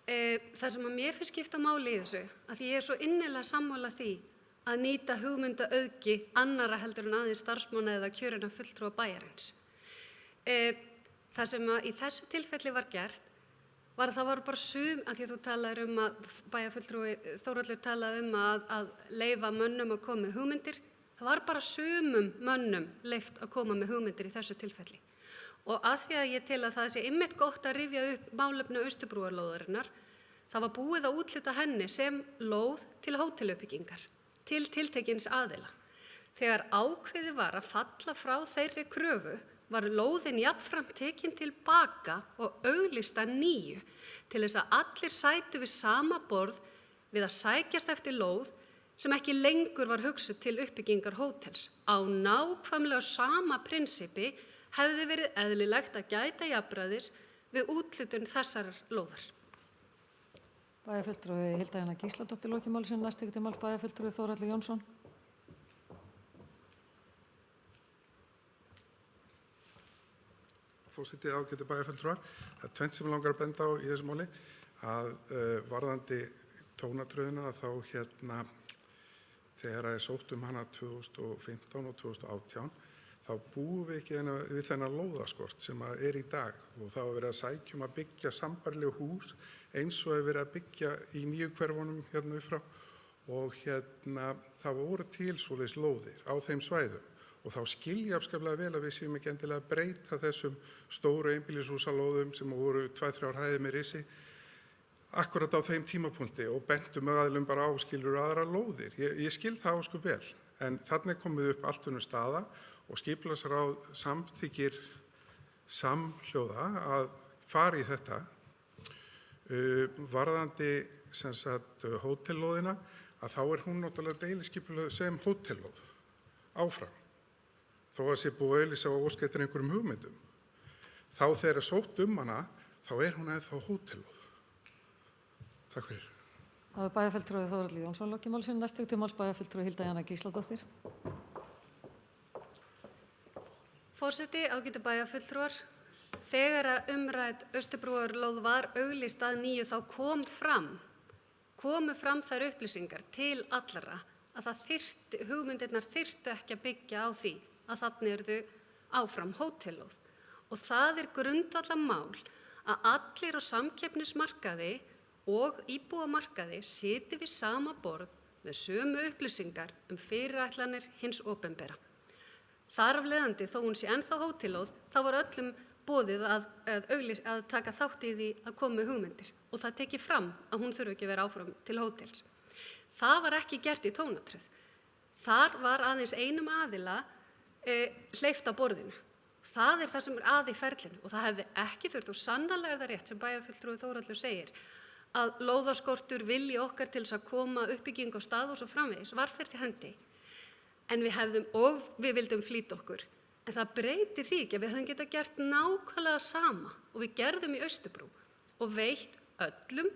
[SPEAKER 2] Það sem að mér finnst skipta máli í þessu, að því ég er svo innilega sammála því að nýta hugmyndaauðgi annarra heldur en aðeins starfsmanna eða kjörinna fulltrúa bæjarins. Það sem að í þessu tilfelli var gert var að það var bara að því að þú talaðir að bæjarfulltrúi Þórhallur talaði að leyfa mönnum að koma með hugmyndir, það var bara sumum mönnum leyft að koma með hugmyndir í þessu tilfelli. Og að því að ég tel að það sé einmitt gott að rifja upp málefni Austurbrúarlóðarinnar, það var búið að úthluta henni sem lóð til hóteluppbyggingar, til tiltekins aðila. Þegar ákveðið var að falla frá þeirri kröfu, var lóðin jafnframt tekin tilbaka og auglýst að nýju til þess að allir sætu við sama borð við að sækjast eftir lóð sem ekki lengur var hugsuð til uppbyggingar hótels. Á nákvæmlega sama prinsippi hefði verið eðlilegt að gæta jafnræðis við úthlutun þessarar lóðar.
[SPEAKER 1] Bæjarfulltrúi Hilda Jana Gísladóttir lokið máli sínu. Næst til máls bæjarfulltrúi Þórhallur Jónsson.
[SPEAKER 9] Forseti, ágætu bæjarfulltrúar. Það er tvennt sem mig langar að benda á í þessu máli, að varðandi tónatröðina þá þegar það er sótt hana 2015 og 2018, þá búum við ekki við þennan lóðaskort sem er í dag og þá er verið að sækja að byggja sambærileg hús eins og er verið að byggja í nýju hverfunum hérna upp frá og það voru til svoleiðis lóðir á þeim svæðum og þá skilja afskaplega vel að við séum ekki endilega að breyta þessum stóru einbýlishúsalóðum sem voru 2-3 hæðir með risi akkurat á þeim tímapunkti og bentum aðilum bara á skilur aðra lóðir. Ég skil það ósköp vel en þarna er komið upp allt önnur staða og skipulagsráð samþykkir samhljóða að fara í þetta varðandi hótellóðina að þá er hún náttúrulega deiliskipulögð sem hótellóð áfram þó að sé búið að auglýsa og óska eftir einhverjum hugmyndum. Þá þegar sótt hana þá er hún ennþá hótellóð. Takk fyrir.
[SPEAKER 1] Það er bæjarfulltrúi Þórhallur Jónsson lokið máli sínu. Næst til máls bæjarfulltrúi Hilda Jana Gísladóttir.
[SPEAKER 2] Forseti, ágætu bæjarfulltrúar. Þegar að umrædd Austurbrúarlóð var auglýst að nýju þá komu fram þær upplýsingar til allra að hugmyndirnar þyrftu ekki að byggja á því að þarna yrðu áfram hótellóð. Og það er grundvallarmál að allir á samkeppnismarkaði og íbúamarkaði sitji við sama borð með sömu upplýsingar fyrirætlanir hins opinbera. Þar af leiðandi, þó hún sé ennþá hótellóð, þá var öllum boðið að taka þátt í því að koma með hugmyndir og það tekið fram að hún þurfi ekki að vera áfram til hótels. Það var ekki gert í tónatröð. Þar var aðeins einum aðila hleypt á borðinu. Það er það sem er að í ferlinu og það hefði ekki þurft og sannarlega er það rétt sem bæjarfulltrúi Þórhallur segir að lóðaskortur vilji okkar til þess að koma uppbyggingu á stað og svo framvegis var fyrir hendi. En við vildum flýta okkur. En það breytir því ekki að við höfum getað gert nákvæmlega sama og við gerðum í Austurbrú og veitt öllum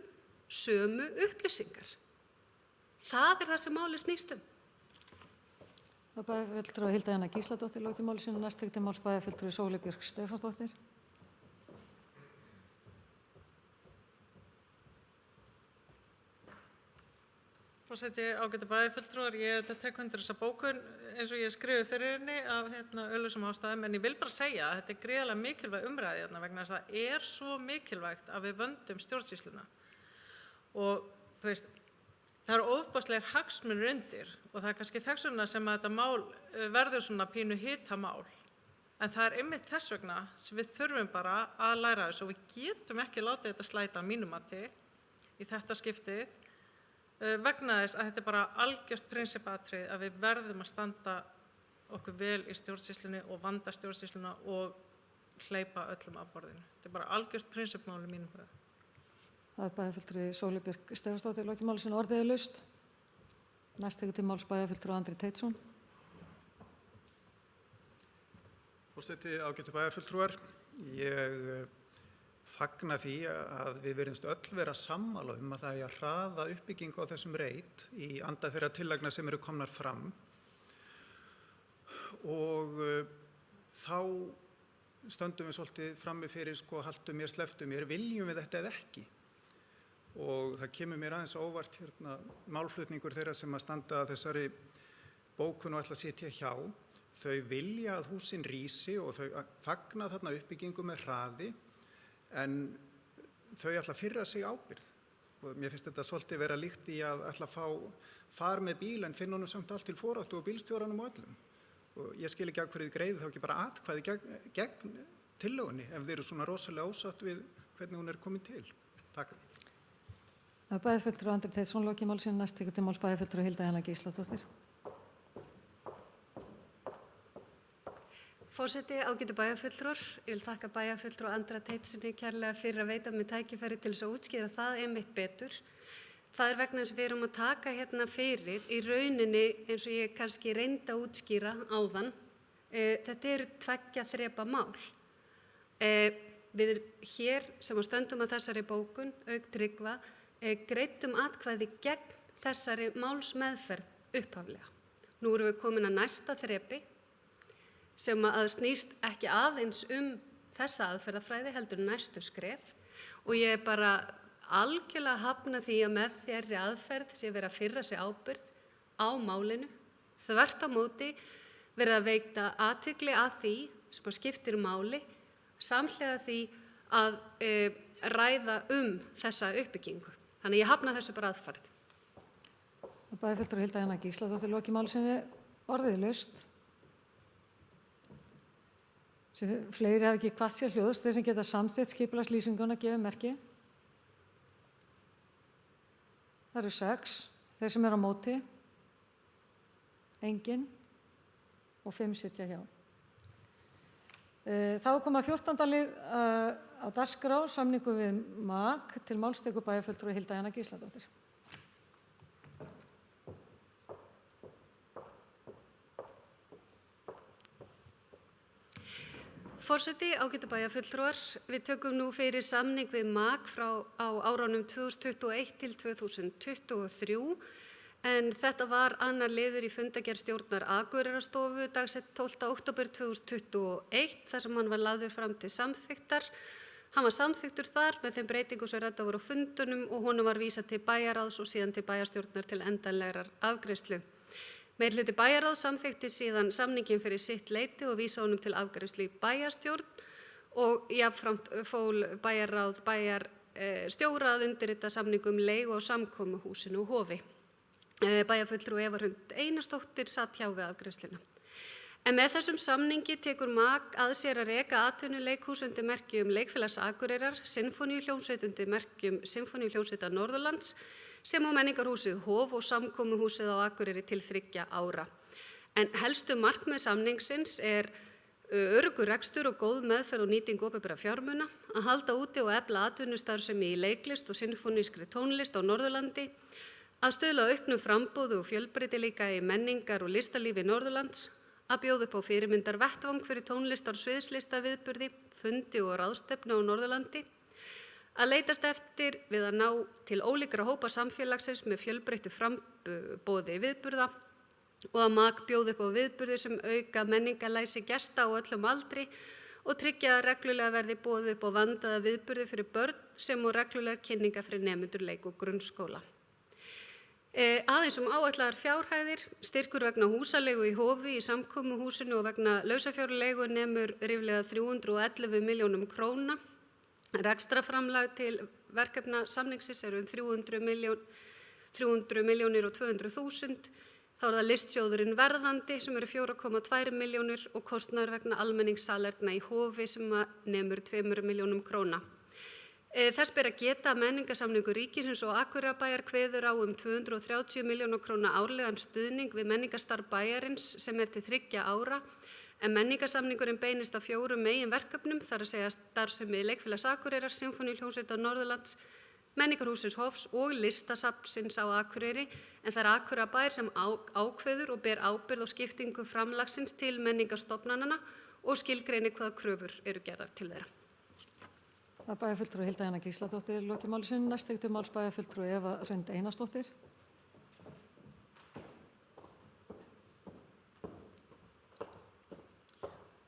[SPEAKER 2] sömu upplýsingar. Það er það sem málið snýst um.
[SPEAKER 1] Það er bæjarfulltrúi Hilda Jana Gísladóttir lokið máli sínu. Næst til máls bæjarfulltrúi Sóley Björk Stefánsdóttir.
[SPEAKER 5] Forseti, ágætu bæjarfulltrúar, ég tek undir þessa bókun eins og ég skrifi fyrir henni af augljósum ástæðum, en ég vil bara segja að þetta er gríðarlega mikilvæg umræða vegna þess að það er svo mikilvægt að við vöndum stjórnsýsluna. Og þú veist, það eru ofboðslegir hagsmunir undir og það er kannski þess vegna sem að þetta mál verður svona pínu hitamál. En það er einmitt þess vegna sem við þurfum bara að læra þessu og við getum ekki látið þetta slæta að mínu mati í þetta skiptið. Vegna þess að þetta er bara algjört prinsippatriði að við verðum að standa okkur vel í stjórnsýslunni og vanda stjórnsýsluna og hleypa öllum að borðinu. Þetta er bara algjört prinsippmál í mínum huga.
[SPEAKER 1] Það er bæjarfulltrúi Sóley Björk Stefánsdóttir lokið máli sínu. Orðið er laust. Næst til máls bæjarfulltrúi Andri Teitsson.
[SPEAKER 8] Forseti, ágætu bæjarfulltrúar. Ég fagna því að við verðumst öll vera sammála að það er að hraða uppbyggingu á þessum reit í anda þeirra tillagna sem eru komnar fram og þá stöndum við svolítið frammi fyrir haltu mér, slepptu mér, viljum við þetta eða ekki og það kemur mér aðeins óvart málflutningur þeirra sem að standa að þessari bókun og ætla að sitja hjá. Þau vilja að húsin rísi og þau fagna þarna uppbyggingu með hraði en þau ætla að firra sig ábyrgð. Og mér finnst þetta svolítið vera líkt í að ætla að fara með bíl en finna honum samt allt til foráttu og bílstjóranum og öllum. Og ég skil ekki af hverju þið greiðið þá ekki bara atkvæði gegn tillögunni ef þið eru svona rosalega ósátt við hvernig hún er komin til. Takk.
[SPEAKER 1] Það er bæjarfulltrúi Andri Teitsson lokið máli sínu. Næst til máls bæjarfulltrúi Hilda Jana Gísladóttir.
[SPEAKER 2] Forseti, ágætu bæjarfulltrúar. Ég vil þakka bæjarfulltrúa Andra Teitssoni kærlega fyrir að veita mér tækifæri til þess að útskýra það einmitt betur. Það er vegna þess að við erum að taka hérna fyrir í rauninni eins og ég kannski reyndi að útskýra áðan. Þetta eru 2 þrepa mál. Við hér sem stöndum að þessari bókun, auk Tryggva, greiddum atkvæði gegn þessari málsmeðferð upphaflega. Nú erum við komin að næsta þrepi sem að snýst ekki aðeins þessa aðferðafræði heldur næstu skref og ég er bara algjörlega hafna því að með þeirri aðferð sé verið að firra sig ábyrgð á málinu, þvert á móti verið að veita athygli að því sem bara skiptir máli, samhliða því að ræða þessa uppbyggingu. Þannig ég hafna þessu bara aðferð.
[SPEAKER 1] Bæjarfulltrúi Hilda Jana Gísladóttir loki máli sinni orðið laust. Fleiri hafa ekki hvatt sér hljóðs, þeir sem geta samþykkt skipulagslýsinguna gefa merki. Það eru 6, þeir sem eru á móti, enginn og 5 sitja hjá. Þá er komið að 14. lið á dagskrá, samningu við MAG til máls tekur bæjarfulltrúi Hilda Jana Gísladóttir.
[SPEAKER 2] Forseti, ágætu bæjarfulltrúar, við tökum nú fyrir samning við MAG á árunum 2021 til 2023 en þetta var annar liður í fundargerð stjórnar Akureyrarstofu dagsett 12. október 2021 þar sem hann var lagður fram til samþykktar. Hann var samþykktur þar með þeim breytingum sem ræddar voru á fundunum og honum var vísað til bæjarráðs og síðan til bæjarstjórnar til endanlegrar afgreiðslu. Meirihluti bæjarráðs samþykkti síðan samninginn fyrir sitt leyti og vísa honum til afgreiðslu í bæjarstjórn og jafnframt fól bæjarráð bæjarstjóra að undirrita samningum leigu og samkomuhúsinu og hofi. Bæjarfulltrúi Eva Hrund Einarsdóttir sat hjá við afgreiðsluna. En með þessum samningi tekur MAG að sér að reka atvinnuleikhús undir merkjum Leikfélags Akureyrar, Sinfóníuhljómsveit undir merkjum Sinfóníuhljómsveitar Norðurlands sem og menningarhúsið Hof og samkomuhúsið á Akureyri til 3 ára. En helstu markmið samningsins er öruggur rekstur og góð meðferð og nýting opinberra fjármuna, að halda úti og efla atvinnustarfsemi í leiklist og sinfónískri tónlist á Norðurlandi, að stuðla að auknu framboði og fjölbreytileika í menningar og listalífi Norðurlands, að bjóða upp á fyrirmyndar vettvang fyrir tónlistar og sviðslistaviðburði, fundi og ráðstefnu á Norðurlandi, að leitast eftir við að ná til ólíkra hópa samfélagsins með fjölbreyttu framboði viðburða og að MAG bjóði upp á viðburði sem auka menningarlæsi gesta á öllum aldri og tryggja að reglulega verði boðið upp á vandaða viðburði fyrir börn sem og reglulegar kynningar fyrir nemendur leik- og grunnskóla. Aðeins áætlaðar fjárhæðir, styrkur vegna húsaleigu í Hofi í samkomuhúsinu og vegna lausafjárleigu nemur ríflega 311 milljónum króna. Rekstraframlag til verkefna samningsins eru 300 milljónir og 200.000. Þá er það listsjóðurinn Verðandi sem eru 4,2 milljónir og kostnaður vegna almenningssalerna í Hofi sem nemur 2 milljónum króna. Þess ber að geta að menningarsamningur ríkisins og Akureyrarbæjar kveður á 230 milljóna króna árlegan stuðning við menningarstarf bæjarins sem til 3 ára, en menningarsamningurinn beinist að 4 meginverkefnum, þar að segja starfsemi Leikfélags Akureyrar, Sinfóníuhljómsveitar Norðurlands, menningarhússins Hofs og listasafnsins á Akureyri, en það Akureyrarbæjar sem ákveður og ber ábyrgð á skiptingu framlagsins til menningarstofnananna og skilgreinir hvaða kröfur eru gerðar til þeirra.
[SPEAKER 1] Það er bæjarfulltrúi Hilda Jana Gísladóttir loki máli sinni. Næst tekur til máls bæjarfulltrúi Eva Hrund Einarsdóttir.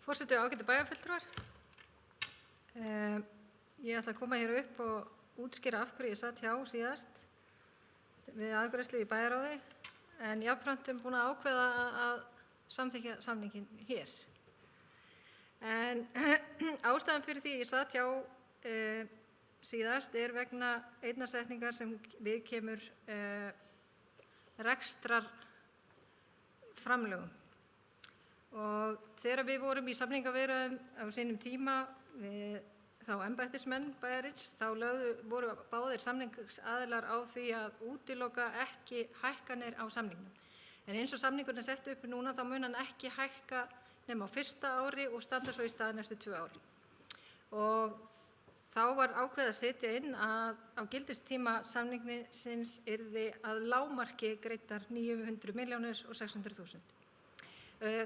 [SPEAKER 6] Forseti og ágætu bæjarfulltrúar. Ég ætla að koma hér upp og útskýra af hverju ég satt hjá síðast við afgreiðslu í bæjarráði en jafnframt búin að ákveða að samþykkja samninginn hér. En ástæðan fyrir því ég satt hjá síðast er vegna einnar setningar sem við kemur rekstrarframlögum. Og þegar við vorum í samningaviðræðum á sínum tíma við þá embættismenn bæjarins, þá voru báðir samningsaðilar á því að útiloka ekki hækkanir á samningnum. En eins og samningurinn er sett upp núna þá mun hann ekki hækka nema á fyrsta ári og standa svo í stað næstu 2 ári. Og þá var ákveðið að setja inn að á gildistíma samningsins yrði að lágmarki greiddar 900 milljónir og 600.000.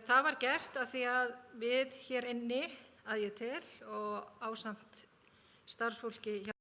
[SPEAKER 6] Það var gert af því að við hér inni, að ég tel, og ásamt starfsfólki hjá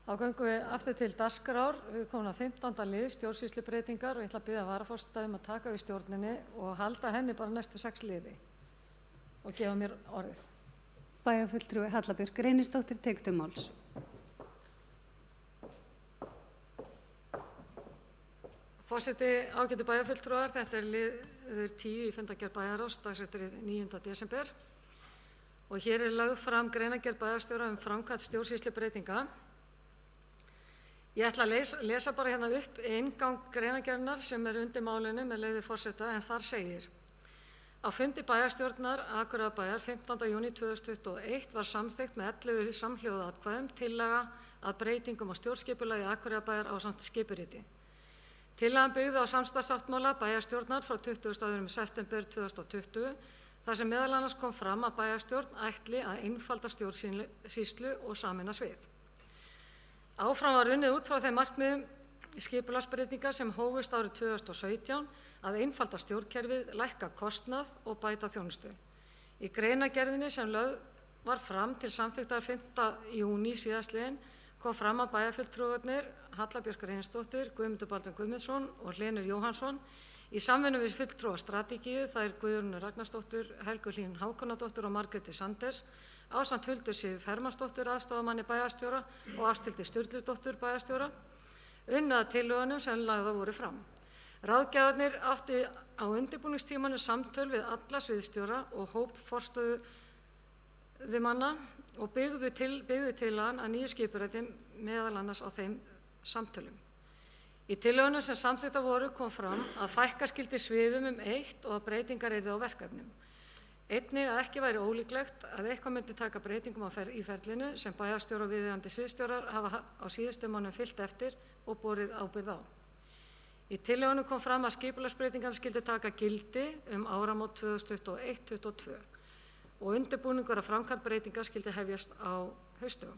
[SPEAKER 1] Þá göngum við aftur til dagskrár. Við erum komin að 15. lið, stjórnsýslubreytingar, og ég ætla að biðja varaforseta að taka við stjórninni og halda henni bara næstu 6 liði og gefa mér orðið.
[SPEAKER 2] Bæjarfulltrúi Halla Björk Reynisdóttir tekur til máls.
[SPEAKER 1] Forseti, ágætu bæjarfulltrúar, þetta liður 10 í fundargerð bæjarráðs dagsettur 9. desember og hér lögð fram greinargerð bæjarstjóra framkvæmd stjórnsýslubreytinga. Ég ætla að lesa bara hérna upp inngang greinargerðarinnar sem undir málinu með leyfi forseta, en þar segir: Á fundi bæjarstjórnar Akureyrarbæjar 15. júní 2021 var samþykkt með 11 samhljóða atkvæðum tillaga að breytingum á stjórnskipulagi Akureyrarbæjar ásamt skipuriti. Tillagan byggði á samstarfssáttmála bæjarstjórnar frá 22. september 2020 þar sem meðal annars kom fram að bæjarstjórn ætli að einfalda stjórnsýslu og sameina svið. Áfram var unnið út frá þeim markmiðum skipulagsbreytinga sem hófust árið 2017 að einfalda stjórnkerfið, lækka kostnað og bæta þjónustu. Í greinargerðinni sem lögð var fram til samþykktar 5. júní síðastliðinn kom fram að bæjarfulltrúarnir Halla Björk Reynisdóttir, Guðmundur Baldvin Guðmundsson og Hlynur Jóhannsson í samvinnu við fulltrúa strategíu, það er Guðrúnu Ragnarsdóttur, Helgu Hlín Hákonardóttur og Margréti Sanders, ásamt Huldu Sif Hermannsdóttur aðstoðarmanni bæjarstjóra og Ásthildi Sturludóttur bæjarstjóra, unnið að tillögunum sem lagðar voru fram. Ráðgjafarnir áttu á undirbúningstímanu samtöl við alla sviðsstjóra og hóp forstöðumanna og byggðu tillagan að nýju skipuriti meðal annars á þeim samtölum. Í tillögunum sem samþykktar voru kom fram að fækka skyldi sviðum 1 og að breytingar yrðu á verkefnum. Einnig að ekki væri ólíklegt að eitthvað myndi taka breytingum í ferlinu sem bæjarstjórar og viðeigandi sviðsstjórar hafa á síðustu mánuðum fylgt eftir og borið ábyrgð á. Í tillögunum kom fram að skipulagsbreytingar skyldi taka gildi áramót 2021-22 og undirbúningur að framkvæmd breytingar skyldi hefjast á haustdögum.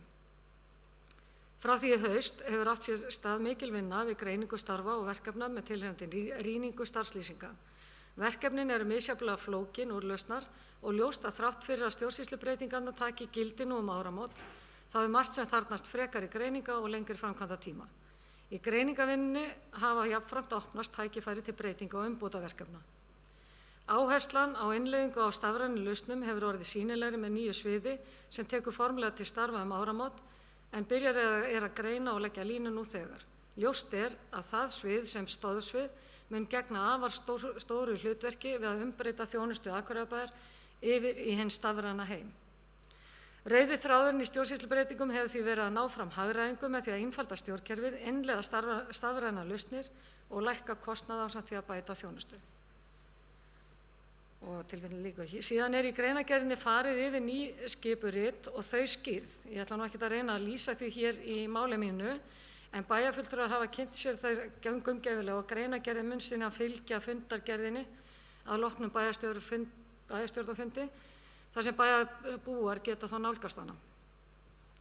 [SPEAKER 1] Frá því í haust hefur átt sér stað mikil vinna við greiningu starfa og verkefna með tilheyrandi rýningu starfslýsinga. Verkefnin eru misjafnlega flókin úrlausnar og ljóst að þrátt fyrir að stjórnsýslubreytingarnar taki gildi nú áramót, þá margt sem þarfnast frekari greininga og lengri framkvæmdatíma. Í greiningavinnunni hafa jafnframt opnast tækifæri til breytinga og umbótaverkefna. Áherslan á innleiðingu á stafrænum lausnum hefur orðið sýnilegri með nýju sviði sem tekur formlega til starfa áramót, en byrjar að greina og leggja línu nú þegar. Ljóst er að það svið sem stóðsvið mun gegna afar stóru hlutverki við að umbreyta þjónustu Akureyrarbæjar yfir í hinn stafræna heim. Rauði þráðurinn í stjórnsýslubreytingum hefur því verið að ná fram hagræðingu með því að einfalda stjórnkerfið, innleiða stafrænar lausnir og lækka kostnað ásamt því að bæta þjónustu. Og tilvitnun líka. Síðan í greinargerðinni farið yfir ný skipurit og þau skýrð. Ég ætla nú ekkert að reyna að lýsa því hér í máli mínu, en bæjarfulltrúar hafa kynnt sér þær gaumgæfilega og greinargerðin mun síðan að fylgja fundargerðinni að loknum bæjarstjórnarfundi, þar sem bæjarbúar geta þá nálgast hana.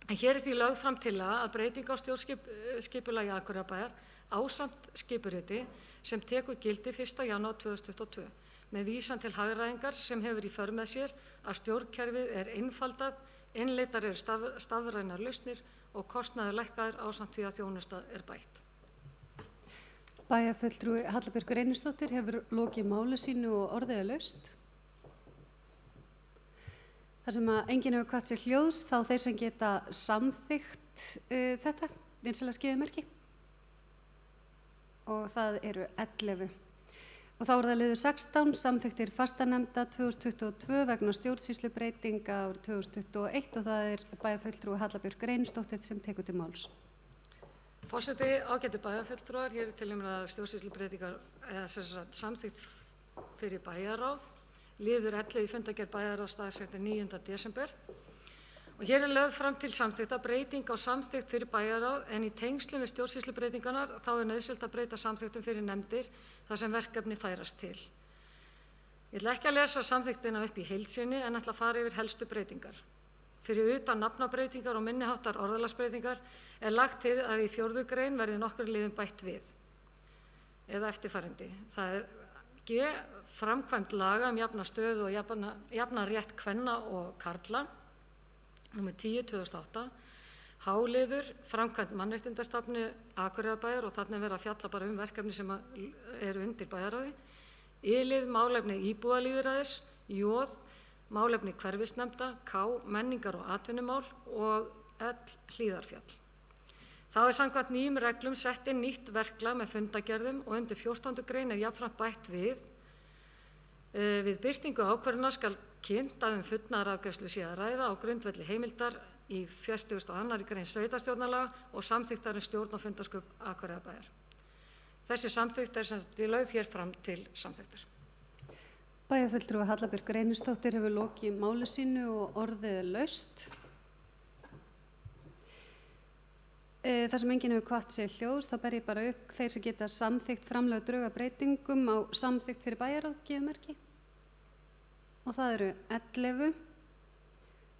[SPEAKER 1] En hér því lögð fram tillaga að breyting á stjórnskipulagi Akureyrarbæjar ásamt skipuriti sem tekur gildi 1. janúar 2022 með vísan til hagræðingar sem hefur í för með sér að stjórnkerfið einfaldað, innleiddar eru stafrænar lausnir og kostnaður lækkaður ásamt því að þjónusta bætt.
[SPEAKER 2] Bæjarfulltrúi Halla Björk Reynisdóttir hefur lokið máli sínu og orðið laust. Þar sem að enginn hefur hvatt sér hljóðs, þá þeir sem geta samþykkt þetta vinsamlega skifið merki. Og það eru 11. Og þá það liður 16, samþykktir fastanefnda 2022 vegna stjórnsýslubreytinga árið 2021 og það bæjarfulltrúi Halla Björk Reynisdóttir sem tekur til máls.
[SPEAKER 1] Forseti, ágætu bæjarfulltrúar, hér til umræða stjórnsýslubreytingar samþykkt fyrir bæjarráð, liður 11 í fundargerð bæjarráðs dagsettur 9. desember. Og hér lögð fram til samþykta breyting á samþykkt fyrir bæjarráð, en í tengslum við stjórnsýslubreytingarnar þá nauðsynlegt að breyta samþyktum fyrir nefndir þar sem verkefni færast til. Ég ætla ekki að lesa samþykktina upp í heild sinni en ætla að fara yfir helstu breytingar. Fyrir utan nafnabreytingar og minniháttar orðalagsbreytingar lagt til að í 4. grein verði nokkur liðum bætt við, eða eftirfarandi. Það G. Framkvæmd laga jafna stöðu og jafna rétt kvenna og karla, nr. 10/2008, Háliður, framkvæmd mannréttindastefnu Akureyrarbæjar og þarna er verið að fjalla bara verkefni sem eru undir bæjarráði. I-lið, málefni íbúalýðræðis. J, málefni hverfisnefnda. K, menningar og atvinnumál og L, Hlíðarfjall. Þá er samkvæmt nýjum reglum sett inn nýtt verklag með fundagerðum og undir 14. grein er jafnframt bætt við birtingu ákvörðunar skal kynnt að fullnaðarafgreiðslu sé að ræða á grundvelli heimildar í 42. grein sveitarstjórnarlaga og samþykktar stjórn og fundarsköp Akureyrarbæjar. Þessi samþykkt er sem sagt lögð hér fram til samþykktar.
[SPEAKER 2] Bæjarfulltrúi Halla Björk Reynisdóttir hefur lokið máli sínu og orðið er laust. Þar sem enginn hefur hvatt sig hljóðs, þá ber ég bara upp þeir sem geta samþykkt framlög drög að breytingum á samþykkt fyrir bæjarráð gefumerki. Og það eru 11.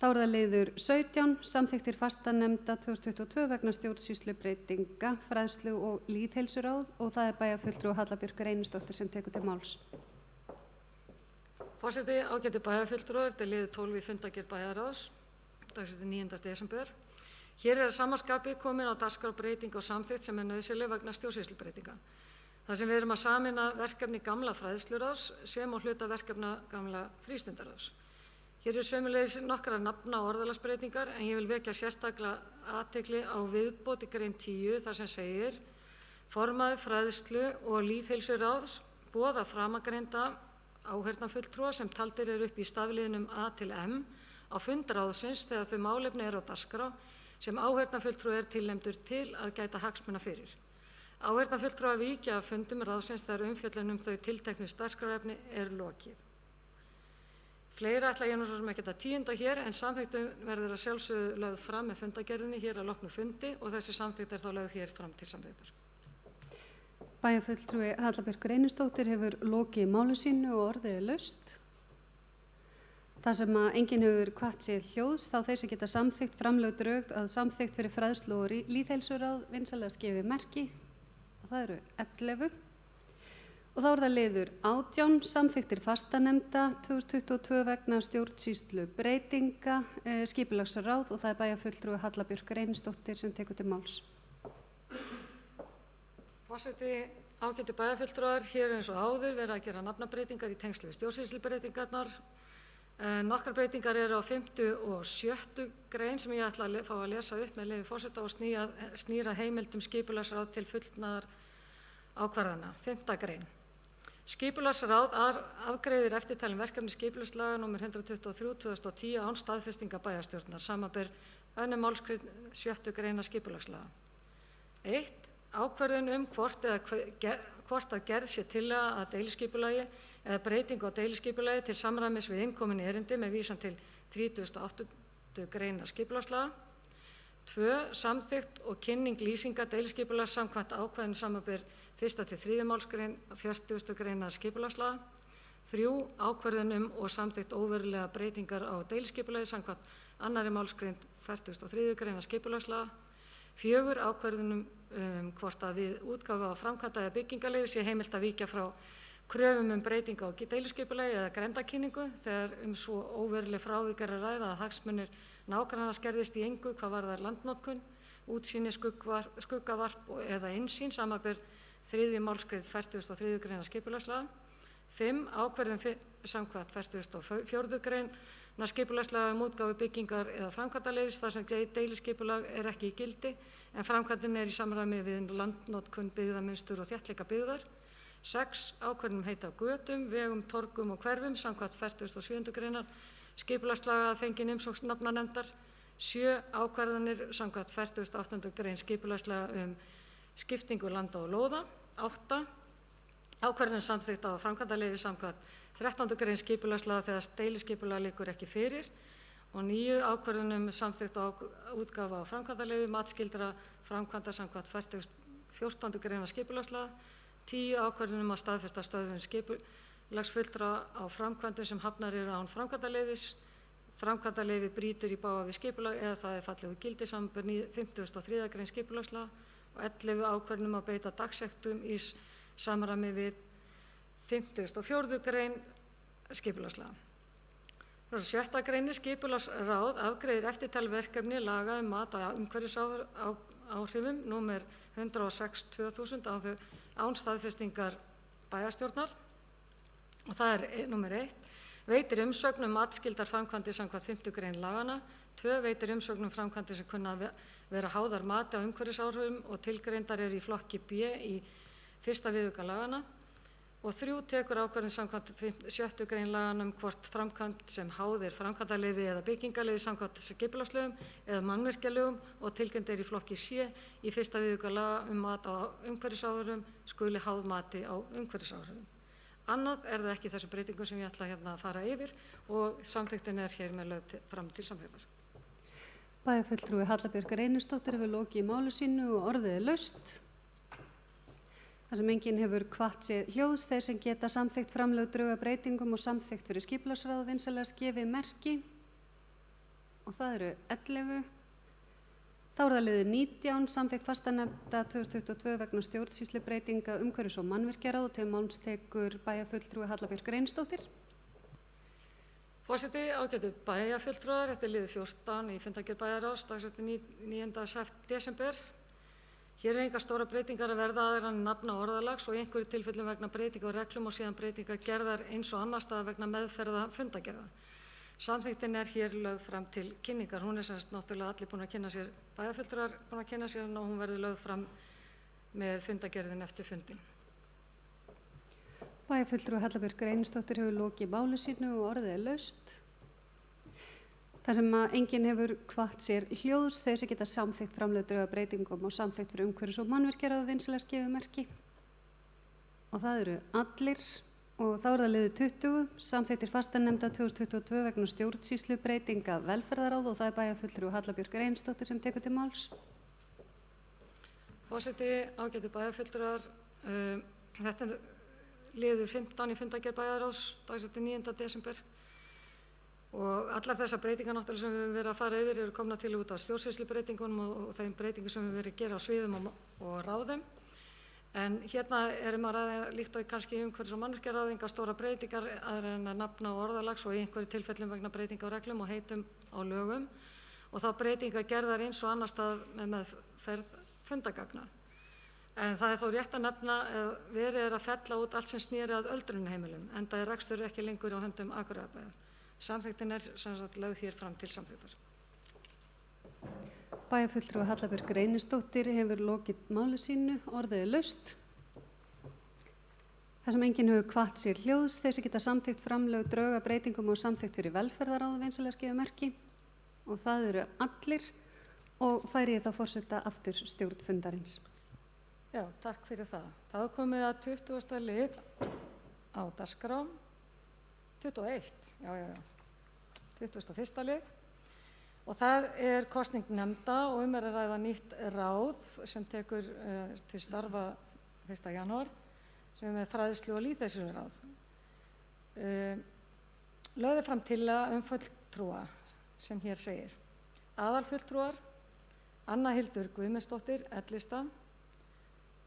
[SPEAKER 2] Þá er það liður 17, samþykktir fastanefnda 2022 vegna stjórnsýslubreytinga, fræðslu og lýðheilsuráð og það er bæjarfulltrúi Halla Björk Reynisdóttir sem tekur til máls.
[SPEAKER 1] Forseti, ágætu bæjarfulltrúar, þetta er liður 12 í fundagerð bæjarráðs, dagsett 9. desember. Hér er að samanskapi komin á dagskrá breyting og samþykkt sem er nauðsynleg vegna stjórnsýslubreytinga. Það sem við erum að sameina verkefni gamla fræðsluráðs sem og hluta verkefna gamla frístundaráðs. Hér eru sömuleiðis nokkrar nafna- og orðalagsbreytingar en ég vil vekja sérstaklega athygli á viðbót í grein 10 þar sem segir formaður fræðslu og lýðheilsuráðs boða framangreinda áheyrnarfulltrúa sem taldir eru upp í stafliðnum A til M á fund ráðsins þegar þau málefni eru á dagskrá sem áheyrnarfulltrúi er tilnefndur til að gæta hagsmuna fyrir. Áheyrnarfulltrúa víkja af fundum ráðsins þegar umfjöllun þau tilteknu dagskrárefni er lokið. Fleira ætla ég nú svo sem ekki að tíunda hér en samþykktin verður að sjálfsögðu lögð fram með fundagerðinni hér að loknu fundi og þessi samþykkt er þá lögð hér fram til samþykktar.
[SPEAKER 2] Bæjarfulltrúi Halla Björk Reynisdóttir hefur lokið máli sínu og orðið er laust. Það sem að enginn hefur hvatt sig hljóðs þá þeir sem geta samþykkt framlög drög að samþykkt fyrir fræðslu og lýðheilsuráð vinsamlegast gefið merki og það eru 11. Og þá er það liður 18, samþykktir fastanefnda 2022 vegna stjórnsýslu breytinga, skipulagsráð og það er bæjarfulltrúi Halla Björk Reynisdóttir sem tekur til máls.
[SPEAKER 1] Forseti, ágætu bæjarfulltrúar, hér eins og áður verið að gera nafnabreytingar í tengslu við stjórnsýslubreytingarnar. Nokkrar breytingar eru á 5. og 7. grein sem ég ætla að fá að lesa upp með leyfi forseta og snýra heimildum skipulagsráð til fullnaðar ákvarðana. 5. grein. Skipulagsráð afgreiðir eftirtalin verkefni skipulagslaga nr. 123/2010 án staðfestingar bæjarstjórnar, samanber 2. málsgrein 7. greina skipulagslaga. 1. Ákvörðun hvort að gerð sé tillaga að deiliskipulagi eða breytingu á deiliskipulagi til samræmis við innkomin erindi með vísan til 38. greina skipulagslaga. 2. Samþykkt og kynning lýsinga deiliskipulags samkvæmt ákvæðinu samanber 1. til 3. málsgrein 40. greina skipulagslaga. 3. Ákvörðun og samþykkt óverulega breytingar á deiliskipulagi samkvæmt 2. málsgrein 43. greina skipulagslaga. 4. Ákvörðun hvort að við útgáfu á framkvæmda eða byggingarleyfi sé heimilt að víkja frá kröfum breytingu á deiliskipulagi eða grenndarkynningu þegar svo óveruleg frávik er að ræða að hagsmunir nágranna skerðist í engu hvað varðar landnotkun, útsýni, skuggavarp eða innsýn samanber 3. málsgrein 43. greina skipulagslaga. 5. Ákvörðun samkvæmt 44. greina skipulagslaga útgáfu byggingar eða framkvæmdaleyfis þar sem deiliskipulag er ekki í gildi en framkvæmdin er í samræmi við landnotkun, byggðamunstur og þéttleika byggðar. 6. Ákvörðun heita á götum, vegum, torgum og hverfum samkvæmt 47. greinar skipulagslaga að fengin umsókn nafnanefndar. 7. Ákvarðanir samkvæmt 48. grein skipulagslaga skiptingu landa og lóða. 8. Ákvörðun samþykkt á framkvæmdaleyfi samkvæmt 13. grein skipulagslaga þegar deiliskipulag liggur ekki fyrir. Og 9. Ákvörðun samþykkt á útgáfu á framkvæmdaleyfi matsskyldra framkvæmda samkvæmt 14. greina skipulagslaga. 10. Ákvörðun að staðfesta stöðvun skipulagsfulltrúa á framkvæmdum sem hafnar eru án framkvæmdaleyfis. Framkvæmdaleyfi brýtur í bága við skipulag eða það er fallið úr gildi samanber 53. grein skipulagslaga og 11. Ákvörðun að beita dagsektum í samræmi við 54. grein skipulagslaga. Sjötta greinin skipulagsráð afgreiðir eftirtalverkefni laga mat á umhverfisáhrifum númer 106/2000 án staðfestingar bæjarstjórnar. Og það númer 1. Veitir umsögn matsskyldar framkvæmdir samkvæmt 5. grein laganna. 2. Veitir umsögn framkvæmdir sem kunna að vera háðar mati á umhverfisáhrifum og tilgreindar eru í flokki B í 1. viðauka laganna. Og 3. Tekur ákvörðun samkvæmt 6. grein laganna hvort framkvæmd sem háðir framkvæmdarleyfi eða byggingarleyfi samkvæmt skipulagslögum eða mannvirkjalögum og tilgreind er í flokki C í 1. viðauka laga mat á umhverfisáhrifum skuli háð mati á umhverfisáhrifum. Annað er það ekki þessu breytingum sem ég ætla hérna að fara yfir og samþykktin er hér með lögð fram til samþykktar.
[SPEAKER 2] Bæjarfulltrúi Halla Björk Reynisdóttir hefur lokið í máli sínu og orðið er laust. Þar sem enginn hefur hvatt sér hljóðs þeir sem geta samþykkt framlög drög að breytingum og samþykkt fyrir skipulagsráð vinsamlegast gefið merki. Og það eru 11. Þá er það liður 19, samþykkt fastanefnda 2022 vegna stjórnsýslubreytinga umhverfis- og mannvirkjaráð og til máls tekur bæjarfulltrúi Halla Björk Reynisdóttir.
[SPEAKER 1] Forseti, ágætu bæjarfulltrúar, þetta er liður 14 í fundargerð bæjarráðs, dagsettur 9. desember. Hér er engar stóra breytingar að verða aðrar en nafna og orðalags og í einhverju tilfellum vegna breytinga og reglum og síðan breytinga gerðar eins og annar staðar vegna meðferða fundargerða. Samþykktin er hér lögð fram til kynningar. Hún er semst náttúrulega allir búin að kynna sér, bæjarfulltrúar búin að kynna sér og hún verður lögð fram með fundargerðin eftir fundin.
[SPEAKER 2] Bæjarfulltrúi Halla Björk Reynisdóttir hefur lokið máli sínu og orðið er laust. Þar sem enginn hefur hvatt sér hljóðs þeir sem geta samþykkt framlög drög að breytingum og samþykkt fyrir umhverfis- og mannvirkjaráð vinsamlegast gefið merki. Og það eru allir. Og þá er það liður 20, samþykktir fastanefnda 2022 vegna stjórnsýslubreytinga velferðaráð og það er bæjarfulltrúi Halla Björk Reynisdóttir sem tekur til máls.
[SPEAKER 1] Forseti, ágætu bæjarfulltrúar, þetta er liður 15 í fundargerð bæjarráðs, dagsettur 9. desember. Og allar þessar breytingar náttúrulega sem við höfum verið að fara yfir eru komna til út af stjórnsýslubreytingunum og þeim breytingum sem við höfum verið að gera á sviðum og ráðum. En hérna erum að ræða líkt og kannski umhverfis- og mannvirkjaráð engar stóra breytingar aðrar en að nafna og orðalags og í einhverju tilfellum vegna breytinga á reglum og heitum á lögum og þá breytinga gerðar eins og annar stað með meðferð fundagagna. En það er þó rétt að nefna að verið er að fella út allt sem snýri að öldrunarheimilum enda er rekstur ekki lengur á höndum Akureyrarbæjar. Samþykktin er sem sagt lögð hér fram til samþykktar.
[SPEAKER 2] Bæjarfulltrúi Halla Björk Reynisdóttir hefur lokið máli sínu, orðið er laust. Þar sem enginn hefur hvatt sér hljóðs þeir sem geta samþykkt framlög drög að breytingum og samþykkt fyrir velferðaráð vinsamlegast gefið merki. Og það eru allir og færi ég þá forseta aftur stjórn fundarins.
[SPEAKER 1] Já, takk fyrir það. Það er komið að 20. lið á dagskrá. 21, já. 21. lið. Og það er kosning nefnda og er að ræða nýtt ráð sem tekur til starfa 1. janúar sem er fræðslu- og lýðheilsuráð. Lögð fram tillaga fulltrúa sem hér segir. Aðalfulltrúar, Anna Hildur Guðmundsdóttir, L-lista,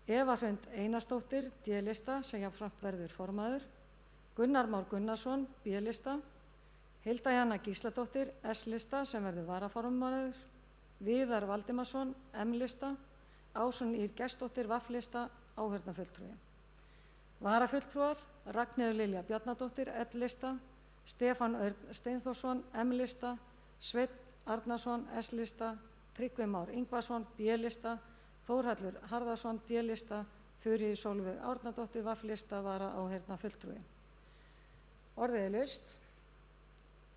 [SPEAKER 1] Eva Hrund Einarsdóttir, D-lista sem jafnframt verður formaður, Gunnar Már Gunnarsson, B-lista, Hilda Jana Gísladóttir, S-lista sem verður varaformaður, Viðar Valdimarsson, M-lista, Ásrún Ýr Gestsdóttir, V-lista, áheyrnarfulltrúi. Varafulltrúar, Ragnheiður Lilja Bjarnadóttir, L-lista, Stefán Örn Steinþórsson, M-lista, Sveinn Arnarsson, S-lista, Tryggvi Már Ingvarsson, B-lista, Þórhallur Harðarsson, D-lista, Þuríður Sólveig Árnadóttir, V-lista, varaáheyrnarfulltrúi. Orðið er laust.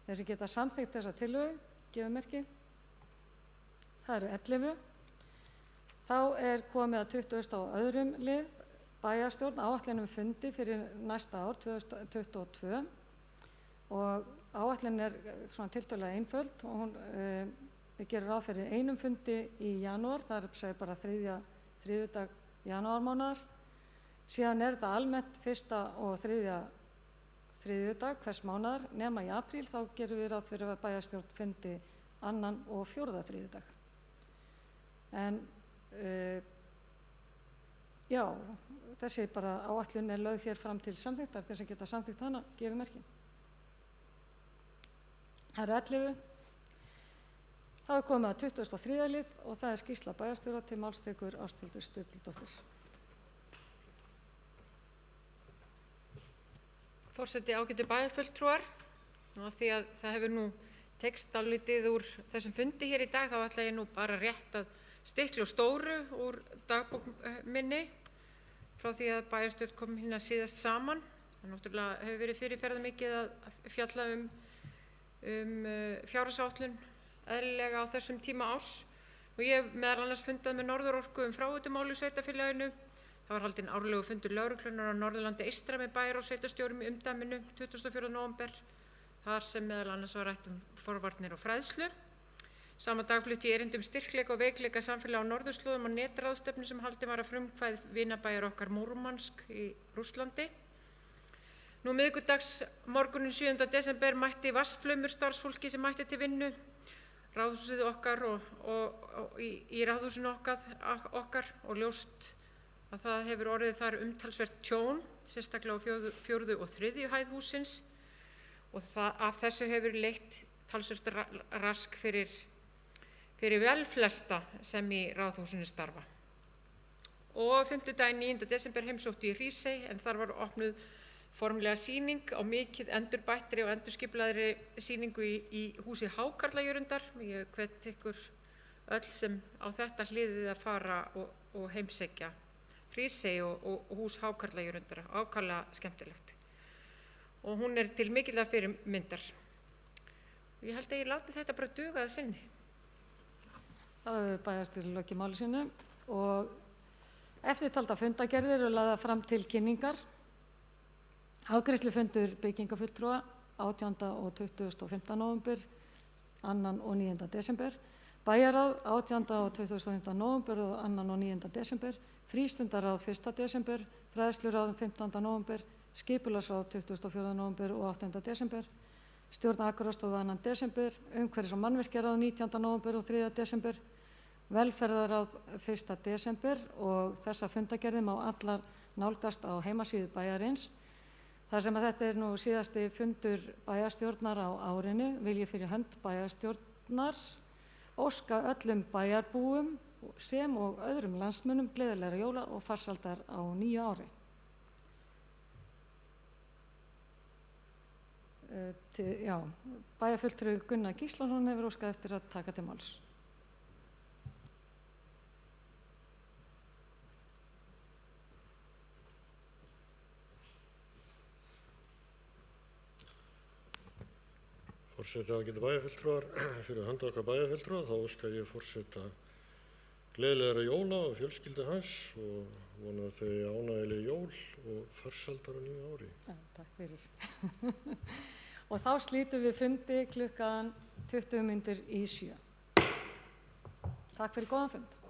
[SPEAKER 1] Þeir sem geta samþykkt þessa tillögu, gefið merki. Það eru 11. Þá er komið að 22. lið, bæjarstjórn áætlun fundi fyrir næsta ár, 2022. Og áætlun er svona tiltölulega einföld og hún, við gerum ráð fyrir einum fundi í janúar, það er bara þriðjudag janúarmánaðar. Síðan er þetta almennt 1. og 3. þriðjudag hvers mánaðar, nema í apríl þá gerum við ráð fyrir að bæjarstjórn fundi 2. og 4. þriðjudag. En já, þessi bara áætlun er lögð hér fram til samþykktar, þeir sem geta samþykkt hana, gefið merki. Það er 11. Það er komið að 23. lið og það er skýrsla bæjarstjóra. Til máls tekur Ásthildur Sturludóttir.
[SPEAKER 6] Forseti, ágætu bæjarfulltrúar, og því að það hefur nú tekst dálítið úr þessum fundi hér í dag, þá ætla ég nú bara rétt að stikla á stóru úr dagbók minni frá því að bæjarstjórn kom hérna síðast saman. Það náttúrulega hefur verið fyrirferðarmikið að fjalla fjárhagsáætlun eðlilega á þessum tíma árs og ég hef meðal annars fundað með Norðurorku fráveitumál í sveitarfélaginu. Það var haldinn árlegur fundur lögreglunnar á Norðurlandi eystra með bæjar- og sveitarstjórum í umdæminu 24. nóvember, þar sem meðal annars var rætt forvarnir og fræðslu. Sama dag flutti ég erindi styrkleika og veikleika samfélaga á norðurslóðum og netráðstefnu sem haldin var að frumkvæði vinabæjar okkar Múrmansk í Rússlandi. Nú miðvikudags morguninn 7. desember mætti vatnsflaumur starfsfólki sem mætti til vinnu. Ráðhúsið okkar og í ráðhúsinu okkar og ljóst að það hefur orðið þar umtalsvert tjón, sérstaklega á 4. og 3. hæð hússins og af þessu hefur leitt talsvert rask fyrir vel flesta sem í ráðhúsinu starfa. Og 5. daginn 9. desember heimsótti ég Hrísey en þar var opnuð formlega sýning á mikið endurbættri og endurskipulaðri sýningu í húsi Hákarlajörundar. Ég hvet ykkur öll sem á þetta hliðið að fara og heimsækja Hrísey og hús Hákarlajörundar, ákaflega skemmtilegt. Og hún er til mikilvæg fyrir myndar. Ég held að ég láti þetta bara duga að sinni.
[SPEAKER 1] Það hefur bæjarstjóri lokið máli sínu og eftirtalda fundagerðir eru lagðar fram til kynningar. Afgreiðslufundur byggingafulltrúa 18. og 25. nóvember, 2. og 9. desember. Bæjarráð 18. og 25. nóvember og 2. og 9. desember. Frístundaráð 1. desember, fræðsluráð 15. nóvember, skipulagsráð 24. nóvember og 8. desember, stjórn Akureyrar 2. desember, umhverfis- og mannvirkjaráð 19. nóvember og 3. desember, velferðaráð 1. desember og þessa fundagerði má allar nálgast á heimasíðu bæjarins. Þar sem að þetta er nú síðasti fundur bæjarstjórnar á árinu vil ég fyrir hönd bæjarstjórnar óska öllum bæjarbúum sem og öðrum landsmönnum gleðilegra jóla og farsældar á nýju ári. Bæjarfulltrúi Gunnar Gíslason hefur óskað eftir að taka til máls.
[SPEAKER 7] Forseti ágætu bæjarfulltrúar, fyrir hönd okkar bæjarfulltrúa þá óska ég forseta gleðilegra jóla og fjölskyldu hans og vona þau ánægjuleg jól og farsældar á nýju ári.
[SPEAKER 1] Já, takk fyrir. Og þá slítum við fundi klukkan 7:20. Takk fyrir góðan fund.